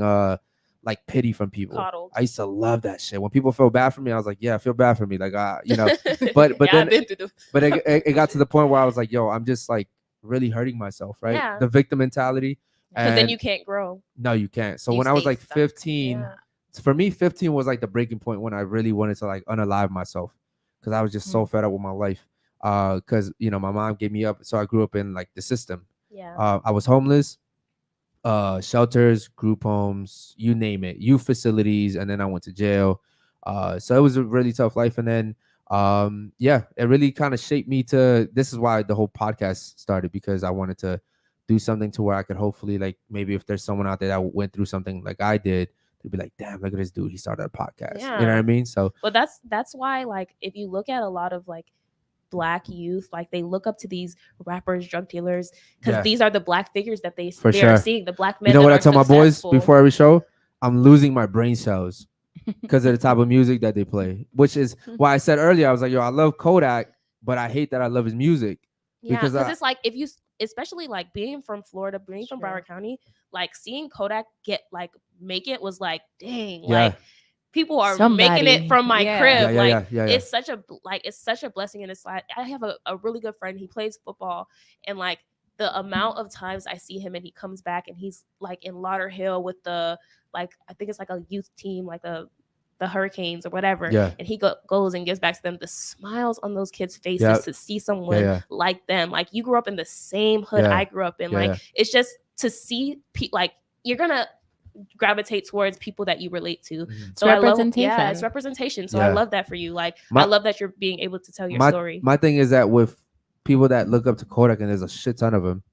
like pity from people. Coddled. I used to love that shit. When people feel bad for me, I was like, yeah, feel bad for me. Like you know, but yeah, then I've been through the- but it got to the point where I was like, yo, I'm just like really hurting myself, right? Yeah. The victim mentality. because then And you can't grow. no, you can't. So You when I was stay like stuck. 15 Yeah. for me, 15 was like the breaking point when I really wanted to like unalive myself because I was just so fed up with my life. Because you know my mom gave me up, so I grew up in like the system. Yeah. I was homeless, shelters, group homes, you name it, youth facilities, and then I went to jail. So it was a really tough life, and then yeah, it really kind of shaped me to. This is why the whole podcast started, because I wanted to do something to where I could hopefully, like, maybe if there's someone out there that went through something like I did, they'd be like, damn, look at this dude, he started a podcast. You know what I Yeah. mean? So But that's why, like, if you look at a lot of like Black youth, like they look up to these rappers, drug dealers, because Yeah. these are the Black figures that they For are sure. seeing. The Black men. you know that what I are tell my boys successful. before every show? I'm losing my brain cells because of the type of music that they play, which is why I said earlier, I was like, yo, I love Kodak, but I hate that I love his music. Yeah, because because I- it's like if you, especially like being from Florida, being from Sure. Broward County, like seeing Kodak make it was like, dang, Yeah. like people are making Somebody. it from my Yeah. crib. Yeah, like yeah. it's such a blessing, and it's like I have a really good friend. He plays football, and like the amount of times I see him and he comes back and he's like in Lauderhill with the, like, I think it's like a youth team, like the Hurricanes or whatever. Yeah. And he goes and gives back to them. The smiles on those kids' faces Yeah. to see someone Yeah. like them. Like you grew up in the same hood Yeah. I grew up in. Yeah, Like yeah. it's just to see like you're gonna gravitate towards people that you relate to. Mhm. So I love, representation. yeah, it's representation. So I Yeah. love that for you. Like My- I love that you're being able to tell your story. My thing is that with people that look up to Kodak, and there's a shit ton of them,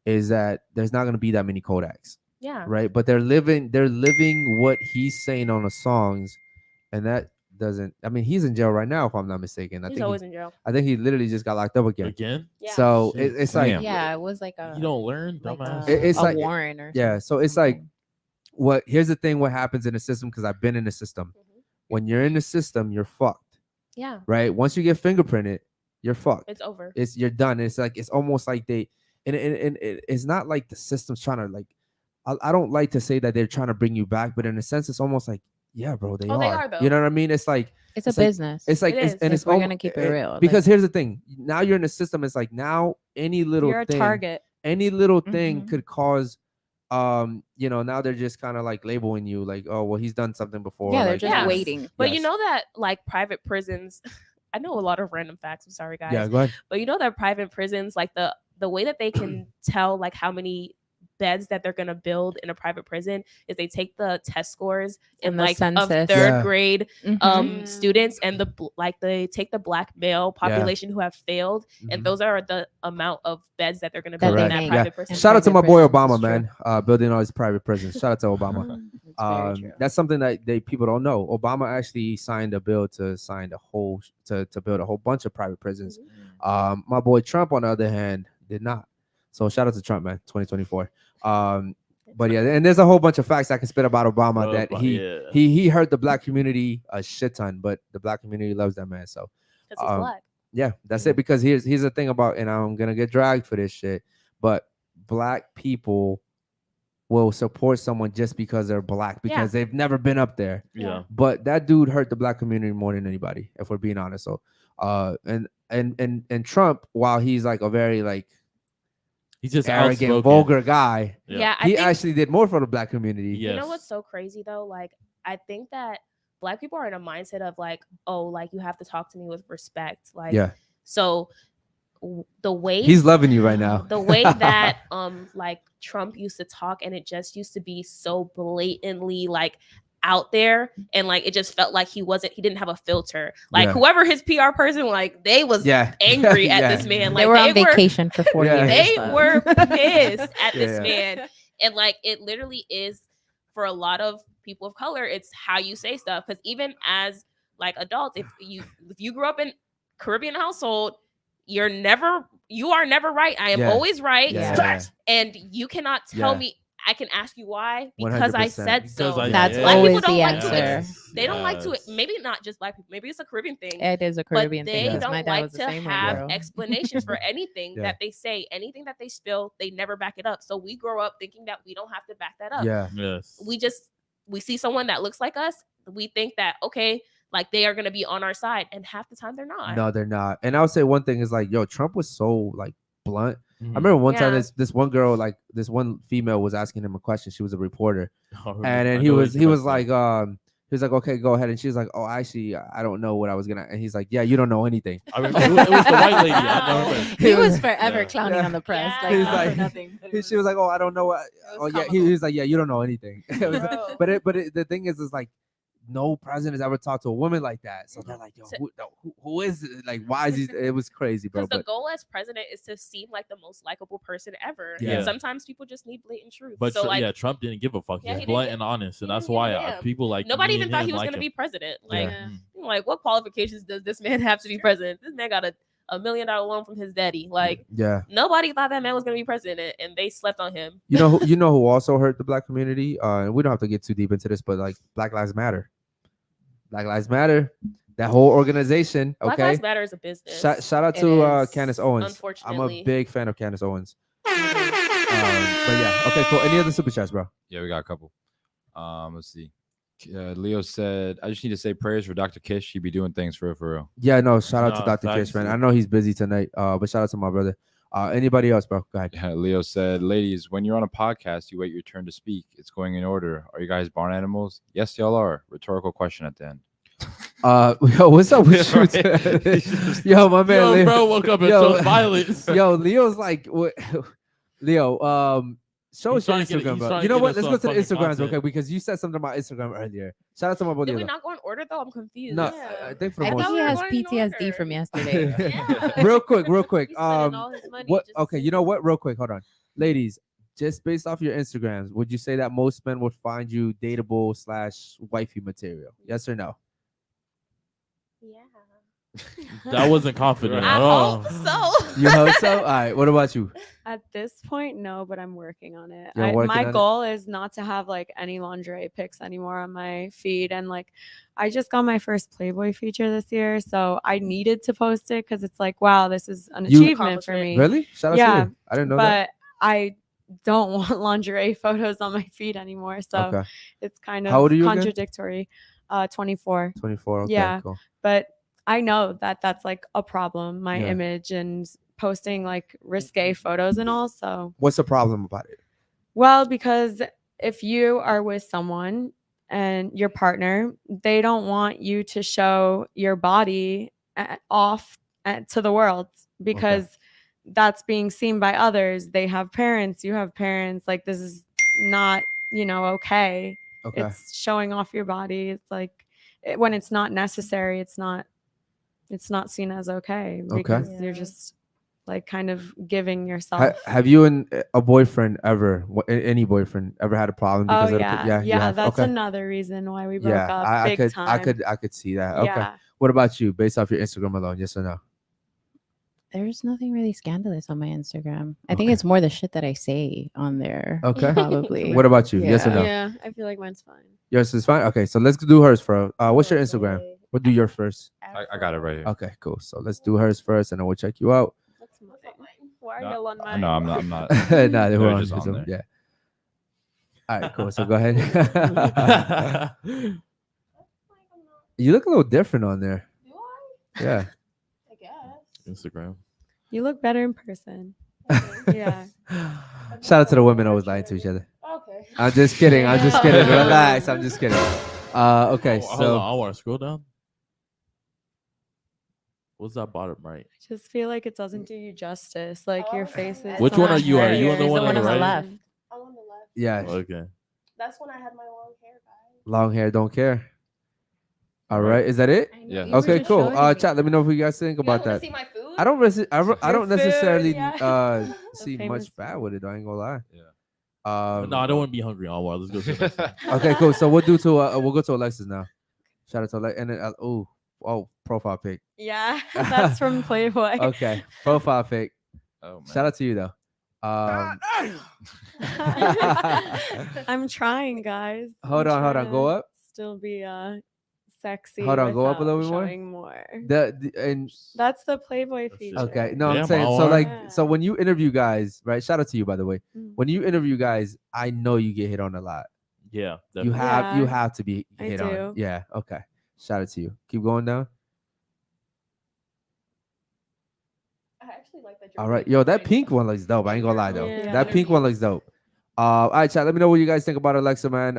is that there's not going to be that many Kodaks, Yeah. right? But they're living what he's saying on the songs, and that doesn't. I mean, he's in jail right now, if I'm not mistaken. He's always in jail. I think he literally just got locked up again. Again? Yeah. So Shit. it's like, Damn. Yeah, it was like a You don't learn, like dumbass. It's a like- warrant or yeah. So it's like, something. here's the thing: what happens in the system? Because I've been in the system. Mhm. When you're in the system, you're fucked, Yeah. right? Once you get fingerprinted, you're fucked. It's over. You're done. It's like it's almost like they, and it's not like the system's trying to like. I don't like to say that they're trying to bring you back, but in a sense, it's almost like, yeah, bro, they Oh, are. they are, though. You know what I mean? It's like It's a it's like- business. it's like It is. and If it's we're almo- gonna keep it real, because here's the thing: now you're in the system. It's like now any little You're a thing, target. any little thing Mhm. could cause. Now they're just kind of like labeling you like, oh, well, he's done something before. yeah, they're like, just Yeah. waiting. But you Yes. know that like private prisons, I know a lot of random facts. I'm sorry, guys. Yeah, go ahead. But you know that private prisons, like the way that they can tell like how many beds that they're gonna build in a private prison is they take the test scores And in the like of census. third Yeah. grade Mhm. students, and they take the Black male population who have failed, Mhm. and those are the amount of beds that they're gonna That build they in that make. private Yeah. prison. Shout out to my private boy prisons, Obama, it's man. Building all these private prisons. Shout out to Obama. It's very true. That's something that people don't know. Obama actually signed a bill to build a whole bunch of private prisons. My boy Trump, on the other hand, did not. So shout out to Trump, man. 2024. But yeah, and there's a whole bunch of facts I can spit about Obama that he hurt the Black community a shit ton, but the Black community loves that man. So 'Cause he's Black. yeah, that's it. Because here's the thing about, and I'm gonna get dragged for this shit, but Black people will support someone just because they're Black, because they've never been up there. Yeah. But that dude hurt the Black community more than anybody, if we're being honest. So and Trump, while he's like a very like He's just arrogant, outspoken. vulgar guy, Yeah, I he think actually did more for the Black community. Yeah. you know Yes. what's so crazy though? Like, I think that Black people are in a mindset of like, oh, like you have to talk to me with respect. Like, Yeah. so the way He's loving you right now. the way that like Trump used to talk, and it just used to be so blatantly like out there, and like it just felt like he didn't have a filter. Like Yeah. whoever his PR person, like they was Yeah. angry at Yeah. this man. They Like were on vacation for 4 Yeah. years. they but- were pissed at this Yeah. man. And like it literally is, for a lot of people of color, it's how you say stuff. Because even as like adults, if you grew up in Caribbean household, you are never right. I am Yeah. always right. Yeah, yeah, And you cannot tell Yeah. me. I can ask you why, because I 100%. said so. Because I That's did. Black people always don't the like to answer. They don't like to, Yes. maybe not just Black people, maybe it's a Caribbean thing. It is a Caribbean But thing. they 'cause don't my dad like was the to same way, have bro. explanations for anything Yeah. that they say. Anything that they spill, they never back it up. So we grow up thinking that we don't have to back that up. Yeah. Yes. We see someone that looks like us, we think that, okay, like they are going to be on our side, and half the time they're not. No, they're not. And I would say one thing is like, yo, Trump was so like blunt. Mhm. I remember one time Yeah. this one girl, like this one female was asking him a question. She was a reporter. I And then know he what was you're like, about He was like, okay, go ahead. And she's like, oh, actually, I don't know what I was gonna. And he's like, yeah, you don't know anything. I remember it was the white lady. I remember. He was forever Yeah. clowning Yeah. on the press. Yeah. Like, He's not like- for nothing. but it She was like, oh, I don't know what. it Oh was yeah, comical. he was like, yeah, you don't know anything. It was- Bro. but the thing is like, no president has ever talked to a woman like that. So they're like, yo, who is it? Like, why is he? It was crazy, bro. Because the But goal as president is to seem like the most likable person ever. Yeah. And sometimes people just need blatant truth. But so like yeah, Trump didn't give a fuck. Yeah, He he was didn't blunt give- and honest, and he that's didn't give a why damn. people like nobody me even and thought him he was like gonna him. be president. Yeah. Like what qualifications does this man have to be president? This man got a $1 million loan from his daddy. Like yeah, nobody thought that man was gonna be president, and they slept on him. you know who also hurt the black community. And we don't have to get too deep into this, but like Black Lives Matter. Black Lives Matter. That whole organization. Okay. Black Lives Matter is a business. Shout out It to is, Candace Owens. I'm a unfortunately. big fan of Candace Owens. But yeah, okay, cool. Any other super chats, bro? Yeah, we got a couple. Let's see. Leo said, I just need to say prayers for Dr. Kish. He be doing things for real. Yeah, no, shout out to No, Dr. facts. Kish, man. I know he's busy tonight, but shout out to my brother. Anybody else, bro? Go ahead. Yeah, Leo said, ladies, when you're on a podcast, you wait your turn to speak. It's going in order. Are you guys barn animals? Yes, y'all are. Rhetorical question at the end. Yo, what's up with you? today? Yo, my man, Yo, Leo. bro, woke up and Yo. showed violence. Yo, Leo's like, what? Leo, show He's us your trying to get- Instagram, he's bro. trying You to know get what? us Let's some go to the fucking Instagrams, content. okay? Because you said something about Instagram earlier. Shout out to my boy Did we Leo. not go in order though? I'm confused. No, Yeah. I think for the I most think he we were has going in PTSD order. from yesterday. Yeah. real quick. He's spending all his money What? just Okay, you know what? Real quick, hold on, ladies. Just based off your Instagrams, would you say that most men would find you dateable / wifey material? Yes or no? Yeah. That wasn't confident I at all. hope so. You hope so? All right. What about you? At this point, no, but I'm working on it. You're working My on it? goal is not to have like any lingerie pics anymore on my feed. And like, I just got my first Playboy feature this year. So I needed to post it because it's like, wow, this is an You- achievement for me. Really? Shout out Yeah, to you. I didn't know that. But I don't want lingerie photos on my feed anymore. So Okay. it's kind How old of are you again? contradictory. 24. 24. Okay. Yeah. Cool. But I know that that's like a problem, my Yeah. image and posting like risque photos and all. So, What's the problem about it? well, because if you are with someone and your partner, they don't want you to show your body off to the world because that's being seen by others. They have parents, you have parents. Like, this is not, okay. Okay. It's showing off your body. It's like when it's not necessary, it's not seen as okay because Yeah. you're just like kind of giving yourself. Have you and a boyfriend ever, any boyfriend ever had a problem because Oh of yeah, you have? that's Okay. another reason why we broke Yeah, up. I Big time. could see that. Okay. Yeah. What about you? Based off your Instagram alone, yes or no? There's nothing really scandalous on my Instagram. I think Okay. it's more the shit that I say on there. Okay. Probably. What about you? Yes or no? Yeah, I feel like mine's fine. Yours is fine. Okay, so let's do hers first. What's your Instagram? We'll do your first. I got it right here. Okay, cool. So let's do hers first, and then we'll check you out. That's mine. Why are No, y'all on mine? No, I'm not. I'm not. Nah, they were They're on just on yours, there. yeah. All right, cool. So go ahead. You look a little different on there. Do I? Yeah. I guess. Instagram. You look better in person. Yeah. Shout out to the women always lying to each other. Okay. I'm just kidding. I'm just kidding. Relax. I'm just kidding. Okay, Hold on, so I want to scroll down. What's that bottom right? I just feel like it doesn't do you justice. Like your face is. Which so one are much you? Are you on the prettier. one on the right? I'm on the left. yeah, Okay. That's when I had my long hair, guys. long hair, don't care. All right, is that it? Yeah. Okay, cool. Chat. Let me know what you guys think about that. See my food? I don't Your necessarily food, yeah. see famous much bad with it. I ain't gonna lie. Yeah. No, I don't want to be hungry all while. Let's go to the next one. Okay, cool. So we'll go to Alexis now. Shout out to Alexis. And then profile pic. Yeah, that's from Playboy. Okay, profile pic. Oh man. Shout out to you though. I'm trying, guys. Hold I'm on. trying Go to up. Still be sexy. Hold on, go up a little without bit more. showing more. And That's the Playboy That's it. feature. okay, no, I'm Damn, saying so Alwar. like Yeah. so when you interview guys, right? Shout out to you by the way. Mm. When you interview guys, I know you get hit on a lot. Yeah, You definitely. you Yeah, have to be I hit on. do. Yeah. Okay. Shout out to you. Keep going down. I actually like that. All right, yo, that pink one looks dope. I ain't gonna lie though. Yeah. That pink one looks dope. All right, chat. Let me know what you guys think about Alexa, man.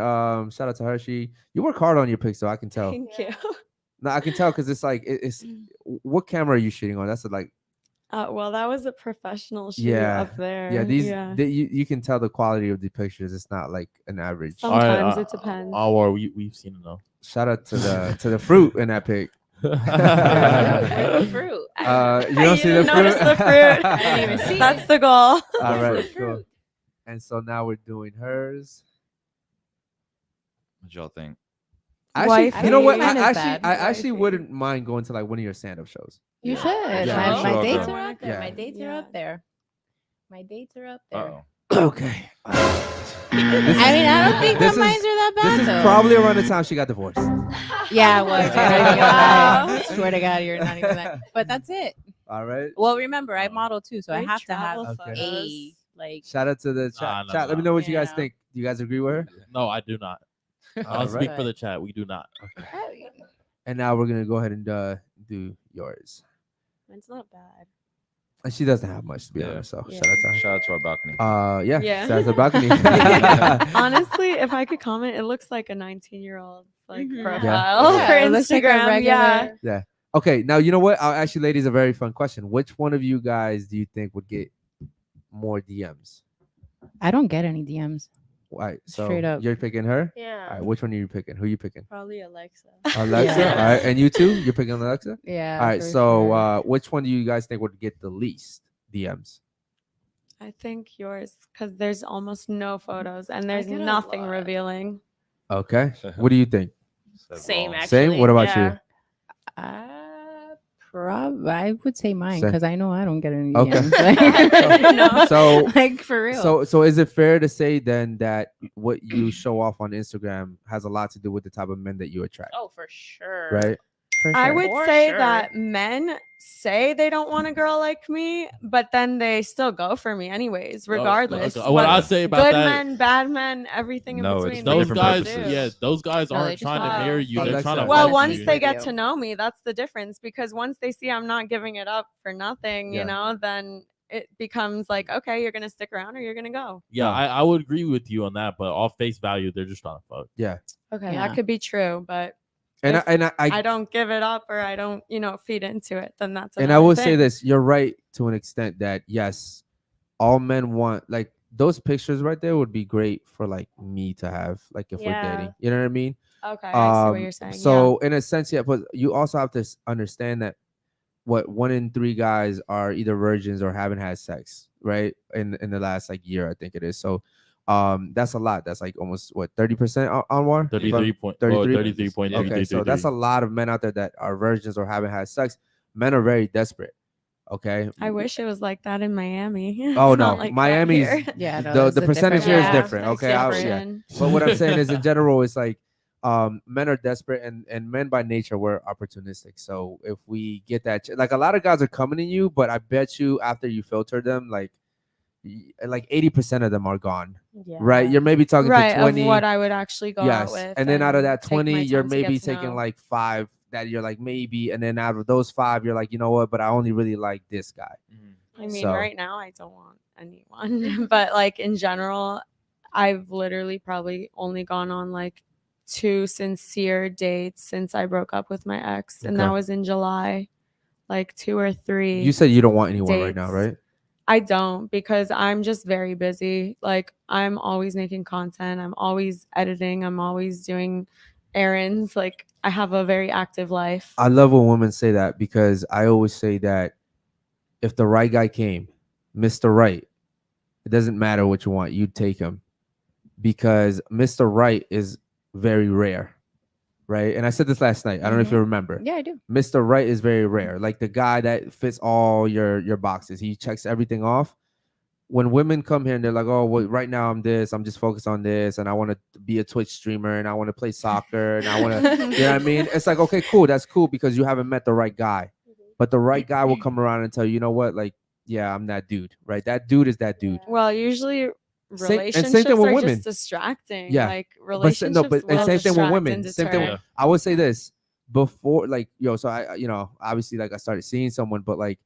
Shout out to Hershey. You work hard on your pics, so I can tell. Thank you. No, I can tell because it's like it's. What camera are you shooting on? That's like. Well, that was a professional shoot Yeah, up there. yeah. You can tell the quality of the pictures. It's not like an average. Sometimes it depends. Or we've seen enough. Shout out to the fruit in that pic. Fruit. You don't see the fruit. Notice the fruit. I didn't even see That's it. the goal. All What's right, the cool. fruit? And so now we're doing hers. What y'all think? Actually, Wifey. you know what? Mine is I bad. actually Wifey. wouldn't mind going to like one of your stand-up shows. You should. Yeah, my sure, dates bro. are up there. Yeah. My dates are up there. My dates are up there. Uh-oh. Okay. I mean, I don't think this that mine is- are that bad. This is though. probably around the time she got divorced. Yeah, it was. You're not even gonna lie. I swear to God, you're not even that. But that's it. All right. Well, remember, I model too, so I Great have to have travel Okay. a like. Shout out to the chat. Nah, nah, Chat, let me nah. know what you guys Yeah. think. Do you guys agree with her? No, I do not. I'll All speak right. for the chat. We do not. And now we're gonna go ahead and do yours. Mine's not bad. And she doesn't have much to be Yeah. honest. So Yeah. shout out to her. Shout out to our balcony. Yeah. Yeah. Shout out to the balcony. Honestly, if I could comment, it looks like a 19-year-old like Mhm. profile Yeah, for it looks like a Instagram. yeah. regular- Okay, now you know what? I'll actually, ladies, a very fun question. Which one of you guys do you think would get more DMs? I don't get any DMs. All right, so Straight up. you're picking her. Yeah. All right, which one are you picking? Who you picking? Probably Alexa. Alexa. Yeah. All right, and you too? You're picking Alexa. Yeah. All right, for so sure. which one do you guys think would get the least DMs? I think yours, because there's almost no photos and there's get a nothing lot. revealing. Okay, what do you think? Same, actually. Same? What about you? yeah. I would say mine Same. because I know I don't get any Okay. DMs. Like, no, So- like for real. So is it fair to say then that what you show off on Instagram has a lot to do with the type of men that you attract, Oh, for sure. right? for I sure. would For say sure. that men say they don't want a girl like me, but then they still go for me anyways, regardless. Okay, what I say about Good that, men, bad men, everything in No, it's between. for they those different guys, still purposes. do. yeah, those guys No, they aren't just trying to want- marry you. They're Alexa. trying to Well, fuck once you. they get you. to know me, that's the difference. Because once they see I'm not giving it up for nothing, Yeah. you know, then it becomes like, okay, you're gonna stick around or you're gonna go. Yeah, I would agree with you on that, but off face value, they're just trying to fuck. Okay, Yeah. that could be true, but And If I don't give it up or I don't, feed into it, then that's and I another will say thing. this: you're right to an extent that yes, all men want like those pictures right there would be great for like me to have, like if we're Yeah. dating. You know what I mean? Okay, I see what Um, you're saying. So in a sense, yeah, but you also have to understand that what 1 in 3 guys are either virgins or haven't had sex, right? In the last like year, I think it is. So that's a lot. That's like almost what 30% on war. 33.33. Okay, so that's a lot of men out there that are virgins or haven't had sex. Men are very desperate. Okay. I wish it was like that in Miami. It's Oh not no, like that Miami's here. Yeah, no, the it's a percentage here different is Yeah, different. It's Okay, yeah. different. But what I'm saying is, in general, it's like men are desperate, and men by nature we're opportunistic. So if we get that, like a lot of guys are coming to you, but I bet you after you filter them, like 80% of them are gone. Yeah. Right? You're maybe talking Right, to 20. of what I would actually go Yes, out with. and then out of that take my 20, you're time to get maybe to taking know. like 5 that you're like maybe, and then out of those 5, you're like, you know what? But I only really like this guy. I mean, So- right now I don't want anyone, but like in general, I've literally probably only gone on like 2 sincere dates since I broke up with my ex, and that Okay. was in July. Like 2 or 3. You said you don't want anyone right now, dates. right? I don't, because I'm just very busy. Like I'm always making content. I'm always editing. I'm always doing errands. Like I have a very active life. I love when women say that because I always say that if the right guy came, Mr. Right, it doesn't matter what you want, you'd take him because Mr. Right is very rare, right? And I said this last night. I don't know if you remember. Yeah, I do. Mr. Right is very rare. Like the guy that fits all your boxes. He checks everything off. When women come here and they're like, oh, well, right now I'm this, I'm just focused on this, and I want to be a Twitch streamer, and I want to play soccer, and I want to, you know what I mean? It's like, okay, cool, that's cool because you haven't met the right guy. But the right guy will come around and tell you, you know what, like, yeah, I'm that dude, right? That dude is that dude. Well, usually Same relationships thing with are women. just distracting. Yeah. Like But relationships no, but and will same thing with distract women. and Same thing. deter. With, I would say this before, like, so I, obviously, like, I started seeing someone, but like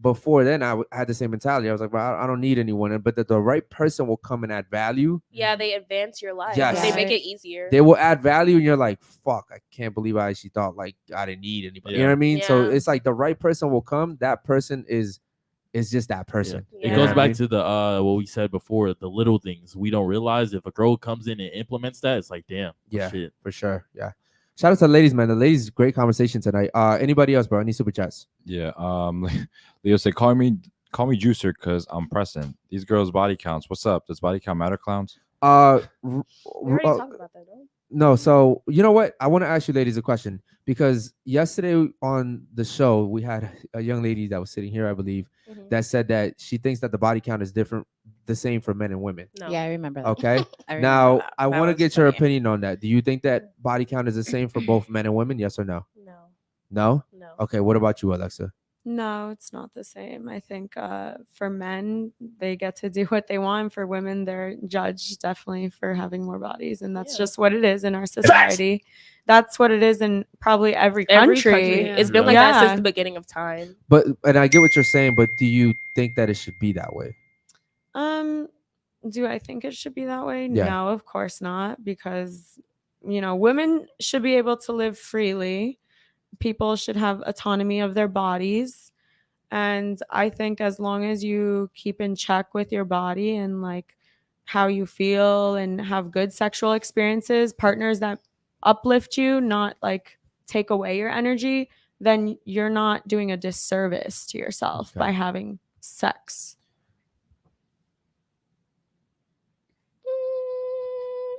before then, I had the same mentality. I was like, well, I don't need anyone. But the right person will come and add value. Yeah, they advance your life. Yes. They make it easier. They will add value, and you're like, fuck, I can't believe I actually thought like I didn't need anybody. You know what I mean? So Yeah. it's like the right person will come. That person is just that person. Yeah. It You goes know what I back mean? to the what we said before, the little things we don't realize. If a girl comes in and implements that, it's like, damn, Yeah, shit. for sure. Yeah. Shout out to the ladies, man. The ladies, great conversation tonight. Anybody else, bro? Any super chats? Yeah. Leo said, call me juicer because I'm pressing. These girls' body counts. What's up? Does body count matter, clowns? We already talked about that, though. No, so you know what? I want to ask you ladies a question because yesterday on the show we had a young lady that was sitting here, I believe, that said that she thinks that the body count is the same for men and women. No. Yeah, I remember that. Okay. I remember Now that. I That want to was get your funny. opinion on that. Do you think that body count is the same for both men and women? Yes or no? No. No. No. Okay. What about you, Alexa? No, it's not the same. I think for men, they get to do what they want. For women, they're judged definitely for having more bodies. And that's just what it is in our society. That's what it is in probably every country. It's been like that since the beginning of time. And I get what you're saying, but do you think that it should be that way? Do I think it should be that way? Yeah. No, of course not. Because, women should be able to live freely. People should have autonomy of their bodies. And I think as long as you keep in check with your body and like how you feel and have good sexual experiences, partners that uplift you, not like take away your energy, then you're not doing a disservice to yourself by having sex.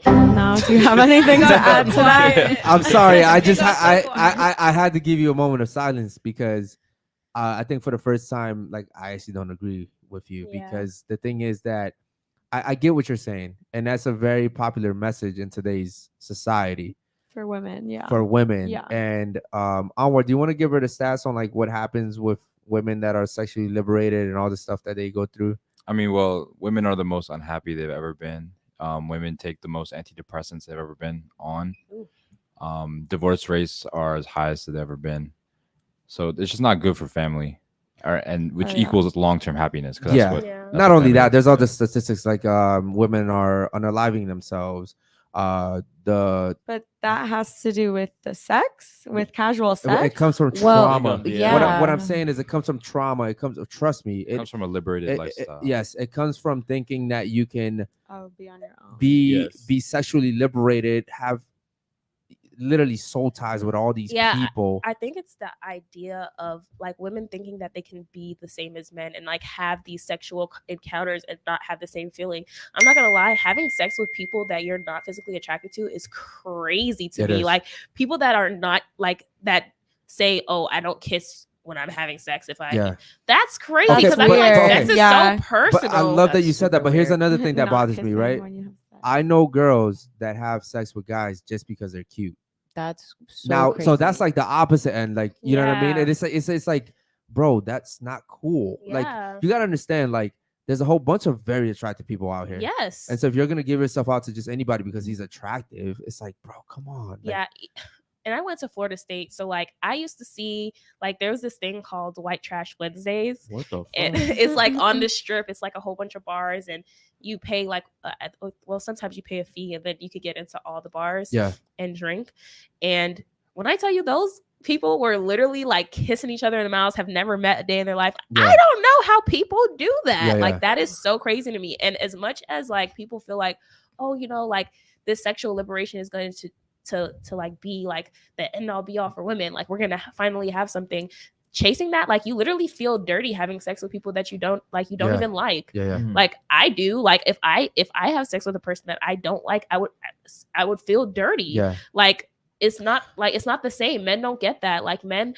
Now, do you have anything to add to that? I'm sorry. I just I had to give you a moment of silence because I think for the first time, like I actually don't agree with you because the thing is that I get what you're saying, and that's a very popular message in today's society For women, yeah. for women. Yeah. And Onward, do you want to give her the stats on like what happens with women that are sexually liberated and all the stuff that they go through? I mean, well, women are the most unhappy they've ever been. Women take the most antidepressants they've ever been on. Divorce rates are as high as they've ever been. So it's just not good for family, and which equals long-term happiness. That's not only that, there's all the statistics like women are unaliving themselves. But that has to do with the sex, with casual sex. It comes from trauma. Yeah. What I'm saying is, it comes from trauma. It comes. Trust me. It comes from a liberated lifestyle. Yes, it comes from thinking that you can be on your own. Be sexually liberated, have literally soul ties with all these people. I think it's the idea of like women thinking that they can be the same as men and like have these sexual encounters and not have the same feeling. I'm not gonna lie, having sex with people that you're not physically attracted to is crazy to me. Like people that are not like that say, oh, I don't kiss when I'm having sex. That's crazy because I feel like sex is so personal. But I love that you said that. But here's another thing that bothers me, right? I know girls that have sex with guys just because they're cute. That's so crazy. So that's like the opposite end, like you know what I mean? And it's like, bro, that's not cool. Like you gotta understand, like there's a whole bunch of very attractive people out here. Yes. And so if you're gonna give yourself out to just anybody because he's attractive, it's like, bro, come on. Like, and I went to Florida State, so like I used to see like there was this thing called White Trash Wednesdays. What the fuck? And it's like on the strip. It's like a whole bunch of bars, and you pay like sometimes you pay a fee, and then you could get into all the bars and drink. And when I tell you those people were literally like kissing each other in the mouths, have never met a day in their life. I don't know how people do that. Like that is so crazy to me. And as much as like people feel like, oh, like this sexual liberation is going to like be like the end all be all for women, like we're gonna finally have something, chasing that, like you literally feel dirty having sex with people that you don't like, even like. Like I do. Like if I have sex with a person that I don't like, I would feel dirty. Like it's not the same. Men don't get that. Like men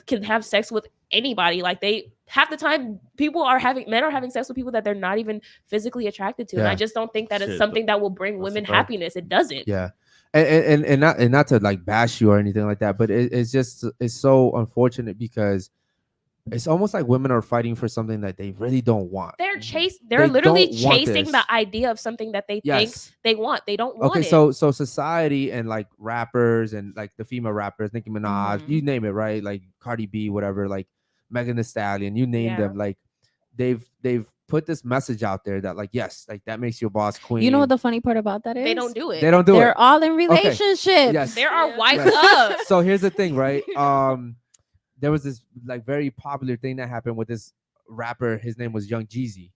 can have sex with anybody. Like they half the time men are having sex with people that they're not even physically attracted to. And I just don't think that it's something that will bring women happiness. It doesn't. And not to like bash you or anything like that, but it's so unfortunate because it's almost like women are fighting for something that they really don't want. They're literally chasing the idea of something that they think they want. They don't want it. So society and like rappers and like the female rappers, Nicki Minaj, you name it, right? Like Cardi B, whatever. Like Megan Thee Stallion, you name Yeah. them. Like they've put this message out there that like, yes, like that makes you a boss queen. You know what the funny part about that is? They don't do it. They don't do They're it. all in relationships. Yes. There are Yeah. wives Yes. up. So here's the thing, right? There was this like very popular thing that happened with this rapper. His name was Young Jeezy,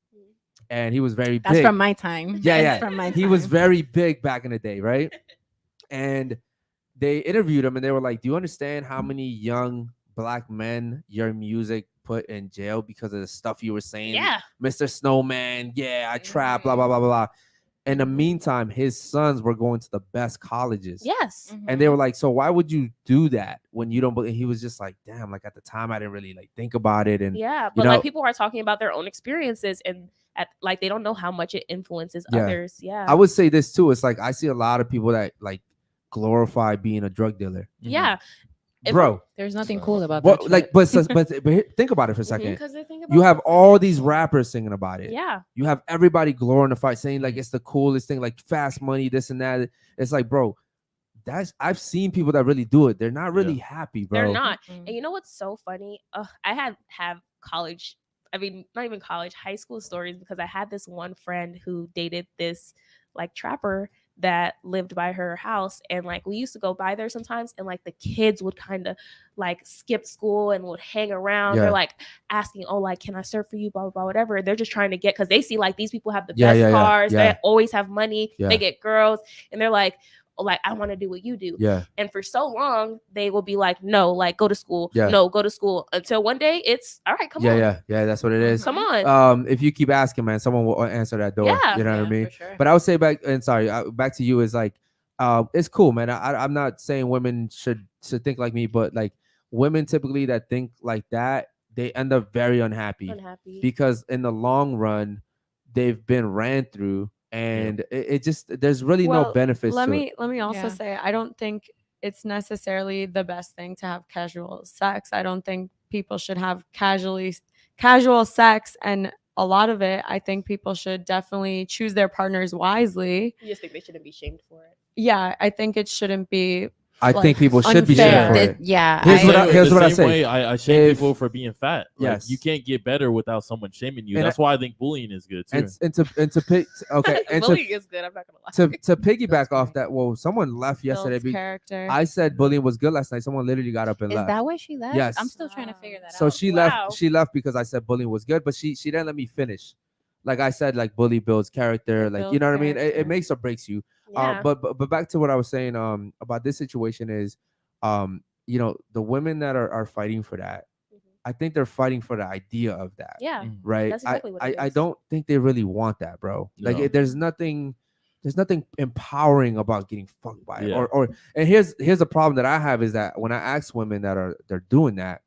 and he was very That's big. from my time. Yeah, It's yeah. From my He was time. very big back in the day, right? And they interviewed him, and they were like, "Do you understand how many young black men your music put in jail because of the stuff you were saying? Yeah. Mr. Snowman, yeah, I trap, blah blah blah blah blah." In the meantime, his sons were going to the best colleges. Yes. And they were like, "So why would you do that when you don't believe?" He was just like, "Damn, like at the time I didn't really like think about it." And Yeah, you but know, like people are talking about their own experiences and like they don't know how much it influences Yeah. others. Yeah. I would say this too. It's like I see a lot of people that like glorify being a drug dealer. yeah. If Bro, There's nothing cool about what that. like shit. but think about it for a second. Because they think about You have the all these financial. rappers singing about it. Yeah. You have everybody glorifying, saying like it's the coolest thing, like fast money, this and that. It's like, bro, I've seen people that really do it. They're not really happy, bro. They're not. Mm-mm. And you know what's so funny? I have college, I mean, not even college, high school stories because I had this one friend who dated this like trapper that lived by her house. And like we used to go by there sometimes, and like the kids would kind of like skip school and would hang around. Yeah. They're like asking, oh, like, can I serve for you? Blah, blah, blah, whatever. They're just trying to get, because they see like these people have the Yeah, best yeah, yeah, cars, yeah. they always have money, Yeah. they get girls, and they're like, oh, like, I want to do what you do. Yeah. And for so long, they will be like, no, like, go to school. Yeah. No, go to school. Until one day, it's all right, come on. Yeah. That's what it is. Come on. If you keep asking, man, someone will answer that door. Yeah. You know what I Yeah, mean? for sure. But I would say back to you is like, it's cool, man. I'm not saying women should think like me, but like women typically that think like that, they end up very unhappy Unhappy. because in the long run, they've been ran through, and it just there's really no Well, benefits let to me it. let me also Yeah. say I don't think it's necessarily the best thing to have casual sex. I don't think people should have casual sex, and a lot of it, I think people should definitely choose their partners wisely. You just think they shouldn't be shamed for it. Yeah, I think it shouldn't be I like, think people should be unfair. shamed for Th- it. yeah. Here's I- what I- here's the what I same say. way I shame If- people for being fat. Like, Yes. you can't get better without someone shaming you. And That's why I think bullying is good too. And to pick okay and Bullying is good. I'm not gonna lie. to piggyback That's off great. that. Well, someone left yesterday. builds be- character. I said bullying was good last night. Someone literally got up and Is left. that why she left? Yes. I'm still trying to figure that So out. she Wow. left. She left because I said bullying was good, but she didn't let me finish. Like I said, like bully builds character. It Like you builds know what I mean. It character. makes or breaks you. Yeah. But back to what I was saying. About this situation is, you know, the women that are fighting for that. I think they're fighting for the idea of that. Yeah. Right. That's exactly what it I is. don't think they really want that, bro. Like No. there's nothing empowering about getting fucked by it. Yeah. Or and here's the problem that I have is that when I ask women that they're doing that,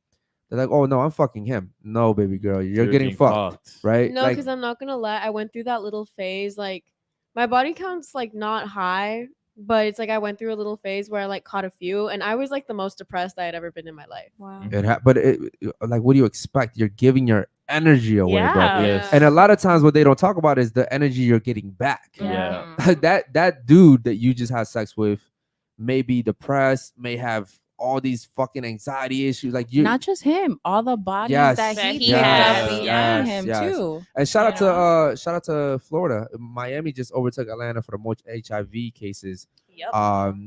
they're like, oh no, I'm fucking him. No, baby girl, you're getting fucked. Right? No, Like, because I'm not gonna lie. I went through that little phase. Like my body count's like not high, but it's like I went through a little phase where I like caught a few, and I was like the most depressed I had ever been in my life. Wow. but like, what do you expect? You're giving your energy away, bro. Yeah. Yes. And a lot of times, what they don't talk about is the energy you're getting back. Yeah. that dude that you just had sex with may be depressed, may have all these fucking anxiety issues. Like you, Not just him, all the bodies Yes. that That he he picked has. up beyond Yes, him yes. too. and shout you out to Florida. Miami just overtook Atlanta for the most HIV cases. Yep.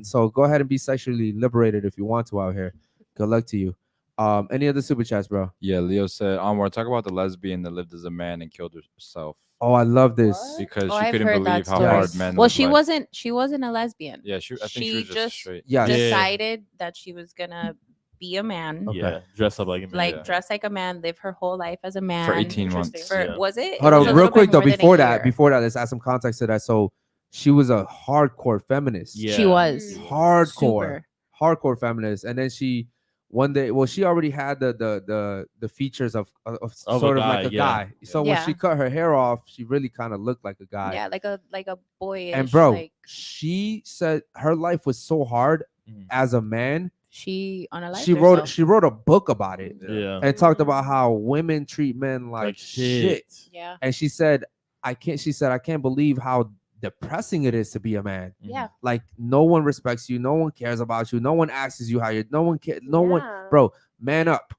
So go ahead and be sexually liberated if you want to out here. Good luck to you. Any other super chats, bro? Yeah, Leo said, Anwar, talk about the lesbian that lived as a man and killed herself Oh, I love this. What? because Oh, she I've couldn't heard that believe how story. hard Yes. men Well, live she life. wasn't a lesbian. Yeah, I think she she was just just straight. Yes. Yeah. decided that she was gonna be a man, Okay. Yeah. Dress up like a man. like Yeah. dress like a man, live her whole life as a man For 18 Interesting. months. For Yeah. was it? Hold It was on, a real little quick bit though. more than a Before year. that, let's add some context to that. So she was a hardcore feminist. Yeah. She was Hardcore. super. Hardcore feminist. And then she one day, well, she already had the features of Of sort a of like guy, a yeah. guy. So when Yeah. she cut her hair off, she really kind of looked like a guy. Yeah, like a boyish. And bro, like she said her life was so hard Mhm. as a man. she unalived She wrote herself. she wrote a book about it Yeah. and talked about how women treat men like shit. Yeah. And she said, I can't believe how depressing it is to be a man. Yeah. Like no one respects you, no one cares about you, no one asks you how you're, no one cares, no one, Yeah. bro, man up.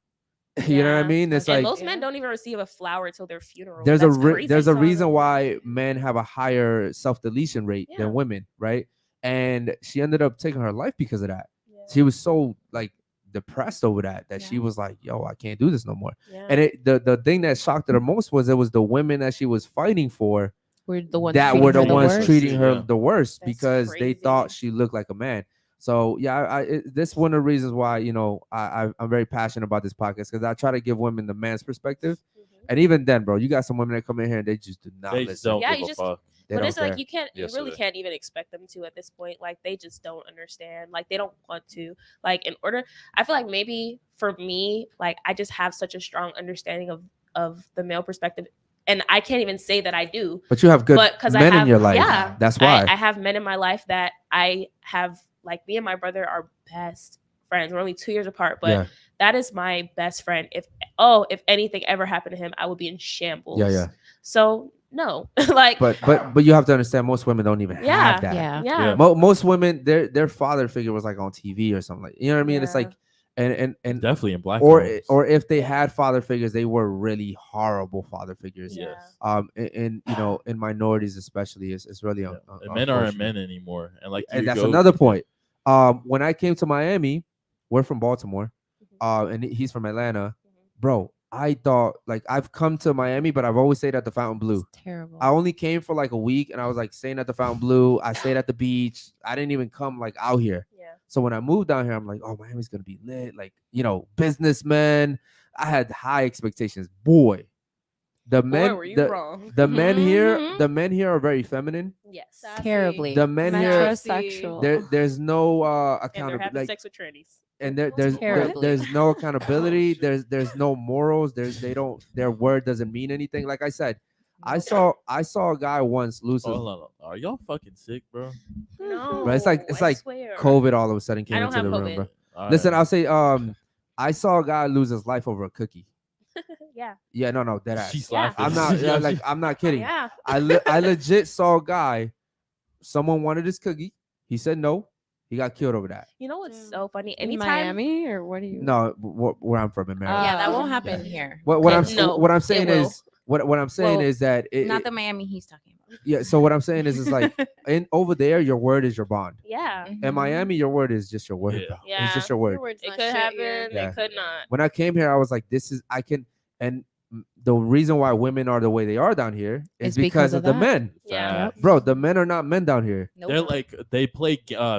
You know what I Yeah. mean? It's And like most men don't even receive a flower till their funeral. there's That's a crazy. there's a So reason annoying. why men have a higher self-deletion rate Yeah. than women, right? And she ended up taking her life because of that. Yeah. She was so like depressed over that she Yeah. was like, yo, I can't do this no more. Yeah. And the thing that shocked her the most was it was the women that she was fighting for We're the ones that treating were the her the ones worst. treating her Yeah. the worst That's because they thought crazy. she looked like a man. So yeah, this is one of the reasons why I'm very passionate about this podcast, because I try to give women the man's perspective. Mhm. And even then, bro, you got some women that come in here and they just do not They just listen. don't Yeah, give you a just- fuck. They But don't it's care. like you Yes, really sir. can't even expect them to at this point. Like they just don't understand. Like they don't want to. Like in order, I feel like maybe for me, like I just have such a strong understanding of the male perspective, and I can't even say that I do. But you have good But because men I have, in your life. yeah, That's why. I have men in my life that I have. Like me and my brother are best friends. We're only 2 years apart, but Yeah. that is my best friend. If anything ever happened to him, I would be in shambles. Yeah. So no, like But you have to understand, most women don't even Yeah. have that. Yeah. yeah. Most women, their father figure was like on TV or something, like, you know what I mean? It's Yeah. like and Definitely in black or homes. or if they had father figures, they were really horrible father figures. Yeah. In in minorities especially, it's really Yeah. And men aren't unfortunate. men anymore. And like And you that's go- another point. When I came to Miami, we're from Baltimore, and he's from Atlanta, bro. I thought, like, I've come to Miami, but I've always stayed at the Fontainebleau. It's terrible. I only came for like a week, and I was like staying at the Fontainebleau. I stayed at the beach. I didn't even come like out here. Yeah. So when I moved down here, I'm like, oh, Miami's gonna be lit. Like, businessmen. I had high expectations. Boy, the men, were you the, wrong? the men here, Mhm. the men here are very feminine. Yes. Terribly. The men here, Metrosexual. there's no And they're accountability. having Like, sex with trannies. and there's Terribly. no accountability. There's no morals. Their word doesn't mean anything. Like I said, I saw a guy once lose his. Hold on. Are y'all fucking sick, bro? No. Bro, it's like I swear. COVID all of a sudden came I don't into have the room, COVID. bro. All Listen, right. I'll say I saw a guy lose his life over a cookie. Yeah. Yeah, no, dead ass. She's Yeah. laughing. I'm not Yeah, like I'm not kidding. Yeah. I legit saw a guy. Someone wanted his cookie. He said no. He got killed over that. You know what's Damn. so funny? In Anytime Miami, or what do you? No, where I'm from in Maryland. Yeah, that won't Oh. happen here. What I'm No, what I'm it saying will. is what I'm saying Well, is that Not the Miami he's talking about. yeah. So what I'm saying is like over there, your word is your bond. Yeah. In Mhm. Miami, your word is just your word. Yeah. Bro. Yeah. It's just your word. It could happen. Yeah. It could not. When I came here, I was like, and the reason why women are the way they are down here is It's because because of of the that. men. Yeah. Facts. Bro, the men are not men down here. Nope. They're like they play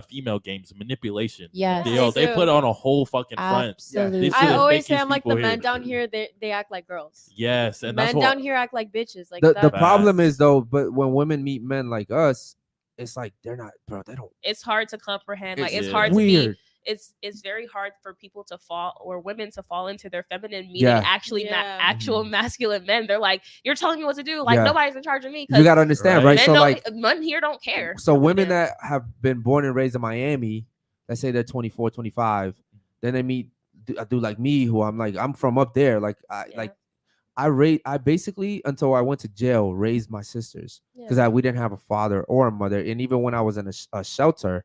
female games, manipulation. Yes. They do. put on a whole fucking front. Absolutely. This I shit is always say making I'm like the people men here. down here. They act like girls. Yes, and that's Men what down here act like bitches. Like The that. problem Facts. is though, but when women meet men like us, it's like they're not, bro. They don't. It's hard to comprehend. Like it's Yeah. hard to weird. be. It's very hard for people to fall or women to fall into their feminine meaning Yeah. actually not Yeah. actual masculine men. They're like, you're telling me what to do. Like Yeah. nobody's in charge of me. You gotta understand, Right. right? men So don't, like, men here don't care. so women Yeah. that have been born and raised in Miami, let's say they're 24, 25, then they meet a dude like me, who I'm from up there. Like Yeah. I basically, until I went to jail, raised my sisters because we didn't have a father or a mother. And even when I was in a shelter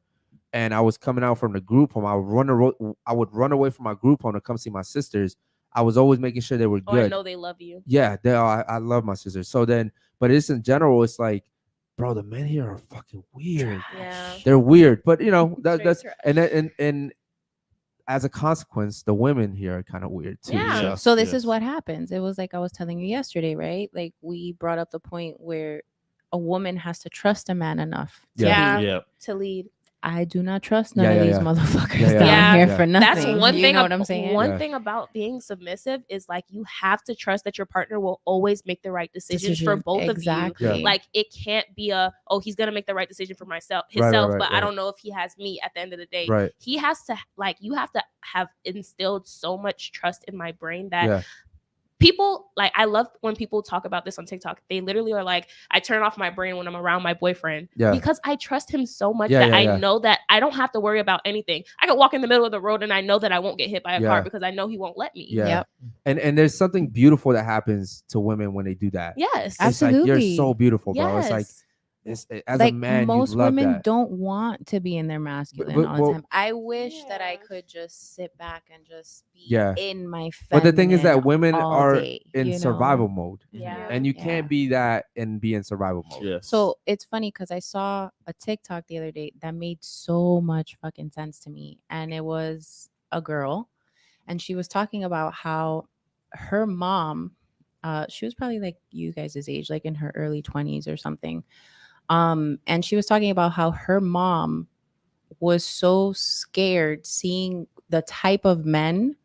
and I was coming out from the group home, I would run away from my group home to come see my sisters. I was always making sure they were Oh, I good. know they love you. Yeah, they are. I love my sisters. So then, but it's in general, it's like, bro, the men here are fucking weird. Yeah. They're weird, but that's Straight trash. and as a consequence, the women here are kind of weird too. Yeah. So. So this Yes. is what happens. It was like I was telling you yesterday, right? Like we brought up the point where a woman has to trust a man enough. To Yeah. lead. Yeah. To lead. I do not trust none Yeah, of yeah, these yeah. motherfuckers Yeah, yeah. down Yeah. here Yeah. for nothing. That's one you thing. know what I'm saying? One Yeah. thing about being submissive is like you have to trust that your partner will always make the right decisions for Decision. both Exactly. of you. Like it can't be he's gonna make the right decision for Right, himself, right, but I right. don't know if he has me at the end of the day. Right. He has to you have to have instilled so much trust in my brain that Yeah. people like I love when people talk about this on TikTok. They literally are like, I turn off my brain when I'm around my boyfriend Yeah. because I trust him so much Yeah, that yeah, I yeah. know that I don't have to worry about anything. I can walk in the middle of the road and I know that I won't get hit by a Yeah. car because I know he won't let me. Yeah. Yep. And there's something beautiful that happens to women when they do that. Yes. It's like, you're Absolutely. so beautiful, bro. Yes. It's like as like a man, most you love women that. don't want to be in their masculine but- all the well- time. I wish that I Yeah. could just sit back and just be Yeah. in my feminine. But the thing is that women all are day, in you know? survival mode, Yeah. and you Yeah. can't be that and be in survival mode. Yes. So it's funny because I saw a TikTok the other day that made so much fucking sense to me. And it was a girl, and she was talking about how her mom, she was probably like you guys' age, like in her early 20s or something. And she was talking about how her mom was so scared seeing the type of men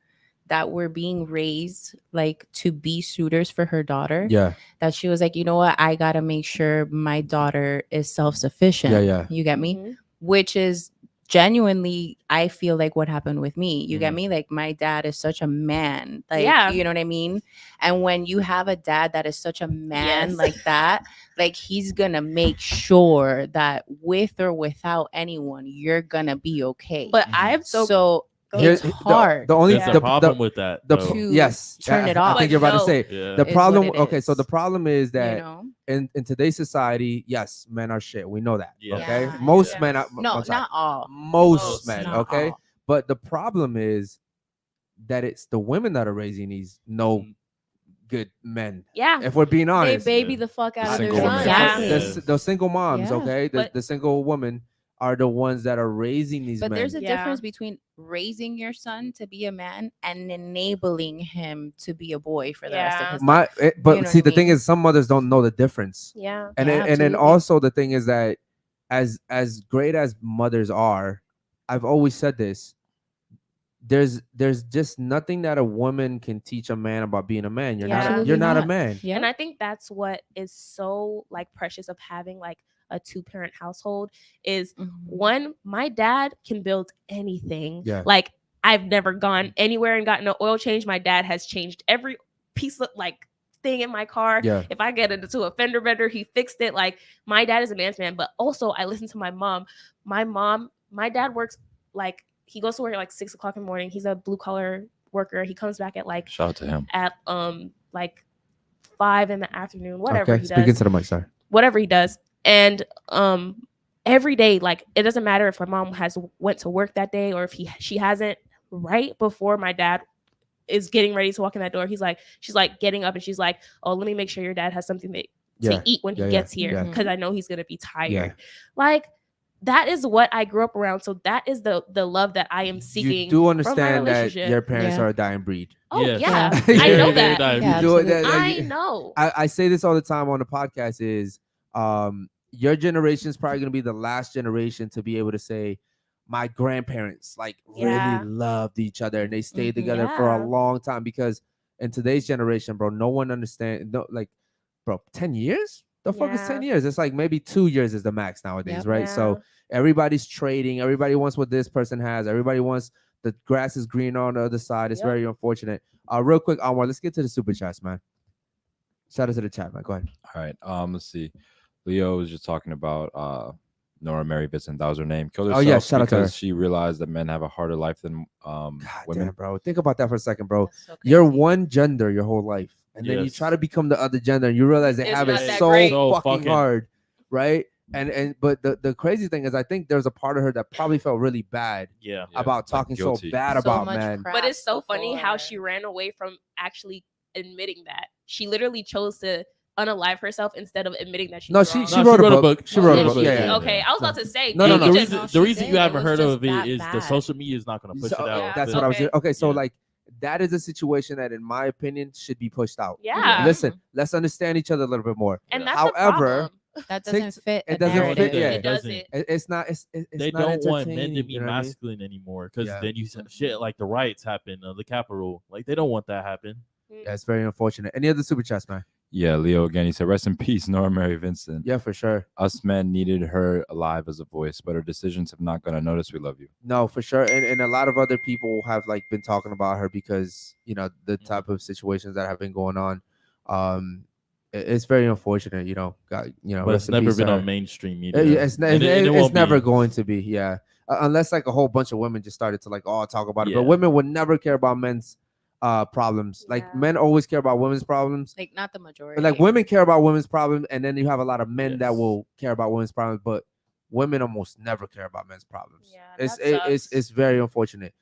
that were being raised like to be suitors for her daughter, Yeah, that she was like, you know what, I gotta make sure my daughter is self-sufficient. Yeah. You get me? Mhm. Which is genuinely, I feel like what happened with me. You get Mhm. me? Like my dad is such a man. Like, Yeah. you know what I mean? And when you have a dad that is such a man Yes. like that, like he's gonna make sure that with or without anyone, you're gonna be okay. But I've so Here- it's hard. The only There's the, a problem with that. the, though. To yes, turn it I off. think you're about to No. say Yeah. the is problem. what it Okay, so the is. problem is You that know? in today's society, yes, men are shit. We know that. Yeah. Okay, Yeah. most Yeah. men are. No, I'm sorry, not all. most men. Not Okay, all. but the problem is that it's the women that are raising these no good men. Yeah. If we're being They honest, baby Yeah. the fuck out of their single women. sons. Exactly. the single moms, Yeah. okay, But- the single women are the ones that are raising these But men. there's a Yeah. difference between raising your son to be a man and enabling him to be a boy for the rest of Yeah. his life. But You know see, what I the thing mean? is, some mothers don't know the difference. Yeah. And Yeah, and then absolutely. also the thing is that as great as mothers are, I've always said this. There's just nothing that a woman can teach a man about being a man. You're Yeah. not Absolutely you're not a not. man. Yeah. And I think that's what is so like precious of having like a 2-parent household is Mhm. one, my dad can build anything. Yeah. Like I've never gone anywhere and gotten an oil change. My dad has changed every piece of like thing in my car. Yeah. If I get into a fender bender, he fixed it. Like my dad is a man's man, but also I listen to my mom. My dad works like he goes to work at like 6 o'clock in the morning. He's a blue collar worker. He comes back at like Shout out to him. like 5 in the afternoon, whatever Okay, he speaking does, to the mic, sorry. whatever he does. And every day, like it doesn't matter if my mom has went to work that day or if she hasn't. Right before my dad is getting ready to walk in that door, she's like getting up and she's like, "Oh, let me make sure your dad has something to Yeah. eat when he Yeah, gets here yeah. because I know he's gonna be tired." Yeah. Like that is what I grew up around. So that is the love that I am seeking. You do from my understand that relationship. your parents Yeah. are a dying breed. Oh Yes. yeah, Yeah. I know Very, that. very Yeah, You do it- absolutely. I know. I say this all the time on the podcast is your generation is probably going to be the last generation to be able to say my grandparents like Yeah. really loved each other and they stayed Mhm. together for a Yeah. long time, because in today's generation, bro, no one understands. No, like, bro, 10 years? The fuck is 10 Yeah. years? It's like maybe 2 years is the max nowadays, Yep. right? So everybody's trading. Everybody wants what this person has. Everybody wants the grass is greener on the other side. It's Yep. very unfortunate. Real quick, Anwar, let's get to the super chats, man. Shout out to the chat, man. Go ahead. All right. Let's see. Leo was just talking about Nora Mary Vincent. That was her name. Killed Oh, herself yeah, shout out to her. because she realized that men have a harder life than God women. damn, bro. Think about that for a second, bro. That's so You're crazy. one gender your whole life, and then you Yes. try to become the other gender, and you realize they It's have it not that so great. So fucking fucking- hard, right? And but the crazy thing is, I think there's a part of her that probably felt really bad Yeah. Yeah, about like talking so guilty. bad So about much men. crap But it's so funny how before. she ran away from actually admitting that. She literally chose to unalive herself instead of admitting that she No, was she wrong. she No, wrote a book. She Oh, wrote did a book. she? Yeah, yeah. Okay, I was about to say. No, no, dang, no. you The just- reason, the reason did. you It haven't was heard just of it that is the bad. social media is not going to push So, it out. Yeah. that's what I was Okay. saying. Okay, so Yeah. like that is a situation that, in my opinion, should be pushed out. Yeah. Listen, let's understand each other a little bit more. And Yeah. that's the However, problem. That Take- doesn't fit. it a doesn't fit, narrative. yeah. It doesn't. It's not. It's They not don't want men to entertaining, be you know what I mean? masculine anymore because Yeah. then you shit like the riots happen, the capital. Like they don't want that happen. Yeah, it's very unfortunate. Any other super chats, man? Yeah, Leo again. He said, "Rest in peace, Nora Mary Vincent. Yeah, for sure. Us men needed her alive as a voice, but her decisions have not gonna notice we love you." No, for sure. And a lot of other people have like been talking about her because the Mm-hmm. type of situations that have been going on. It's very unfortunate. But rest it's in never peace to been her. on mainstream media. Yeah, it's And it it's won't never be. going to be. Yeah, unless like a whole bunch of women just started to like all talk about it. Yeah. But women would never care about men's problems. Like Yeah. men always care about women's problems. Like not the majority. Like women care about women's problems, and then you have a lot of men that Yes. will care about women's problems, but women almost never care about men's problems. Yeah, it's that it's sucks. very unfortunate.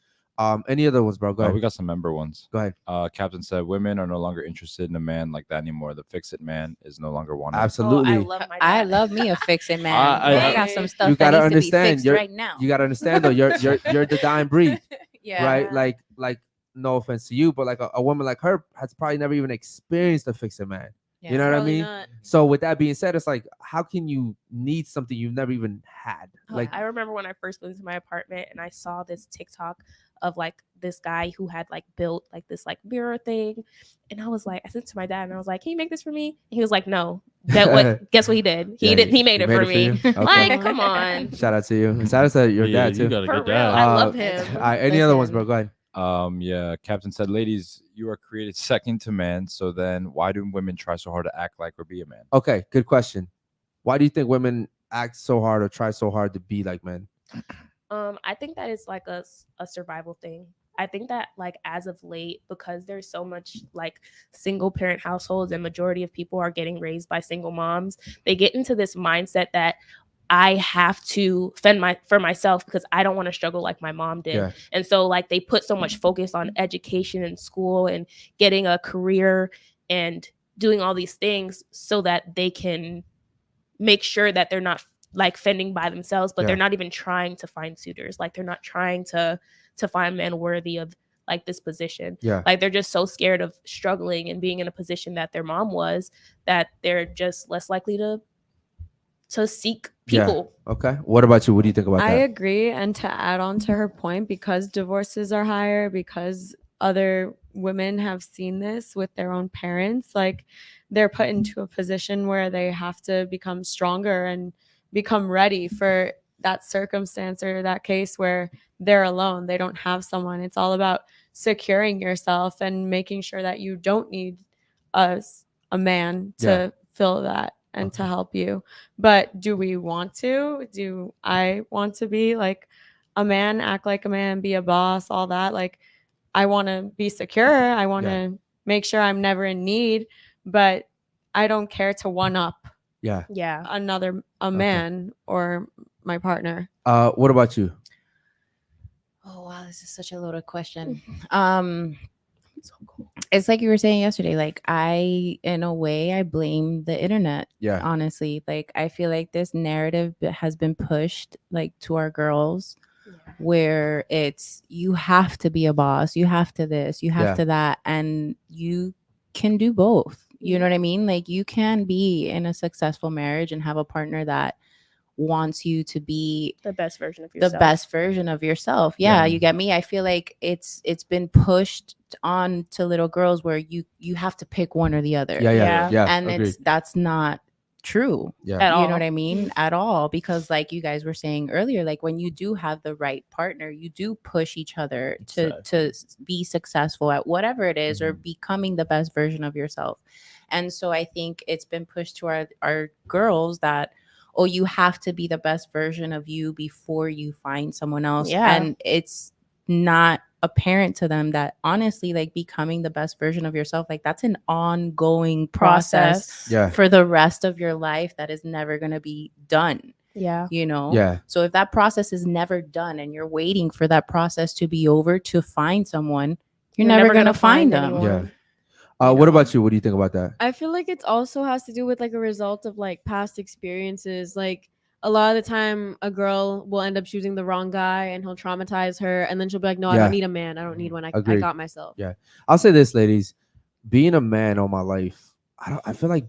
Any other ones, bro? Go ahead. We got some member ones. Go ahead. Captain said women are no longer interested in a man like that anymore. The fix-it man is no longer wanted. Absolutely. Oh, I love my I dad. love me a fixing man. I- I got some stuff You that gotta needs to be understand, fixed you're- right now. You gotta understand though, you're the dying breed, Yeah. right? Like no offense to you, but like a woman like her has probably never even experienced a fixing man. Yeah. You know what I Probably mean? not. So with that being said, it's like, how can you need something you've never even had? Like, I remember when I first moved to my apartment and I saw this TikTok of like this guy who had like built like this like mirror thing, and I was like, I said to my dad and I was like, can you make this for me? And he was like, no. Guess what he did? He Yeah, did. He made it for you? me. Okay. Like, come on. Shout out to you. Shout out to your Yeah, dad you too. got a For good real. dad. I love him. All right, any other ones, Listen. bro? Go ahead. Yeah, Captain said, ladies, you are created second to man. So then why do women try so hard to act like or be a man? Okay, good question. Why do you think women act so hard or try so hard to be like men? I think that it's like a survival thing. I think that like as of late, because there's so much like single parent households and majority of people are getting raised by single moms, they get into this mindset that I have to fend for myself because I don't want to struggle like my mom did. Yeah. And so like they put so much focus on education and school and getting a career and doing all these things so that they can make sure that they're not like fending by themselves, but Yeah. they're not even trying to find suitors. Like they're not trying to find men worthy of like this position. Yeah. Like they're just so scared of struggling and being in a position that their mom was that they're just less likely to seek Yeah. people. Okay. What about you? What do you think about I that? agree. And to add on to her point, because divorces are higher, because other women have seen this with their own parents, like they're put into a position where they have to become stronger and become ready for that circumstance or that case where they're alone. They don't have someone. It's all about securing yourself and making sure that you don't need a man to Yeah. fill that and to Okay. help you. But do we want to? Do I want to be like a man, act like a man, be a boss, all that? Like, I want to be secure. I want to make sure I'm never in need, but I don't care to one up Yeah. Yeah. a man or my partner. What about you? Oh wow, this is such a loaded question. It's like you were saying yesterday. Like in a way, I blame the internet. Yeah. Honestly, like I feel like this narrative has been pushed like to our girls, where it's you have to be a boss, you have to this, you have Yeah. to that, and you can do both. You know what I mean? Like you can be in a successful marriage and have a partner that wants you to be The best version of yourself. the best version of yourself. Yeah, you get me? I feel like it's been pushed on to little girls where you have to pick one or the other. Yeah. And Agreed. that's not true. Yeah. At You all. know what I mean? At all. Because like you guys were saying earlier, like when you do have the right partner, you do push each other to be successful at whatever it is, or becoming the best version of yourself. And so I think it's been pushed to our girls that, oh, you have to be the best version of you before you find someone else. Yeah. And it's not apparent to them that honestly, like becoming the best version of yourself, like that's an ongoing process Yeah. for the rest of your life that is never going to be done. Yeah. You know? Yeah. So if that process is never done and you're waiting for that process to be over to find someone, you're never going to find them. anyone. Yeah. You What know? about you? What do you think about that? I feel like it also has to do with like a result of like past experiences. Like a lot of the time, a girl will end up choosing the wrong guy and he'll traumatize her. And then she'll be like, no, I Yeah. don't need a man. I don't need one. I Agreed. got myself. Yeah. I'll say this, ladies. Being a man all my life, I feel like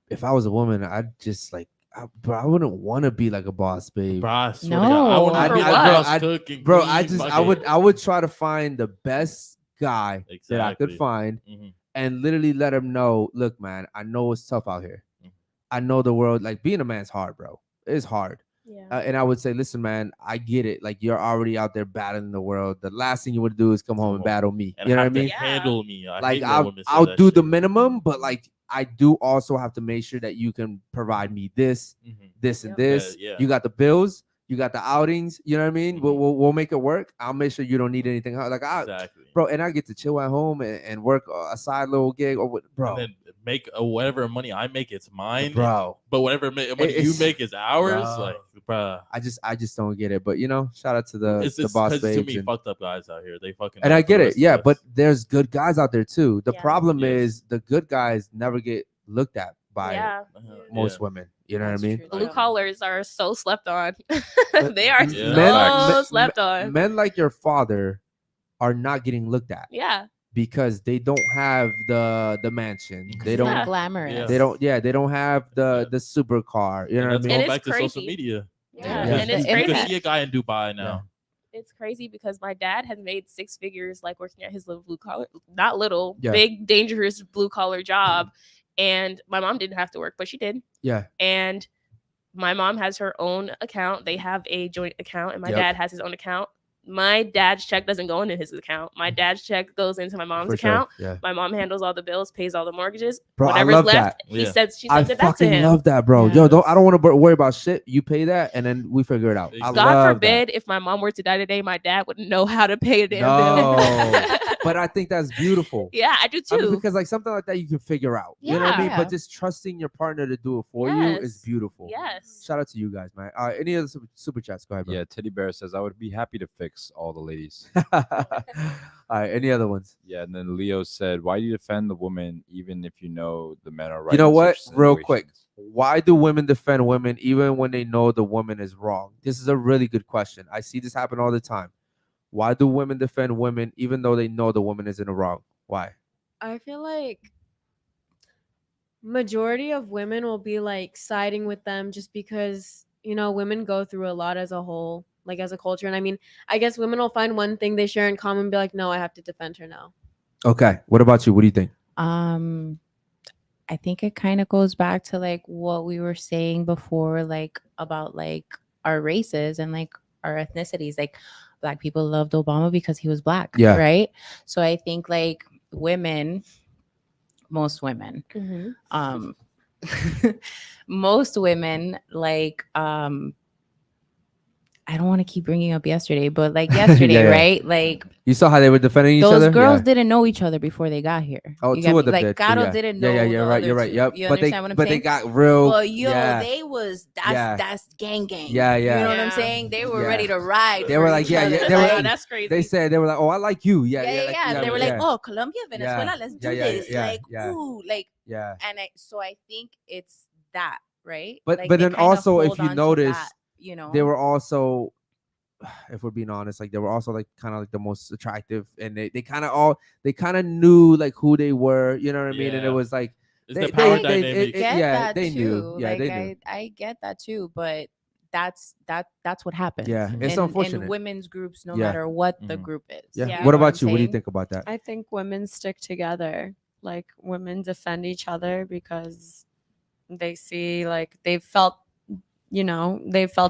if I was a woman, I'd just like, I wouldn't want to be like a boss, babe. Bro, I swear No. to God, I would I- never I- let bro, us I- cook and Bro, clean, I would try to find the best guy that I could Exactly. find Mhm. and literally let him know, look, man, I know it's tough out here. Mhm. I know the world, like being a man's hard, bro. It's hard. Yeah. And I would say, listen, man, I get it. Like you're already out there battling the world. The last thing you would do is come home and battle me. And You know what I have to mean? handle me. I Like hate when I'll women say I'll that do the shit. minimum, but like I do also have to make sure that you can provide me this, Mhm. this, and Yep. this. Yeah. You got the bills. You got the outings. You know what I mean? We'll make it work. I'll make sure you don't need anything. Like Exactly. bro, and I get to chill at home and work a side little gig or what, bro. And then make whatever money I make, it's mine, bro. But whatever money you It's- make is ours. bro. Like, bro, I just don't get it. But shout out to the it's boss too babes. many And, fucked up guys out here. They fucking. and know I the get it, rest of yeah. us. But there's good guys out there too. The Yeah. problem Yes. is the good guys never get looked at by Yeah. most women. You know That's what I mean? true. Blue Yeah. collars are so slept on. They are Yeah. so slept on. Men like your father are not getting looked at Yeah. because they don't have the mansion. They It's don't. not Yeah. glamorous. Yeah. They don't have the supercar. You know what I that's mean? going And back it's to social crazy. media. Yeah. Yeah. And it's You can crazy. see a guy in Dubai now. It's crazy because my dad has made 6 figures like working at his little blue collar, not little, Yeah. big, dangerous blue collar job. And my mom didn't have to work, but she did. Yeah. And my mom has her own account. They have a joint account, and my Yep. dad has his own account. My dad's check doesn't go into his account. My dad's check goes into my mom's For sure. account. Yeah. My mom handles all the bills, pays all the mortgages. Bro, I Whatever's love left, that. he Yeah. says she I sends it back to fucking him. love that, bro. Yeah. Yo, I don't want to worry about shit. You pay that, and then we figure it out. I God God love forbid if my mom were to die today, my dad wouldn't know how to pay a damn bill. that. But I think that's beautiful. Yeah, I do I mean, too. because like something like that you can figure out. You know what I mean? Yeah. But just trusting your partner to do it for you is Yes. beautiful. Yes. Shout out to you guys, man. Any other super chats? Go ahead, bro. Yeah, Teddy Bear says I would be happy to fix all the ladies. All right. Any other ones? Yeah, and then Leo said, "Why do you defend the woman even if you know the men are right?" You know in what? such Real quick. situations?" Why do women defend women even when they know the woman is wrong? This is a really good question. I see this happen all the time. Why do women defend women even though they know the woman is in the wrong? Why? I feel like majority of women will be like siding with them just because women go through a lot as a whole, like as a culture. And I mean, I guess women will find one thing they share in common and be like, no, I have to defend her now. Okay. What about you? What do you think? I think it kind of goes back to like what we were saying before, like about like our races and like our ethnicities. Like Black people loved Obama because he was Black. Yeah. Right. So I think like most women, most women like I don't want to keep bringing up yesterday, but like yesterday, Yeah. right? Like You saw how they were defending each those other? girls Yeah. didn't know each other before they got here. Oh, You two get of me? them Like did. Caro Yeah. didn't know. Yeah, the you're right. other You're right. two. Yep. You But understand what I'm they saying? got real. But yo, yeah. they was Yeah. that's gang gang. Yeah, yeah. You know what I'm Yeah. saying? They were Yeah. ready to ride. They for were like, each yeah, other. yeah, they were- Oh, Like, that's crazy. They said, they were like, oh, I like you. Yeah, yeah, like, yeah. They were like, yeah. oh, Colombia, Venezuela, let's do Yeah, this. yeah, Like, yeah. ooh, like, Yeah. and so I think it's that, right? But Like, but they then kinda also, if hold you on to notice, that, you know, they were also, if we're being honest, like they were also like kind of like the most attractive, and they kind of knew like who they were, you know what I mean? And it Yeah. was like It's they- the power they- dynamic. it- get yeah, that they too. knew. Yeah, like they knew. I get that too, but that's what happens. Yeah, it's in unfortunate. women's groups, no Yeah. matter what the Mhm. group is. Yeah. Yeah. What know about I'm you? What do you saying? think about that? I think women stick together. Like women defend each other because they see like they've felt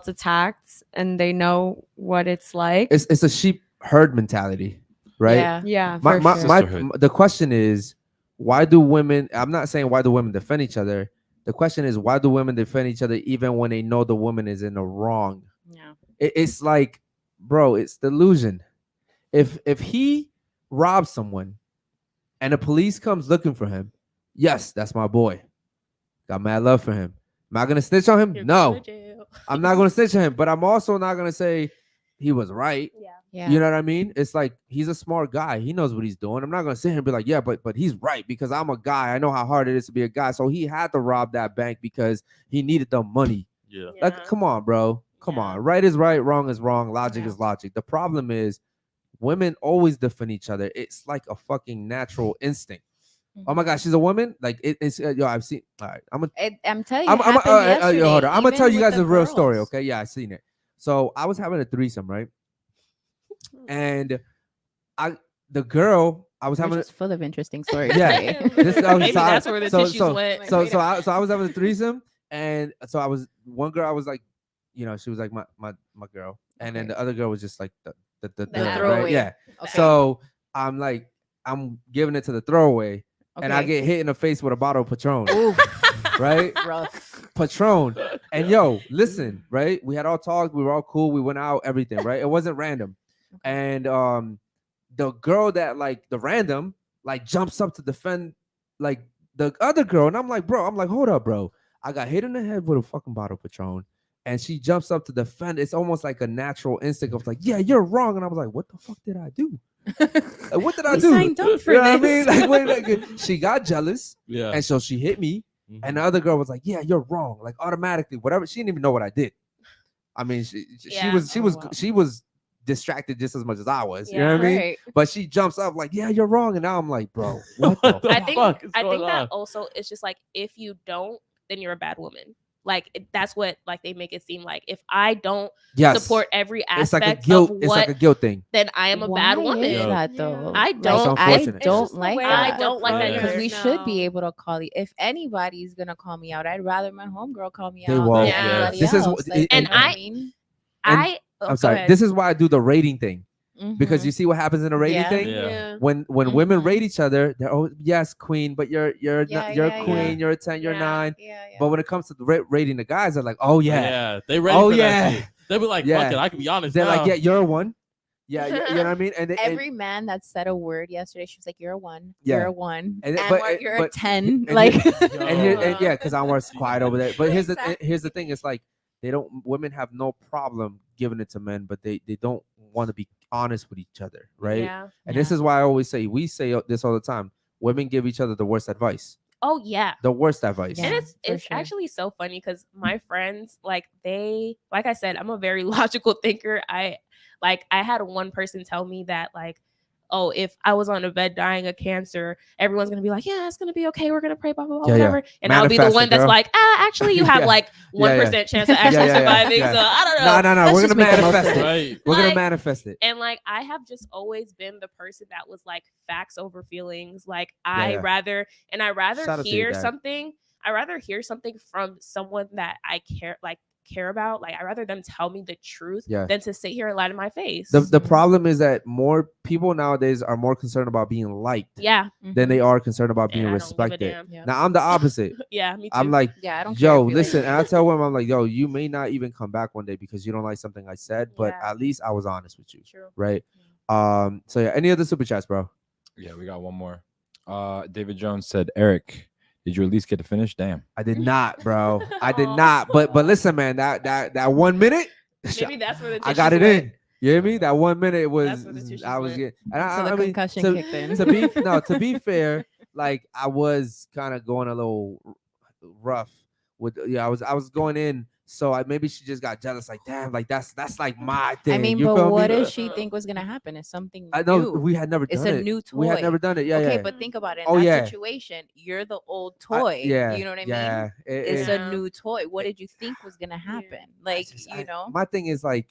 attacked and they know what it's like. It's a sheep herd mentality, right? Yeah. Yeah, My, for my, sure. my, Sisterhood. the question is, why do women? I'm not saying why do women defend each other. The question is, why do women defend each other even when they know the woman is in the wrong? Yeah. It's like, bro, it's delusion. If he robs someone and the police comes looking for him, yes, that's my boy. Got mad love for him. Am I gonna snitch on him? You're No, going to jail. I'm not gonna snitch on him. But I'm also not gonna say he was right. Yeah. Yeah. You know what I mean? It's like he's a smart guy. He knows what he's doing. I'm not gonna sit here and be like, yeah, but he's right because I'm a guy. I know how hard it is to be a guy. So he had to rob that bank because he needed the money. Yeah. Like, come on, bro. Come Yeah. on. Right is right, wrong is wrong, logic Yeah. is logic. The problem is women always defend each other. It's like a fucking natural instinct. Oh my gosh, she's a woman. Like it's yo, I've seen. All right, I'm telling you, I'm it happened yesterday, hold on. I'm gonna even tell you with guys the a real story. girls. Okay, yeah, I seen it. So I was having a threesome, right? And the girl I was We're having. just full of interesting stories. Yeah, today. this Maybe that's where the tissues went. So I was having a threesome, and so I was one girl. I was like, she was like my girl, and then Okay. the other girl was just like the right? throwaway. Yeah. Okay. So I'm like, I'm giving it to the throwaway, and I Okay. get hit in the face with a bottle of Patron, Oof, right? rough. Patron. And yo, listen, right? We had all talked. We were all cool. We went out, everything, right? It wasn't random. And the girl that like the random like jumps up to defend like the other girl. And I'm like, hold up, bro. I got hit in the head with a fucking bottle of Patron. And she jumps up to defend. It's almost like a natural instinct of like, yeah, you're wrong. And I was like, what the fuck did I do? Like, what did I do? Signed up for you know this. what I mean? Like, wait, she got jealous. Yeah. And so she hit me. And the other girl was like, yeah, you're wrong. Like automatically, whatever. She didn't even know what I did. I mean, she was distracted just as much as I was. You know what I mean? Right. But she jumps up like, yeah, you're wrong. And now I'm like, bro, what the the I think fuck is I think going that on? also it's just like if you don't, then you're a bad woman. Like that's what like they make it seem like. If I don't support every it's like aspect a guilt. of It's what, like a guilt thing. then I am a bad Why woman. is Yeah. that though? I That's don't. I unfortunate. don't like I that. don't like that Yeah. Because we should be No. able to call you. If anybody's gonna call me out, I'd rather my homegirl call me They out won't. than Yeah. anybody This is else. what- Like, and you know what I- I mean? I'm sorry. This is why I do the rating thing. Because Mhm. you see what happens in the rating Yeah. thing? Yeah. When women Mhm. rate each other, they're oh yes, queen, but you're Yeah, not, yeah, you're queen, yeah. you're a 10, you're Yeah. 9. Yeah, yeah. But when it comes to the rating the guys, they're like, oh yeah. They ready Oh, for yeah. that shit. They'll be like, Yeah. fuck it, I can be honest They're now. like, yeah, you're a 1. Yeah, you know what I mean? And Every man that said a word yesterday, she was like, "You're a 1. Yeah. You're a 1. And And, it- but Mark, it- you're a but- 10." and Like, yeah, because I'm more quiet over there. But here's Exactly. the thing: it's like women have no problem giving it to men, but they don't want to be honest with each other, right? Yeah. And this is why I always say we say this all the time: women give each other the worst advice, Oh yeah. the worst advice. Yeah. And it's for sure. actually so funny because my friends, like I said, I'm a very logical thinker. I had one person tell me that like, oh, if I was on a bed dying of cancer, everyone's gonna be like, yeah, it's gonna be okay. We're gonna pray, blah blah blah, Yeah, yeah. whatever. And I'll be the Manifest one it, that's girl. like, actually, you have Yeah. like 1% Yeah. chance of actually yeah, surviving. yeah. So I don't know. No. Let's We're just gonna make the most manifest of it. it. Right. We're gonna Like- manifest it. And like I have just always been the person that was like facts over feelings. Like Yeah, I yeah. rather Shout out to your hear dad. something. I rather hear something from someone that I care about. Like I rather them tell me the truth Yeah. than to sit here and lie to my face. The problem is that more people nowadays are more concerned about being liked yeah. than they are concerned about being And I don't give a respected. damn. Yeah. Now I'm the opposite. Yeah, me too. I'm like, Yeah, I don't care. yo, if you listen, like and I tell women, I'm like, yo, you may not even come back one day because you don't like something I said, but Yeah. at least I was honest with you, True. right? So yeah, any other super chats, bro? Yeah, we got one more. David Jones said, Eric, did you at least get to finish? Damn. I did not, bro. I did Aw. not. But listen, man, that 1 minute, Maybe that's where the I got it tissues went. in. You hear me? That 1 minute was That's where the tissues I was went. getting. And So the I mean, concussion to, kicked in. to be fair, like I was kind of going a little rough with I was going in. So maybe she just got jealous, like damn, like that's like my thing. I mean, you but feel what me? does she think was gonna happen? It's something I know new. we had never It's done a it. new We had toy. never done it. Yeah, Okay, yeah. but think about it. In Oh, that yeah. situation, you're the old I- toy. yeah, You know what I mean? yeah. It's Yeah. a new toy. What did you think was gonna happen? Like, you know? My thing is like,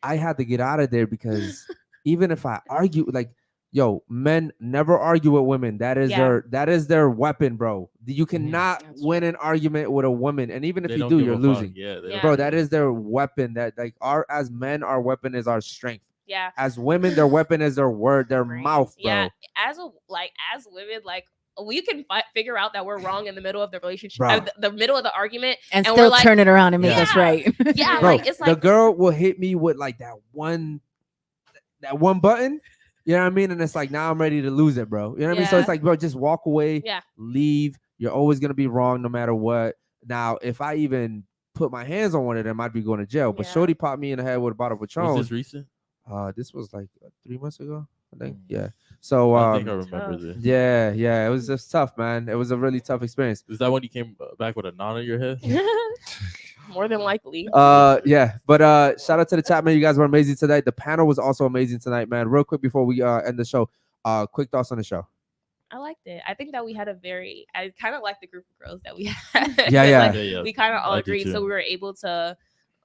I had to get out of there because even if I argue, like, yo, men never argue with women. That is Yeah. their weapon, bro. You cannot That's win an argument with a woman, and even if They you don't do, give you're a fuck. losing. Yeah, they Yeah. Bro, that is their weapon. That like as men, our weapon is our strength. Yeah. As women, their weapon is their word, their Brain. mouth, bro. Yeah. As women, like we can figure out that we're wrong in the middle of the relationship, Bro. the middle of the argument, And we're still like, turn it around and make Yeah. us right. yeah, Bro, like it's the like girl will hit me with like that one button. You know what I mean? And it's like now I'm ready to lose it, bro. You know what I mean? So it's Yeah. like, bro, just walk away, Yeah. leave. You're always gonna be wrong no matter what. Now, if I even put my hands on one of them, I'd be going to jail. But Yeah. Shorty popped me in the head with a bottle of Patron. Was this recent? This was like 3 months ago, I think. Mm. Yeah. So I think I remember tough. this. yeah, it was just tough, man. It was a really tough experience. Is that when you came back with a knot on your head? more than likely. Yeah, but shout out to the chat, man. You guys were amazing tonight. The panel was also amazing tonight, man. Real quick before we end the show, quick thoughts on the show. I liked it. I think that we had I kind of like the group of girls that we had. Yeah, yeah. Like, Yeah. we kind of all I do agreed, too. so we were able to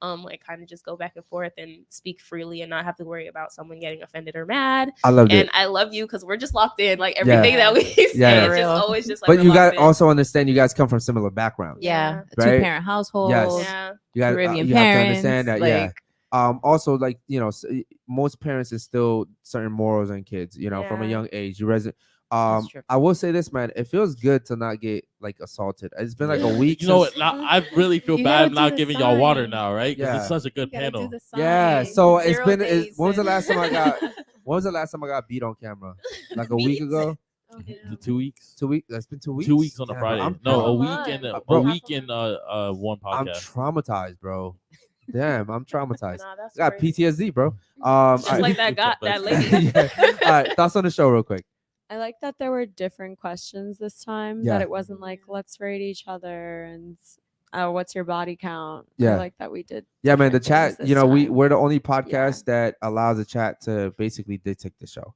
like kind of just go back and forth and speak freely and not have to worry about someone getting offended or mad. I loved And it. I love you because we're just locked in. Like everything that we say, Yeah. it's Real. just always just like. But we're you locked guys in. also understand you guys come from similar backgrounds. Yeah. A Right? two-parent household. Yes. Yeah. You guys Caribbean you have to parents. understand that. Like, Yeah. Also, like, most parents instill certain morals in kids, from a Yeah. young age. true. I will say this, man, it feels good to not get like assaulted. It's been like a Yeah. week You know since- what? I really feel You bad gotta I'm not do the giving y'all water sign. now, right? Because Yeah. it's such a good You gotta do panel. the Yeah, sign. so it's 0 been days when was the in. last time I got when was the last time I got beat on camera? Like a week Beat? ago? The 2 weeks. 2 weeks? That's been 2 weeks. 2 weeks on a Damn, bro, Friday. I'm No, Half a a week month. and Bro, a week and one I'm podcast. traumatized, bro. Damn, I'm traumatized. Nah, that's I got crazy. PTSD, bro. Just alright. like that That's- lady. Yeah. All right, thoughts on the show, real quick. I like that there were different questions this time. Yeah. That it wasn't like let's rate each other and what's your body count. Yeah. I like that we did. Yeah, man. The different chat, things this time. we're the only podcast that allows the chat to basically dictate the show.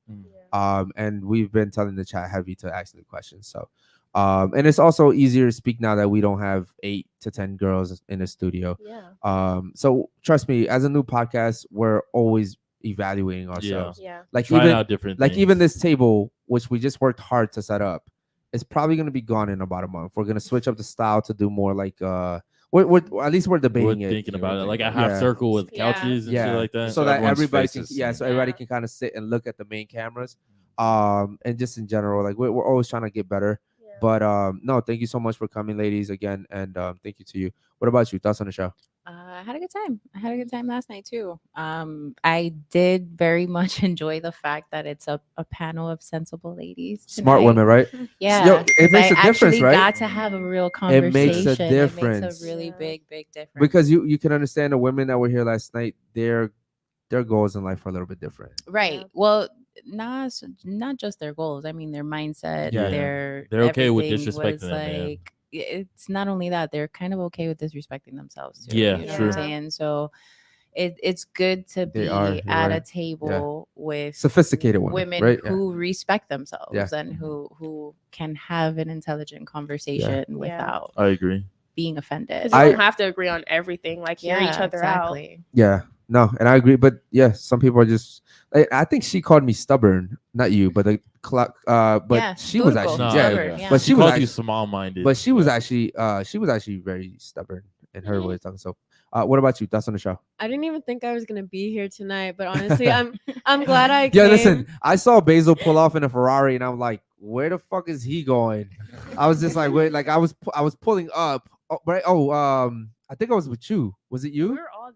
And we've been telling the chat heavy to ask the questions. So, and it's also easier to speak now that we don't have 8 to 10 girls in the studio. Yeah. So trust me, as a new podcast, we're always evaluating ourselves. Yeah. Like Trying even out different like things. even this table, which we just worked hard to set up, it's probably gonna be gone in about a month. We're gonna switch up the style to do more like we're at least we're debating We're it. thinking about it, like a Yeah. half circle with Yeah. couches and Yeah. shit like that. So that everyone's everybody face can, is seen. so everybody Yeah. can kind of sit and look at the main cameras. And just in general, like we're always trying to get better. Yeah. But no, thank you so much for coming, ladies, again, and thank you to you. What about you? Thoughts on the show? I had a good time. I had a good time last night too. I did very much enjoy the fact that it's a panel of sensible ladies. Smart tonight. women, right? Yeah, Yo, it 'cause makes I a difference, actually right? got to have a real It conversation. makes a It difference. makes a really Yeah. big difference. Because you can understand the women that were here last night. Their goals in life are a little bit different. Right. Yeah. Well, not just their goals. I mean, their mindset. Yeah. They're okay with everything disrespecting was them, man. like, it's not only that, they're kind of okay with disrespecting themselves too. Yeah, you know true. what I'm saying? So it's good to They be are, you're at a right. table with Sophisticated women, right? Yeah. who respect themselves Yeah. and who can have an intelligent conversation Yeah. without I agree. being offended. 'Cause you I- don't have to agree on everything. Like hear each other out. exactly. Yeah, no, and I agree. But yeah, some people are just. I think she called me stubborn, not you, but the clock. But Yeah, she was Durko, actually No, stubborn, yeah. but She she was called you actually, small-minded. but she was actually very stubborn in her way of talking. So, what about you? Thoughts on the show? I didn't even think I was gonna be here tonight, but honestly, I'm glad I Yeah, came. listen, I saw Basil pull off in a Ferrari, and I'm like, where the fuck is he going? I was just like, wait, like I was pulling up, right? I think I was with you. Was it you? We were all.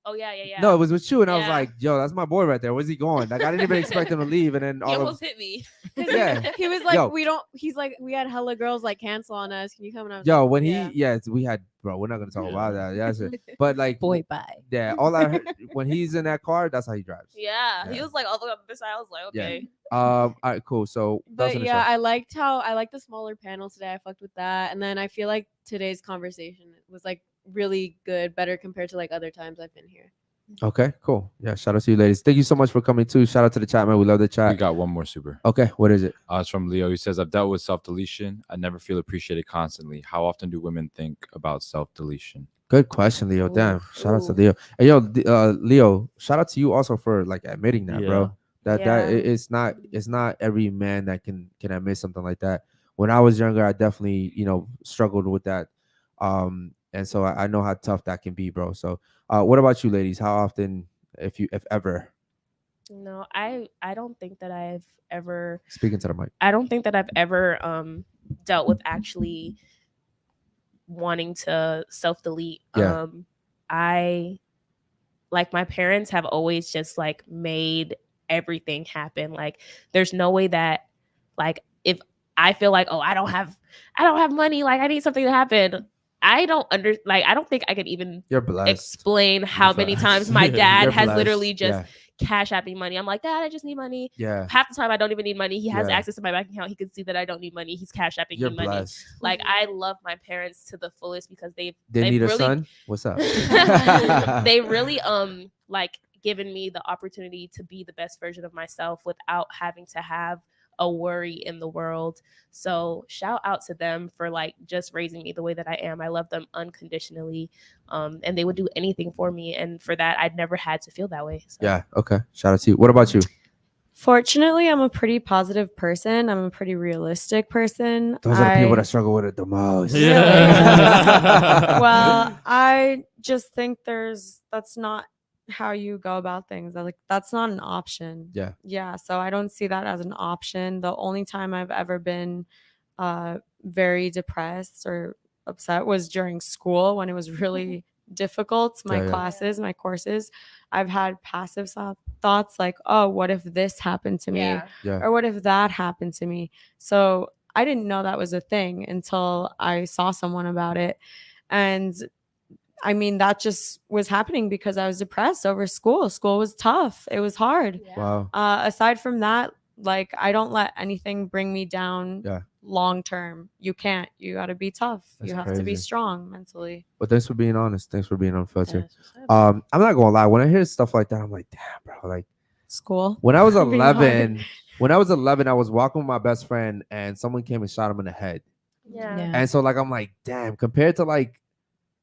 Oh yeah. No, it was with you, and I was Yeah. like, yo, that's my boy right there. Where's he going? Like I didn't even expect him to leave, and then He all of almost hit me. yeah. He was like, Yo. we don't. He's like, we had hella girls like cancel on us. Can you come? And I was Yo, like, when yeah. we had, bro, we're not gonna talk Yeah. about that. That's it. But like, Boy, bye. yeah, all I heard when he's in that car, that's how he drives. Yeah. He Yeah. was like all the way up this side. I was like, Yeah. okay. All right, cool. So that's But on the yeah, show. I liked the smaller panel today. I fucked with that, and then I feel like today's conversation was like really good, better compared to like other times I've been here. Okay, cool. Yeah, shout out to you, ladies. Thank you so much for coming too. Shout out to the chat, man. We love the We chat. got one more super. Okay, what is it? It's from Leo. He says, I've dealt with self-deletion. I never feel appreciated constantly. How often do women think about self-deletion? Good question, Leo. Damn. Ooh, Shout out to ooh. Leo. Hey, yo, Leo. Shout out to you also for like admitting that, bro. That Yeah. it's not every man that can admit something like that. When I was younger, I definitely struggled with that, and so I know how tough that can be, bro. So, what about you, ladies? How often, if ever, No, I don't think that I've ever. speaking to the mic? I don't think that I've ever dealt with actually wanting to self-delete. Yeah. I like my parents have always just like made everything happen. Like there's no way that like if I feel like, oh, I don't have money, like I need something to happen. I don't think I could even You're blessed. explain how many times my dad You're has blessed. literally just Yeah. cash at me money. I'm like, Dad, I just need money. Yeah. Half the time I don't even need money. He has Yeah. access to my bank account. He can see that I don't need money. He's cash apping You're me money. blessed. Like I love my parents to the fullest because They they've need a really, son. What's up? they really like given me the opportunity to be the best version of myself without having to have a worry in the world. So shout out to them for like just raising me the way that I am. I love them unconditionally. And they would do anything for me. And for that, I'd never had to feel that way. So. Yeah. Okay. Shout out to you. What about you? Fortunately, I'm a pretty positive person. I'm a pretty realistic person. Those are the people that struggle with it the most. Yeah. Well, I just think that's not how you go about things. Like that's not an option. Yeah. So I don't see that as an option. The only time I've ever been very depressed or upset was during school when it was really difficult. My Yeah. classes, my courses. I've had passive thoughts like, oh, what if this happened to me? Yeah. Or what if that happened to me? So I didn't know that was a thing until I saw someone about it. And I mean, that just was happening because I was depressed over school. School was tough. It was hard. Wow. Aside from that, like I don't let anything bring me down Yeah. long term. You can't. You got to be tough. That's you have to be crazy. strong mentally. But thanks for being honest. Thanks for being unfiltered. That's what's up. I'm not gonna lie. When I hear stuff like that, I'm like, damn, bro. Like School. when I was Being hard. 11, I was walking with my best friend, and someone came and shot him in the head. Yeah. And so, like, I'm like, damn. Compared to like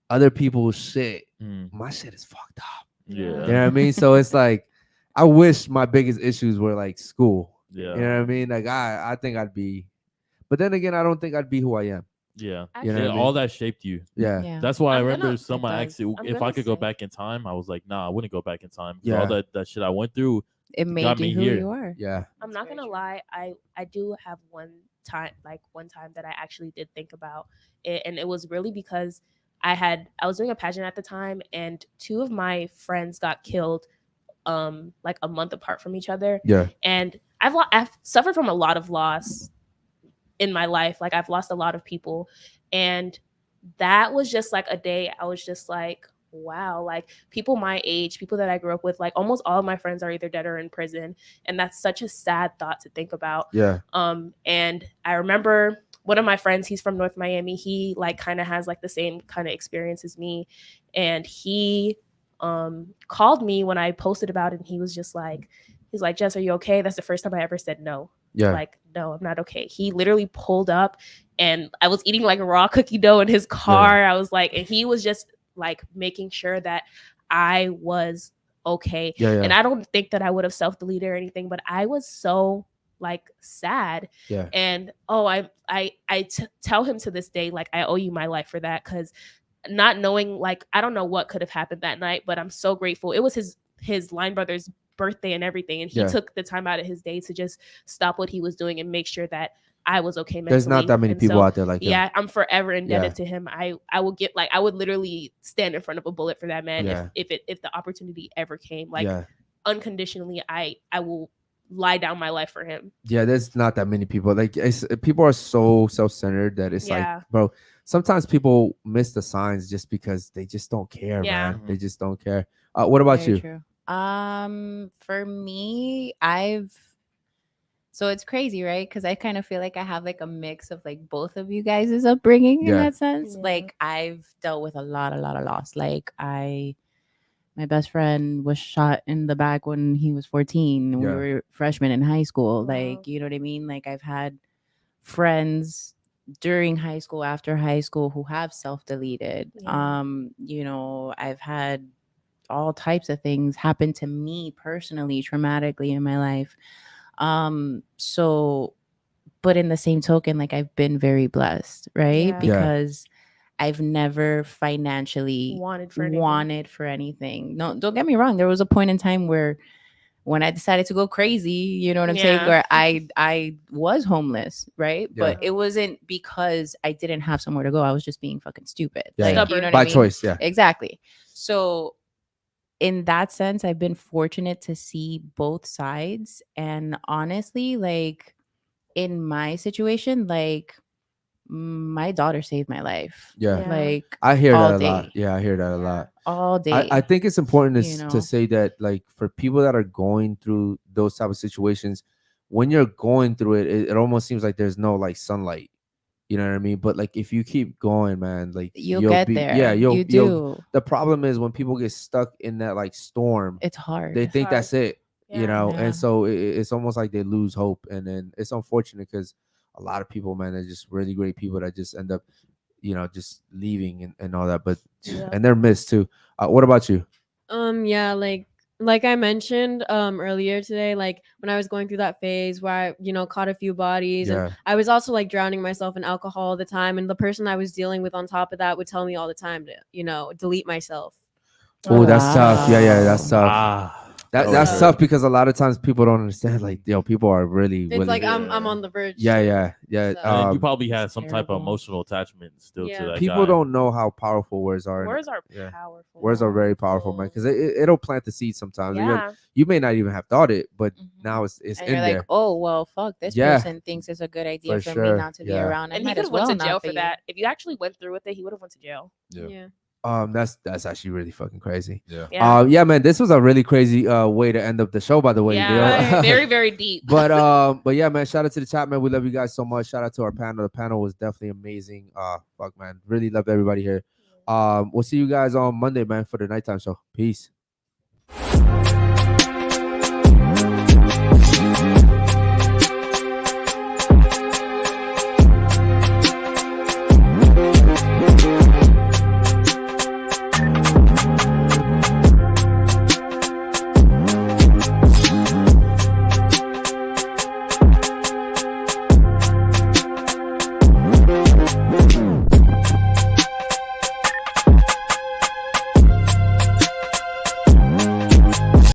other people's shit, Mm. my shit is fucked up. Yeah. You know what I mean? So it's like, I wish my biggest issues were like school. Yeah. You know what I mean? Like I think I'd be, but then again, I don't think I'd be who I am. Yeah. You know Yeah, what I all mean? that shaped you. Yeah. Yeah. That's why I I'm remember gonna- someone it asked you I'm if I gonna could go say- back in time. I was like, nah, I wouldn't go back in time. 'Cause Yeah. all that shit I went through. It made got me you who here. you are. Yeah. I'm not gonna lie. I do have one time that I actually did think about it, and it was really because I was doing a pageant at the time, and two of my friends got killed, like a month apart from each other. Yeah. And I've suffered from a lot of loss in my life. Like I've lost a lot of people, and that was just like a day I was just like, wow, like people my age, people that I grew up with, like almost all of my friends are either dead or in prison, and that's such a sad thought to think about. Yeah. And I remember one of my friends, he's from North Miami, he like kind of has like the same kind of experience as me, and he called me when I posted about it, and he was just like, he's like, Jess, are you okay? That's the first time I ever said no. Yeah. Like, no, I'm not okay. He literally pulled up, and I was eating like raw cookie dough in his car. I was like, and he was just like making sure that I was okay. Yeah. And I don't think that I would have self-deleted or anything, but I was so like sad. Yeah. And I tell him to this day, like, I owe you my life for that, because not knowing, like, I don't know what could have happened that night, but I'm so grateful. It was his line brother's birthday and everything, and he took the time out of his day to just stop what he was doing and make sure that I was okay mentally. There's not that many And people so, out there like him. yeah, I'm forever indebted Yeah. to him. I would literally stand in front of a bullet for that man Yeah. if the opportunity ever came. Like, Yeah. unconditionally, I will lie down my life for him. Yeah, there's not that many people. Like people are so self-centered that it's Yeah. like, bro, sometimes people miss the signs just because they just don't care, Yeah. man. They just don't care. What about Very you? true. For me, so it's crazy, right? Because I kind of feel like I have like a mix of like both of you guys' upbringing in Yeah. that sense. Yeah. Like I've dealt with a lot of loss. Like my best friend was shot in the back when he was 14. We Yeah. were freshmen in high school. Wow. Like, you know what I mean? Like I've had friends during high school, after high school, who have self-deleted. Yeah. You know, I've had all types of things happen to me personally, traumatically in my life. So, but in the same token, like I've been very blessed, right? Yeah. Yeah. Because I've never financially Wanted for anything. wanted for anything. No, don't get me wrong. There was a point in time where when I decided to go crazy, you know what I'm saying, Yeah. where I was homeless, right? Yeah. But it wasn't because I didn't have somewhere to go. I was just being fucking stupid. Yeah, Like, yeah. you know what By I mean? choice, yeah. Exactly. So in that sense, I've been fortunate to see both sides. And honestly, like in my situation, like my daughter saved my life. Yeah. Yeah. Like I hear all that a day. lot. Yeah, I hear that a lot. all day. I think it's important to, you know? to say that, like, for people that are going through those type of situations, when you're going through it, it almost seems like there's no like sunlight. You know what I mean? But like, if you keep going, man, like You'll get be, there. Yeah, you do. The problem is when people get stuck in that like storm, It's hard. they think hard. that's it. You Yeah. know, Yeah. and so it's almost like they lose hope, and then it's unfortunate because a lot of people, man, are just really great people that just end up, you know, just leaving and all that. But Yeah. and they're missed too. What about you? Yeah, like I mentioned earlier today, like when I was going through that phase where I, caught a few bodies, Yeah. and I was also like drowning myself in alcohol all the time, and the person I was dealing with on top of that would tell me all the time to, delete myself. Oh, that's tough. Yeah, that's tough. That's hurt. tough because a lot of times people don't understand. Like, people are really It's willing. like to- I'm on the verge. yeah. So- And you Um, probably had some type terrible. of emotional attachment still Yeah. to that people guy. don't know how powerful words are. Words are yeah. powerful. Words are very powerful, man, because it'll plant the seed sometimes. Yeah. You may not even have thought it, but Mhm. now it's And in you're like, there. oh well, fuck, this Yeah. person thinks it's a good idea For for me sure, not to be yeah. around. I And he might could as have went well to not jail be. for that. If you actually went through with it, he would have went to jail. Yeah. That's actually really fucking crazy. Yeah. Yeah, man, this was a really crazy way to end up the show, by the way. Yeah. Very, very deep. But yeah, man, shout out to the chat, man. We love you guys so much. Shout out to our panel. The panel was definitely amazing. Fuck, man, really love everybody here. We'll see you guys on Monday, man, for the nighttime show. Peace.